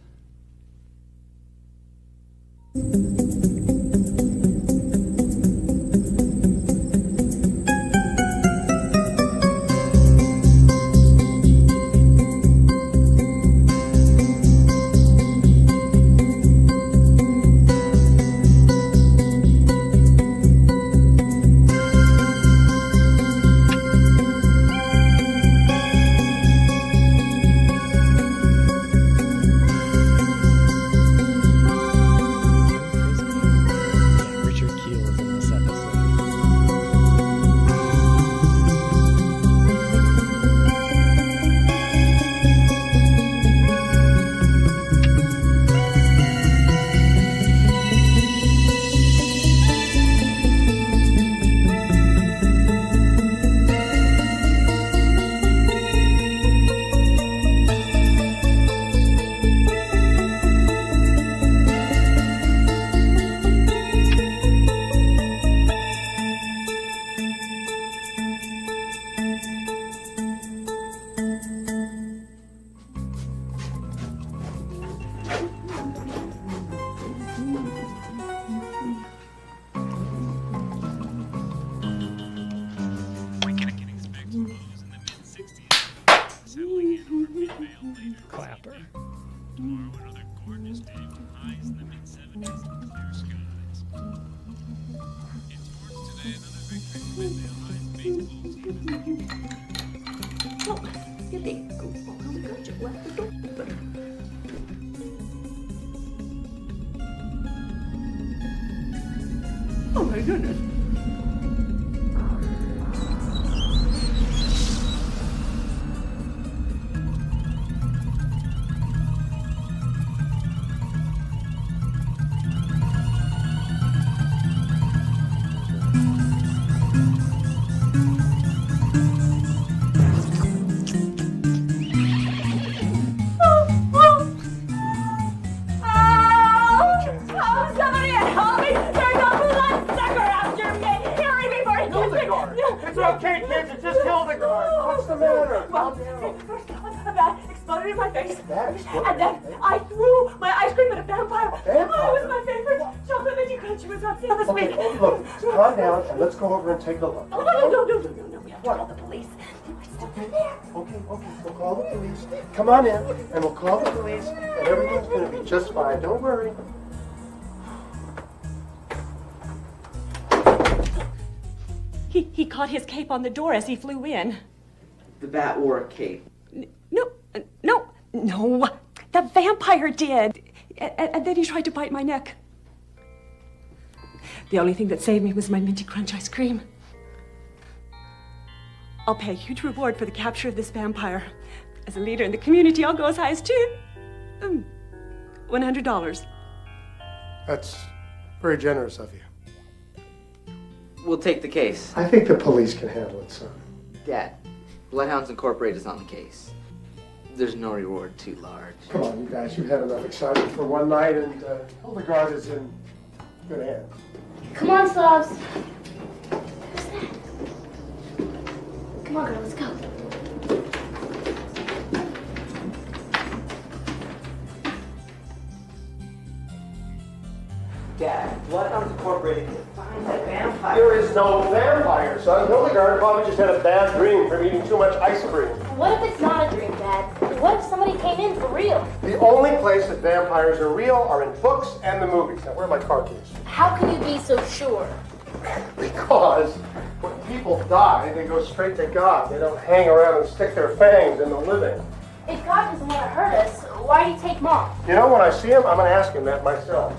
Clapper. Tomorrow, another gorgeous day with highs in the mid-70s and clear skies. In sports today, another victory for Midvale High's baseball team. Oh my goodness. Somebody help me! There's a bloodsucker after me! Hurry before he gets me! It's okay, kids. It's just Hildegard. What's the matter? Well, first a bat exploded in my face. And then I threw my ice cream at a vampire. Oh, it was my favorite. Chocolate Minty Crunch was on sale this week. Okay, look, calm down and let's go over and take a look. Oh, no. We have to call the police. Okay, we'll call the police. Come on in, and we'll call the police, and everything's going to be just fine. Don't worry. He caught his cape on the door as he flew in. The bat wore a cape. No. The vampire did. And then he tried to bite my neck. The only thing that saved me was my Minty Crunch ice cream. I'll pay a huge reward for the capture of this vampire. As a leader in the community, I'll go as high as $100. That's very generous of you. We'll take the case. I think the police can handle it, son. Dad, Bloodhounds Incorporated is on the case. There's no reward too large. Come on, you guys. You've had enough excitement for one night, and Hildegard is in good hands. Come on, Slavs. Come on, girl, let's go. Dad, Bloodhounds Incorporated can find that vampire. There is no vampire, son. Hildegard probably just had a bad dream from eating too much ice cream. What if it's not a dream, Dad? What if somebody came in for real? The only place that vampires are real are in books and the movies. Now, where are my car keys? How can you be so sure? Because when people die, they go straight to God. They don't hang around and stick their fangs in the living. If God doesn't want to hurt us, why do you take Mom? You know, when I see him, I'm going to ask him that myself.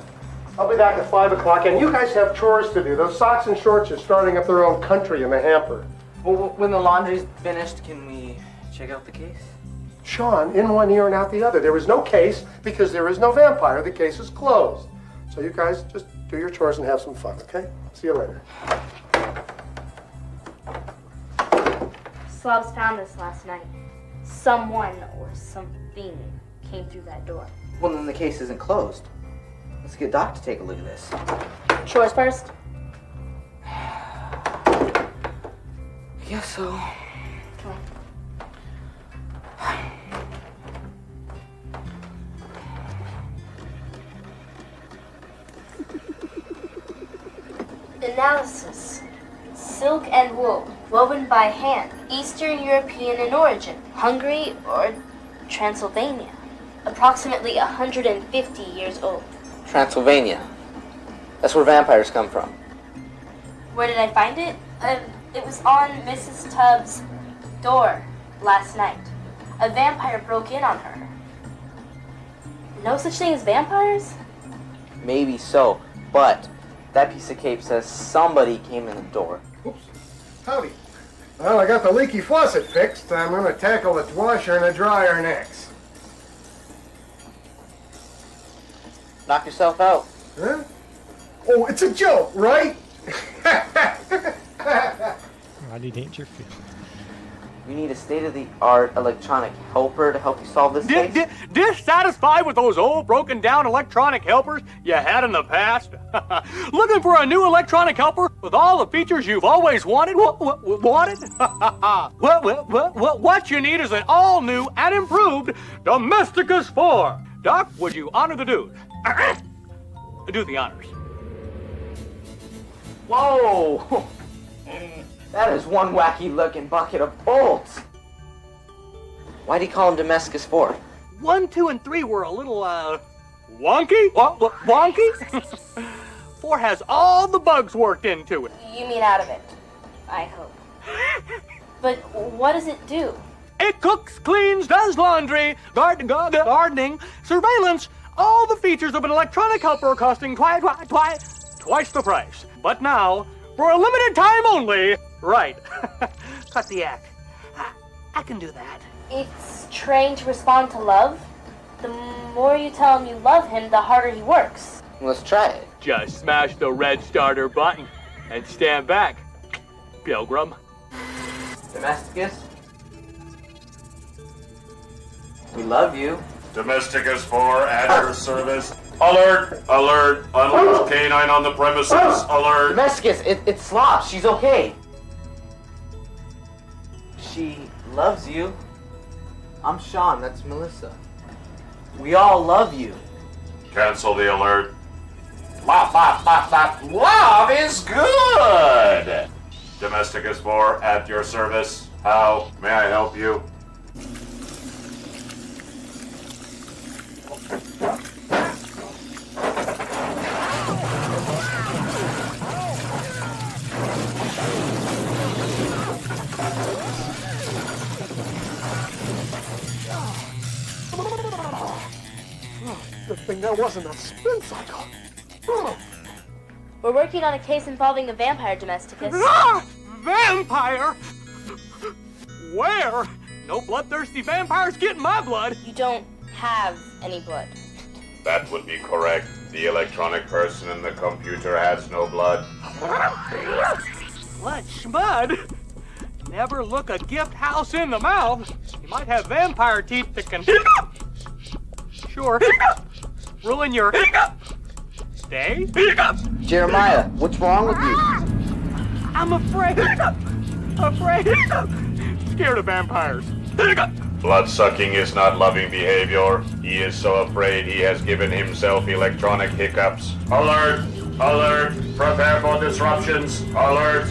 I'll be back at 5 o'clock, and you guys have chores to do. Those socks and shorts are starting up their own country in the hamper. Well, when the laundry's finished, can we check out the case? Sean, in one ear and out the other. There is no case because there is no vampire. The case is closed. So you guys just do your chores and have some fun, okay? See you later. Slavs found this last night. Someone or something came through that door. Well, then the case isn't closed. Let's get Doc to take a look at this. Chores first? I guess so. Come on. Analysis. Silk and wool, woven by hand, Eastern European in origin, Hungary or Transylvania. Approximately 150 years old. Transylvania. That's where vampires come from. Where did I find it? It was on Mrs. Tubbs' door last night. A vampire broke in on her. No such thing as vampires? Maybe so, but that piece of cape says somebody came in the door. Oops. Howdy. Well, I got the leaky faucet fixed. I'm going to tackle the washer and the dryer next. Knock yourself out. Huh? Oh, it's a joke, right? Rodney Dangerfield. You need a state-of-the-art electronic helper to help you solve this case? Dissatisfied with those old broken-down electronic helpers you had in the past? Looking for a new electronic helper with all the features you've always wanted? Wanted? What you need is an all-new and improved Domesticus 4. Doc, would you honor the dude? Do the honors. Whoa! That is one wacky-looking bucket of bolts. Why'd he call him Damascus 4? 1, 2, and 3 were a little, wonky? Wonky? 4 has all the bugs worked into it. You mean out of it, I hope. But what does it do? It cooks, cleans, does laundry, gardening, surveillance, all the features of an electronic helper costing twice the price. But now, for a limited time only, right. Cut the act. I can do that. It's trained to respond to love. The more you tell him you love him, the harder he works. Let's try it. Just smash the red starter button. And stand back, Pilgrim. Domesticus? We love you. Domesticus 4 at your service. Alert! Alert! Unleashed canine on the premises. Alert! Domesticus, it's Sloth. She's okay. She loves you. I'm Sean, that's Melissa. We all love you. Cancel the alert. Love is good! Domesticus 4 at your service. How may I help you? Good thing there wasn't a spin cycle. We're working on a case involving a vampire, Domesticus. Ah! Vampire? Where? No bloodthirsty vampires getting my blood. You don't have any blood. That would be correct. The electronic person in the computer has no blood. What schmud? Never look a gift house in the mouth. You might have vampire teeth that can sure ruin your day. Jeremiah, what's wrong with you? I'm afraid. Scared of vampires. Blood-sucking is not loving behavior. He is so afraid he has given himself electronic hiccups. Alert! Alert! Prepare for disruptions. Alert!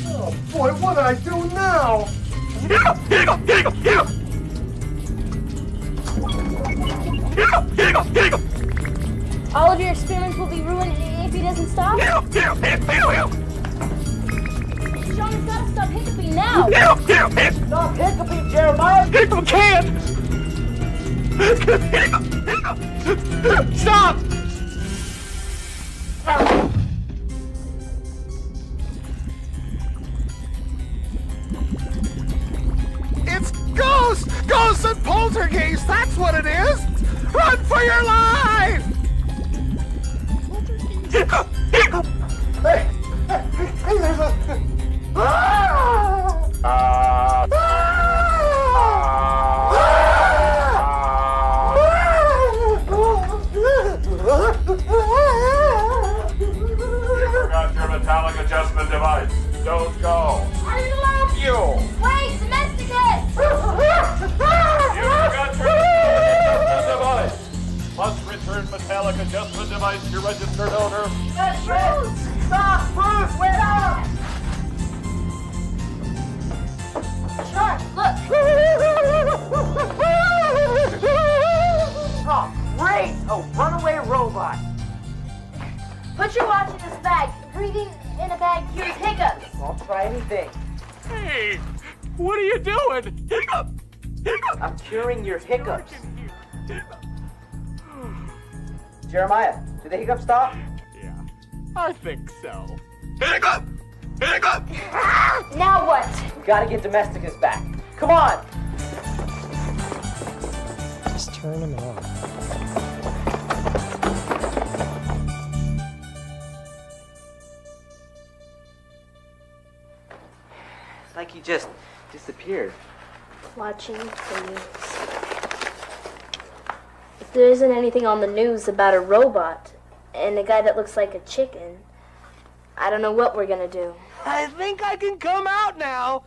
Oh boy, what did I do now? All of your experiments will be ruined if he doesn't stop. Sean has got to stop hiccuping now. Stop hiccuping, Jeremiah. Hiccup can't. Stop. It's ghosts! Ghosts and poltergeists, that's what it is! Run for your life! Hey, there's a... You forgot your metallic adjustment device. Don't go. I love You! Wait, Domesticus! You forgot your metallic adjustment device. Must return metallic adjustment device to registered owner. Bruce! Stop! Bruce, wait up! Sean, look! Oh, great! A runaway robot. Put your watch in this bag. Breathing in a bag cures hiccups. I'll try anything. Hey, what are you doing? Hiccup! I'm curing your hiccups. Jeremiah, did the hiccups stop? Yeah, I think so. Hiccup! Hiccup! Now what? We gotta get Domesticus back. Come on! Just turn him off. It's like he just disappeared. Watching the news. If there isn't anything on the news about a robot and a guy that looks like a chicken, I don't know what we're gonna do. I think I can come out now.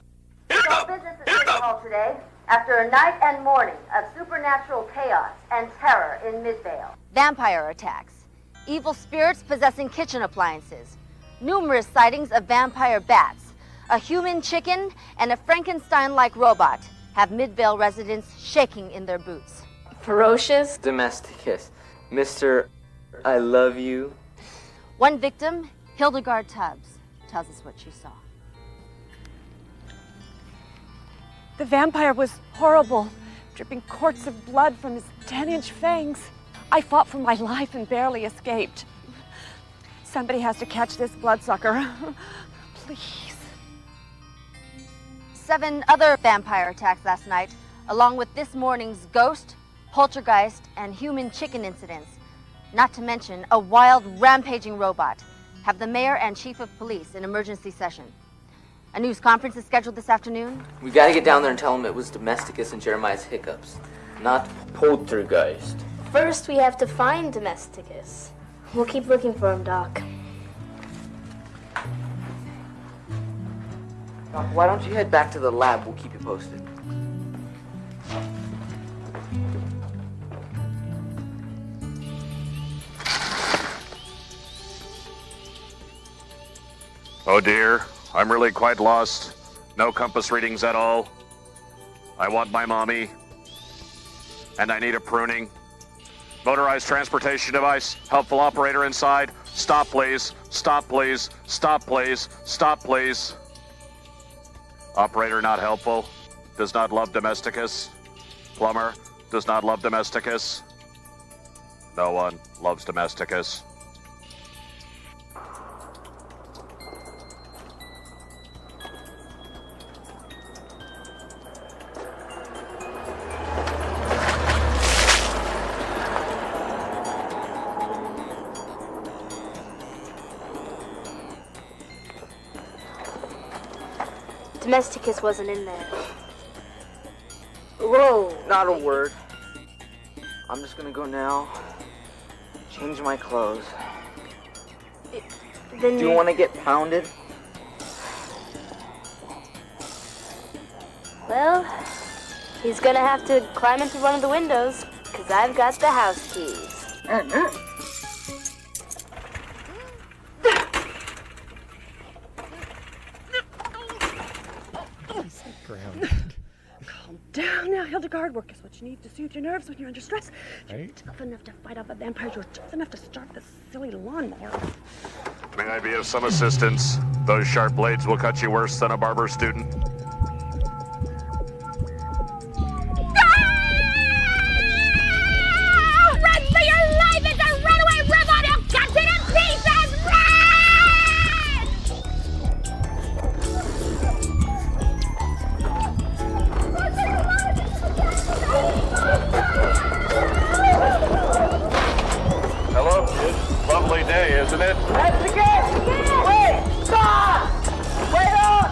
No business at City Hall today after a night and morning of supernatural chaos and terror in Midvale. Vampire attacks, evil spirits possessing kitchen appliances, numerous sightings of vampire bats, a human chicken, and a Frankenstein-like robot have Midvale residents shaking in their boots. Ferocious? Domesticus, Mr. I love you. One victim, Hildegard Tubbs, tells us what she saw. The vampire was horrible, dripping quarts of blood from his 10-inch fangs. I fought for my life and barely escaped. Somebody has to catch this bloodsucker. Please. 7 other vampire attacks last night along with this morning's ghost, poltergeist, and human chicken incidents, not to mention a wild, rampaging robot, have the mayor and chief of police in emergency session. A news conference is scheduled this afternoon. We've got to get down there and tell him it was Domesticus and Jeremiah's hiccups, not poltergeist. First, we have to find Domesticus. We'll keep looking for him, Doc. Doc, why don't you head back to the lab? We'll keep you posted. Oh dear, I'm really quite lost. No compass readings at all. I want my mommy. And I need a pruning. Motorized transportation device. Helpful operator inside. Stop please. Stop please. Stop please. Stop please. Operator not helpful. Does not love Domesticus. Plumber does not love Domesticus. No one loves Domesticus. Domesticus wasn't in there. Whoa! Not a word. I'm just gonna go now. Change my clothes. Then Do you want to get pounded? Well, he's gonna have to climb into one of the windows, because I've got the house keys. Calm down now, Hildegard. Work is what you need to soothe your nerves when you're under stress. You're tough enough to fight off a vampire. You're tough enough to start this silly lawnmower. May I be of some assistance? Those sharp blades will cut you worse than a barber student. Run for your life! It's a runaway robot who cuts it in pieces! Hello, kids. Lovely day, isn't it? That's the game! Wait! Stop! Wait up!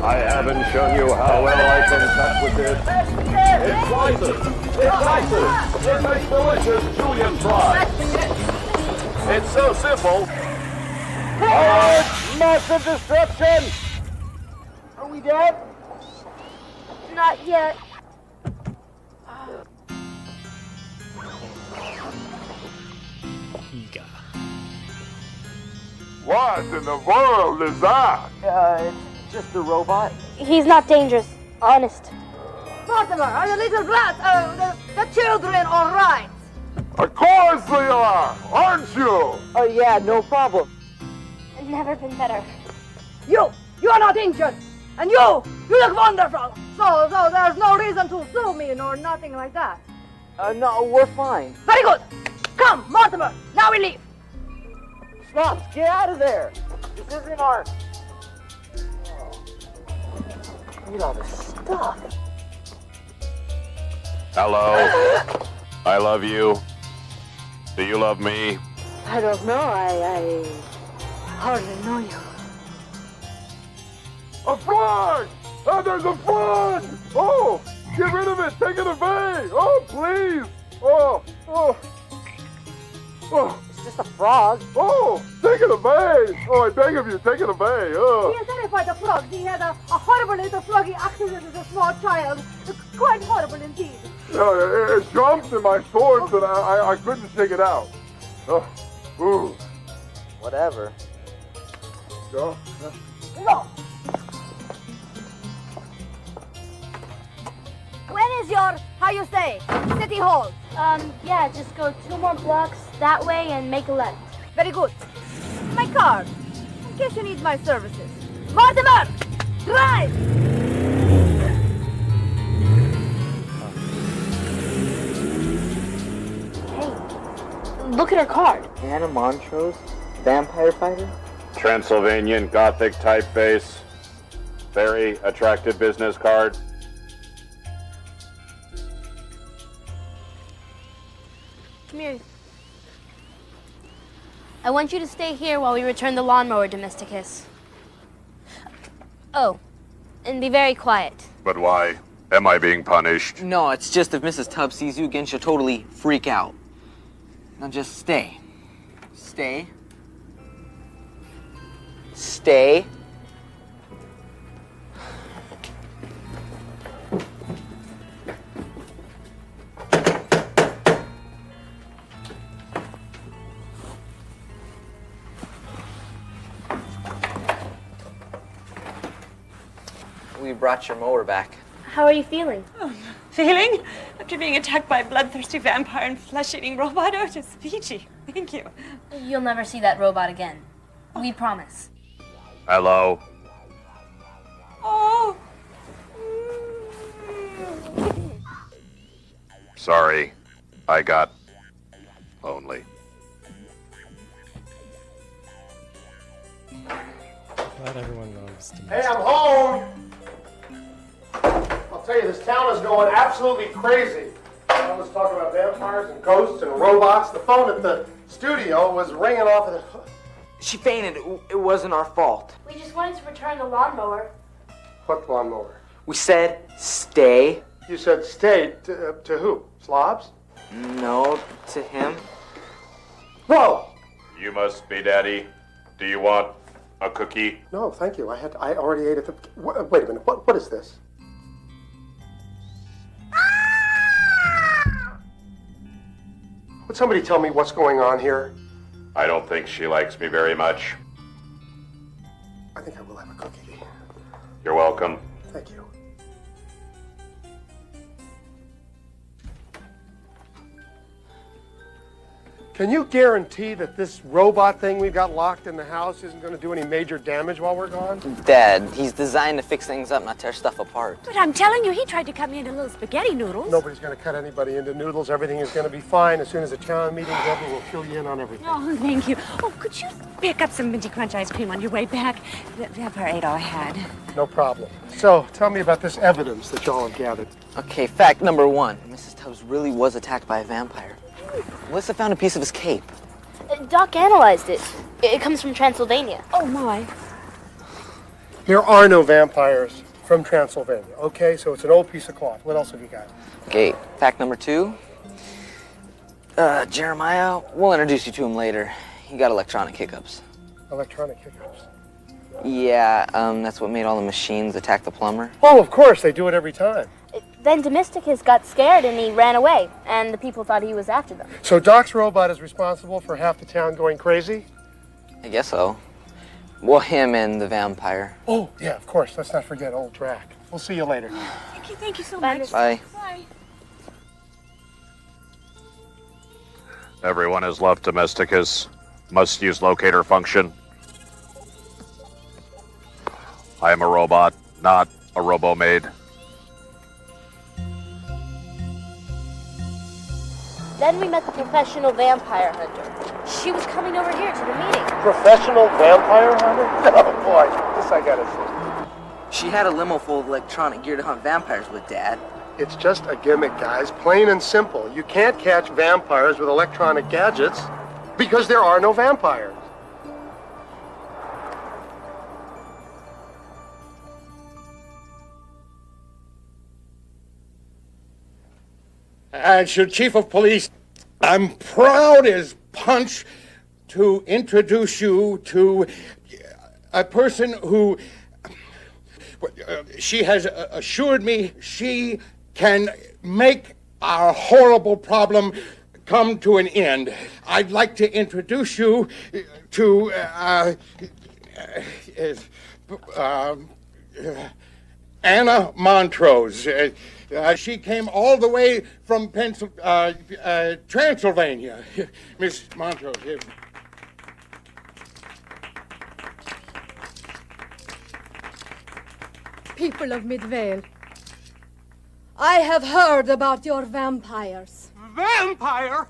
I haven't shown you how well I can cut with this. It's slices. It's slices. It's a delicious Julian fry. It's so simple. Oh, massive destruction! Are we dead? Not yet. What in the world is that? It's just a robot. He's not dangerous, honest. Mortimer, are the little brats, the children all right? Of course they are, aren't you? Oh yeah, no problem. I've never been better. You are not injured. And you look wonderful. So there's no reason to sue me nor nothing like that. No, we're fine. Very good. Come, Mortimer, now we leave. Slops, get out of there. This isn't our... Look at all this stuff. Hello. I love you. Do you love me? I don't know. I hardly know you. A frog! Oh, there's a frog! Oh, get rid of it. Take it away. Oh, please. Oh. It's just a frog. Oh, take it away. Oh, I beg of you, take it away. Oh. He is terrified of frogs. He had a horrible little froggy accident as a small child. Quite horrible indeed. Yeah, it jumped in my shorts and I couldn't take it out. Oh, ooh. Whatever. Go. No. When is your, how you say, city hall? Yeah, just go 2 more blocks that way and make a left. Very good. My card, in case you need my services. Mortimer, drive! Hey, look at her card. Anna Montrose, vampire fighter? Transylvanian Gothic typeface. Very attractive business card. Come here. I want you to stay here while we return the lawnmower, Domesticus. Oh, and be very quiet. But why? Am I being punished? No, it's just if Mrs. Tubbs sees you again, she'll totally freak out. Now just stay. Stay. Stay. We brought your mower back. How are you feeling? Oh, feeling? After being attacked by a bloodthirsty vampire and flesh-eating robot? Oh, just peachy. Thank you. You'll never see that robot again. We promise. Hello? Oh. Sorry. I got lonely. Glad everyone knows. Hey, I'm home! I'll tell you, this town is going absolutely crazy. I was talking about vampires and ghosts and robots. The phone at the studio was ringing off of the... She fainted. It wasn't our fault. We just wanted to return the lawnmower. What lawnmower? We said stay. You said stay to who? Slobs? No, to him. Whoa! You must be Daddy. Do you want a cookie? No, thank you. I already ate it. Wait a minute. What is this? Would somebody tell me what's going on here? I don't think she likes me very much. I think I will have a cookie. You're welcome. Thank you. Can you guarantee that this robot thing we've got locked in the house isn't going to do any major damage while we're gone? Dad, he's designed to fix things up, not tear stuff apart. But I'm telling you, he tried to cut me into little spaghetti noodles. Nobody's going to cut anybody into noodles. Everything is going to be fine. As soon as the town meeting's over, we'll fill you in on everything. Oh, thank you. Oh, could you pick up some Minty Crunch ice cream on your way back? The vampire ate all I had. No problem. So, tell me about this evidence that y'all have gathered. Okay, fact number one. Mrs. Tubbs really was attacked by a vampire. Melissa found a piece of his cape. Doc analyzed it. It comes from Transylvania. Oh, my. There are no vampires from Transylvania, okay? So it's an old piece of cloth. What else have you got? Okay, fact number two. Jeremiah, we'll introduce you to him later. He got electronic hiccups. Electronic hiccups? Yeah, that's what made all the machines attack the plumber. Oh, of course. They do it every time. Then Domesticus got scared and he ran away, and the people thought he was after them. So Doc's robot is responsible for half the town going crazy? I guess so. Well, him and the vampire. Oh, yeah, of course. Let's not forget old Drac. We'll see you later. Thank you so much. Bye. Bye. Everyone has left Domesticus. Must use locator function. I am a robot, not a robo-maid. Then we met the professional vampire hunter. She was coming over here to the meeting. Professional vampire hunter? Oh, boy. This I gotta see. She had a limo full of electronic gear to hunt vampires with, Dad. It's just a gimmick, guys. Plain and simple. You can't catch vampires with electronic gadgets because there are no vampires. And so, Chief of Police, I'm proud as punch to introduce you to a person who she has assured me she can make our horrible problem come to an end. I'd like to introduce you to Anna Montrose. She came all the way from Transylvania. Miss Montrose, here. People of Midvale, I have heard about your vampires. Vampire?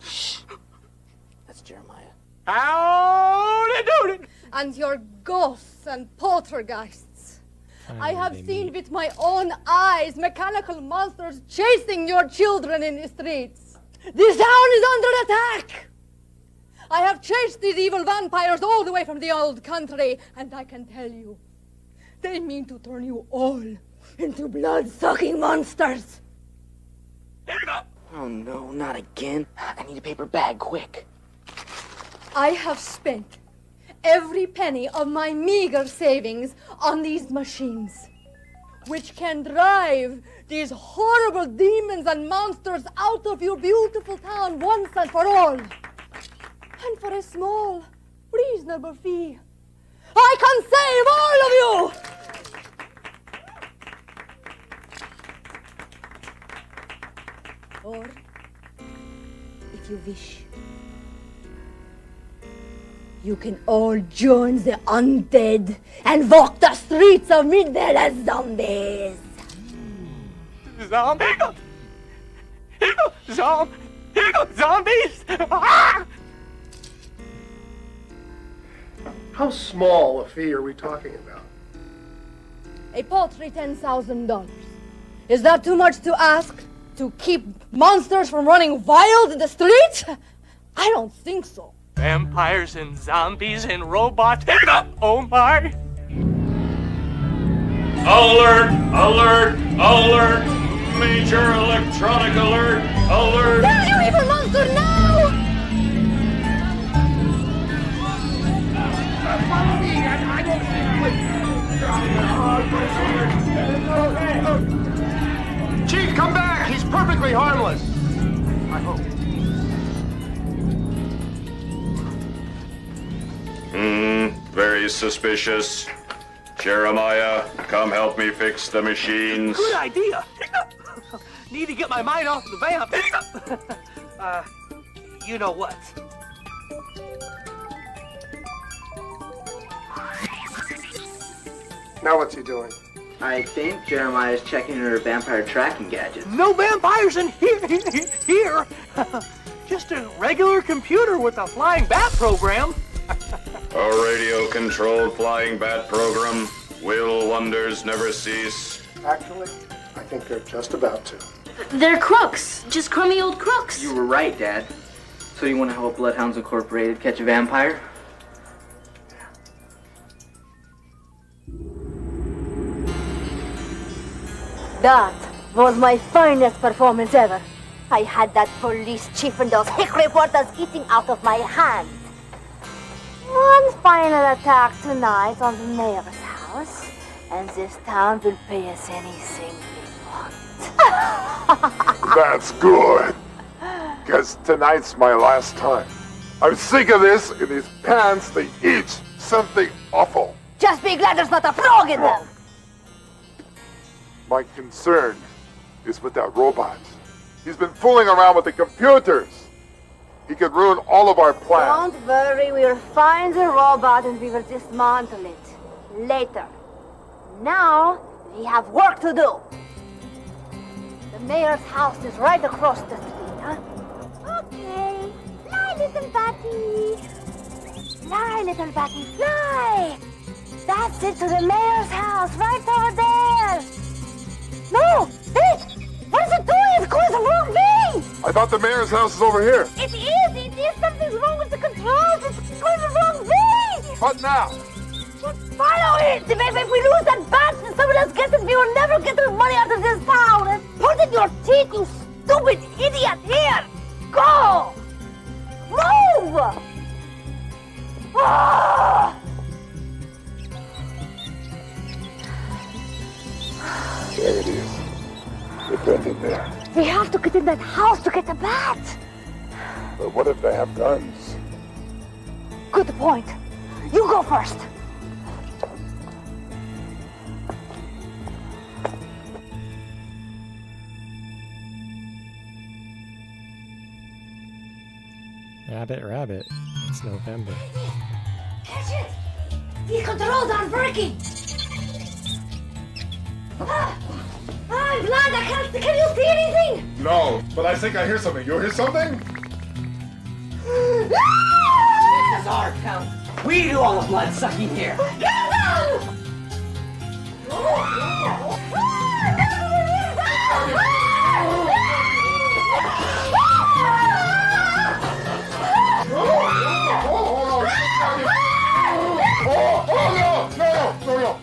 That's Jeremiah. Howdy doody! And your ghosts and poltergeists. I have seen with my own eyes mechanical monsters chasing your children in the streets. This town is under attack. I have chased these evil vampires all the way from the old country, and I can tell you, they mean to turn you all into blood-sucking monsters. Oh no, not again. I need a paper bag, quick. I have spent every penny of my meager savings on these machines, which can drive these horrible demons and monsters out of your beautiful town once and for all. And for a small, reasonable fee, I can save all of you! Or, if you wish, you can all join the undead and walk the streets of Midvale as zombies. Zombies! Ah! How small a fee are we talking about? A paltry $10,000. Is that too much to ask? To keep monsters from running wild in the streets? I don't think so. Vampires and zombies and robots. Oh my! Alert! Alert! Alert! Major electronic alert! Alert! There, you evil monster, now! Follow me! I don't Chief, come back! He's perfectly harmless. I hope. Very suspicious. Jeremiah, come help me fix the machines. Good idea. Need to get my mind off the vamp. You know what? Now what's he doing? I think Jeremiah's checking her vampire tracking gadget. No vampires in here. Just a regular computer with a flying bat program. A radio-controlled flying bat program. Will wonders never cease? Actually, I think they're just about to. They're crooks. Just crummy old crooks. You were right, Dad. So you want to help Bloodhounds Incorporated catch a vampire? That was my finest performance ever. I had that police chief and those hick reporters eating out of my hand. One final attack tonight on the mayor's house, and this town will pay us anything we want. That's good. Because tonight's my last time. I'm sick of this, and these pants, they eat something awful. Just be glad there's not a frog in them. My concern is with that robot. He's been fooling around with the computers. He could ruin all of our plans. Don't worry, we'll find the robot and we will dismantle it later. Now, we have work to do. The mayor's house is right across the street, huh? Okay. Fly, little batty. Fly, little batty, fly. That's it, to the mayor's house, right over there. No, wait. What is it doing? It's going the wrong way. I thought the mayor's house is over here. It is. Something's wrong with the controls. It's going the wrong way. What now? Just follow it. If we lose that bat and someone else gets it, we will never get our money out of this town. And put in your teeth, you stupid idiot. Here. Go. Move. Ah! There it is. It went in there. We have to get in that house to get the bat. But what if they have guns? Good point. You go first. Rabbit, rabbit. It's November. Catch it! These controls aren't working! I'm blind, I can't see. Can you see anything? No, but I think I hear something. You hear something? This is our town. We do all the blood sucking here.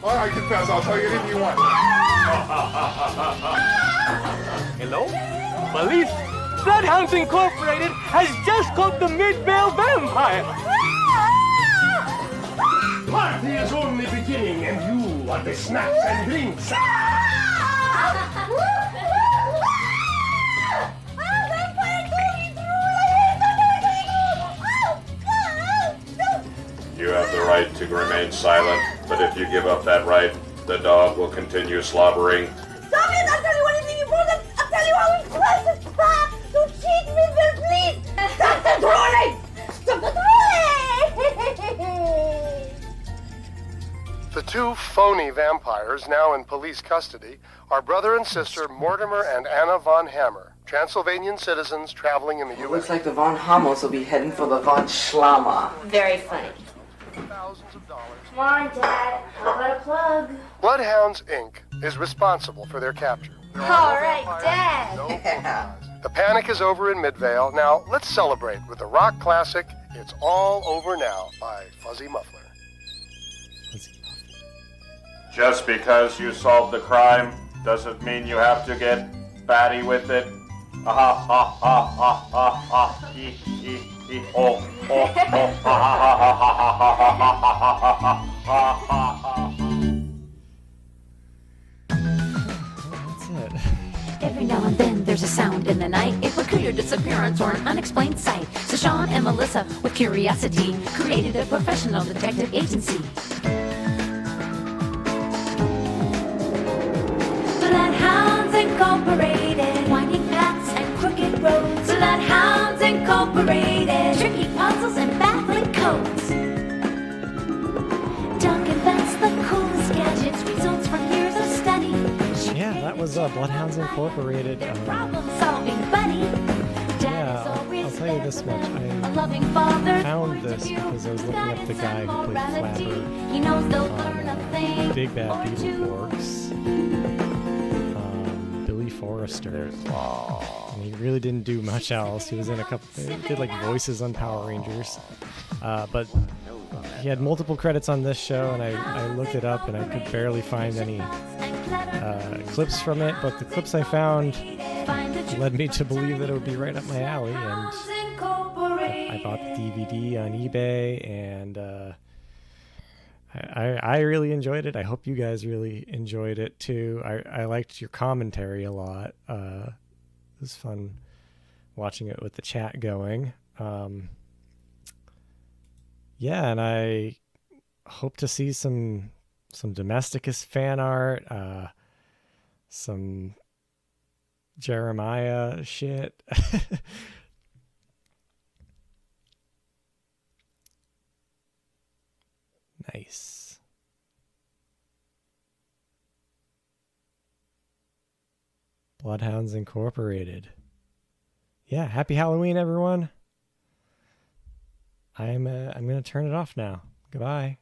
No, I confess, I'll tell you anything you want. Hello? Police! Bloodhounds Incorporated has just caught the Midvale vampire! Party is only beginning, and you want the snacks and drinks. You have the right to remain silent, but if you give up that right, the dog will continue slobbering. Stop it! I'll tell you anything important! I'll tell you how important! Stop! Don't cheat me, Bill, please! Stop the drooling! Stop the drooling! The two phony vampires now in police custody are brother and sister Mortimer and Anna von Hammer, Transylvanian citizens traveling in the U.S. Looks like the Von Hammels will be heading for the Von Schlama. Very funny. Come on, Dad. How about a plug? Bloodhounds, Inc. is responsible for their capture. All right, Dad. The panic is over in Midvale. Now, let's celebrate with the rock classic, It's All Over Now by Fuzzy Muffler. Just because you solved the crime doesn't mean you have to get batty with it. Ha ha ha ha ha ha he oh oh ha ha ha ha ha ha ha. That's it. Every now and then there's a sound in the night, a peculiar disappearance or an unexplained sight. So Sean and Melissa, with curiosity, created a professional detective agency. Bloodhounds Incorporated, winding paths and crooked roads. Bloodhounds Incorporated, tricky puzzles and baffling codes. Dog invents the coolest gadgets, results from years of study. Yeah, that was Bloodhounds Incorporated. Problem-solving buddy. Yeah, I'll tell you this much. I found this because I was looking up the guy who played Flabber He knows they'll learn a thing. Big Bad Beetleborgs. Billy Forrester. And he really didn't do much else. He was in a couple. He did like voices on Power Rangers, but he had multiple credits on this show, and I looked it up, and I could barely find any clips from it. But the clips I found led me to believe that it would be right up my alley, and I bought the DVD on eBay, and I really enjoyed it. I hope you guys really enjoyed it too. I liked your commentary a lot. It was fun watching it with the chat going. Yeah, and I hope to see some Domesticus fan art, some Jeremiah shit. Nice. Bloodhounds Incorporated. Yeah, happy Halloween, everyone. I'm gonna turn it off now. Goodbye.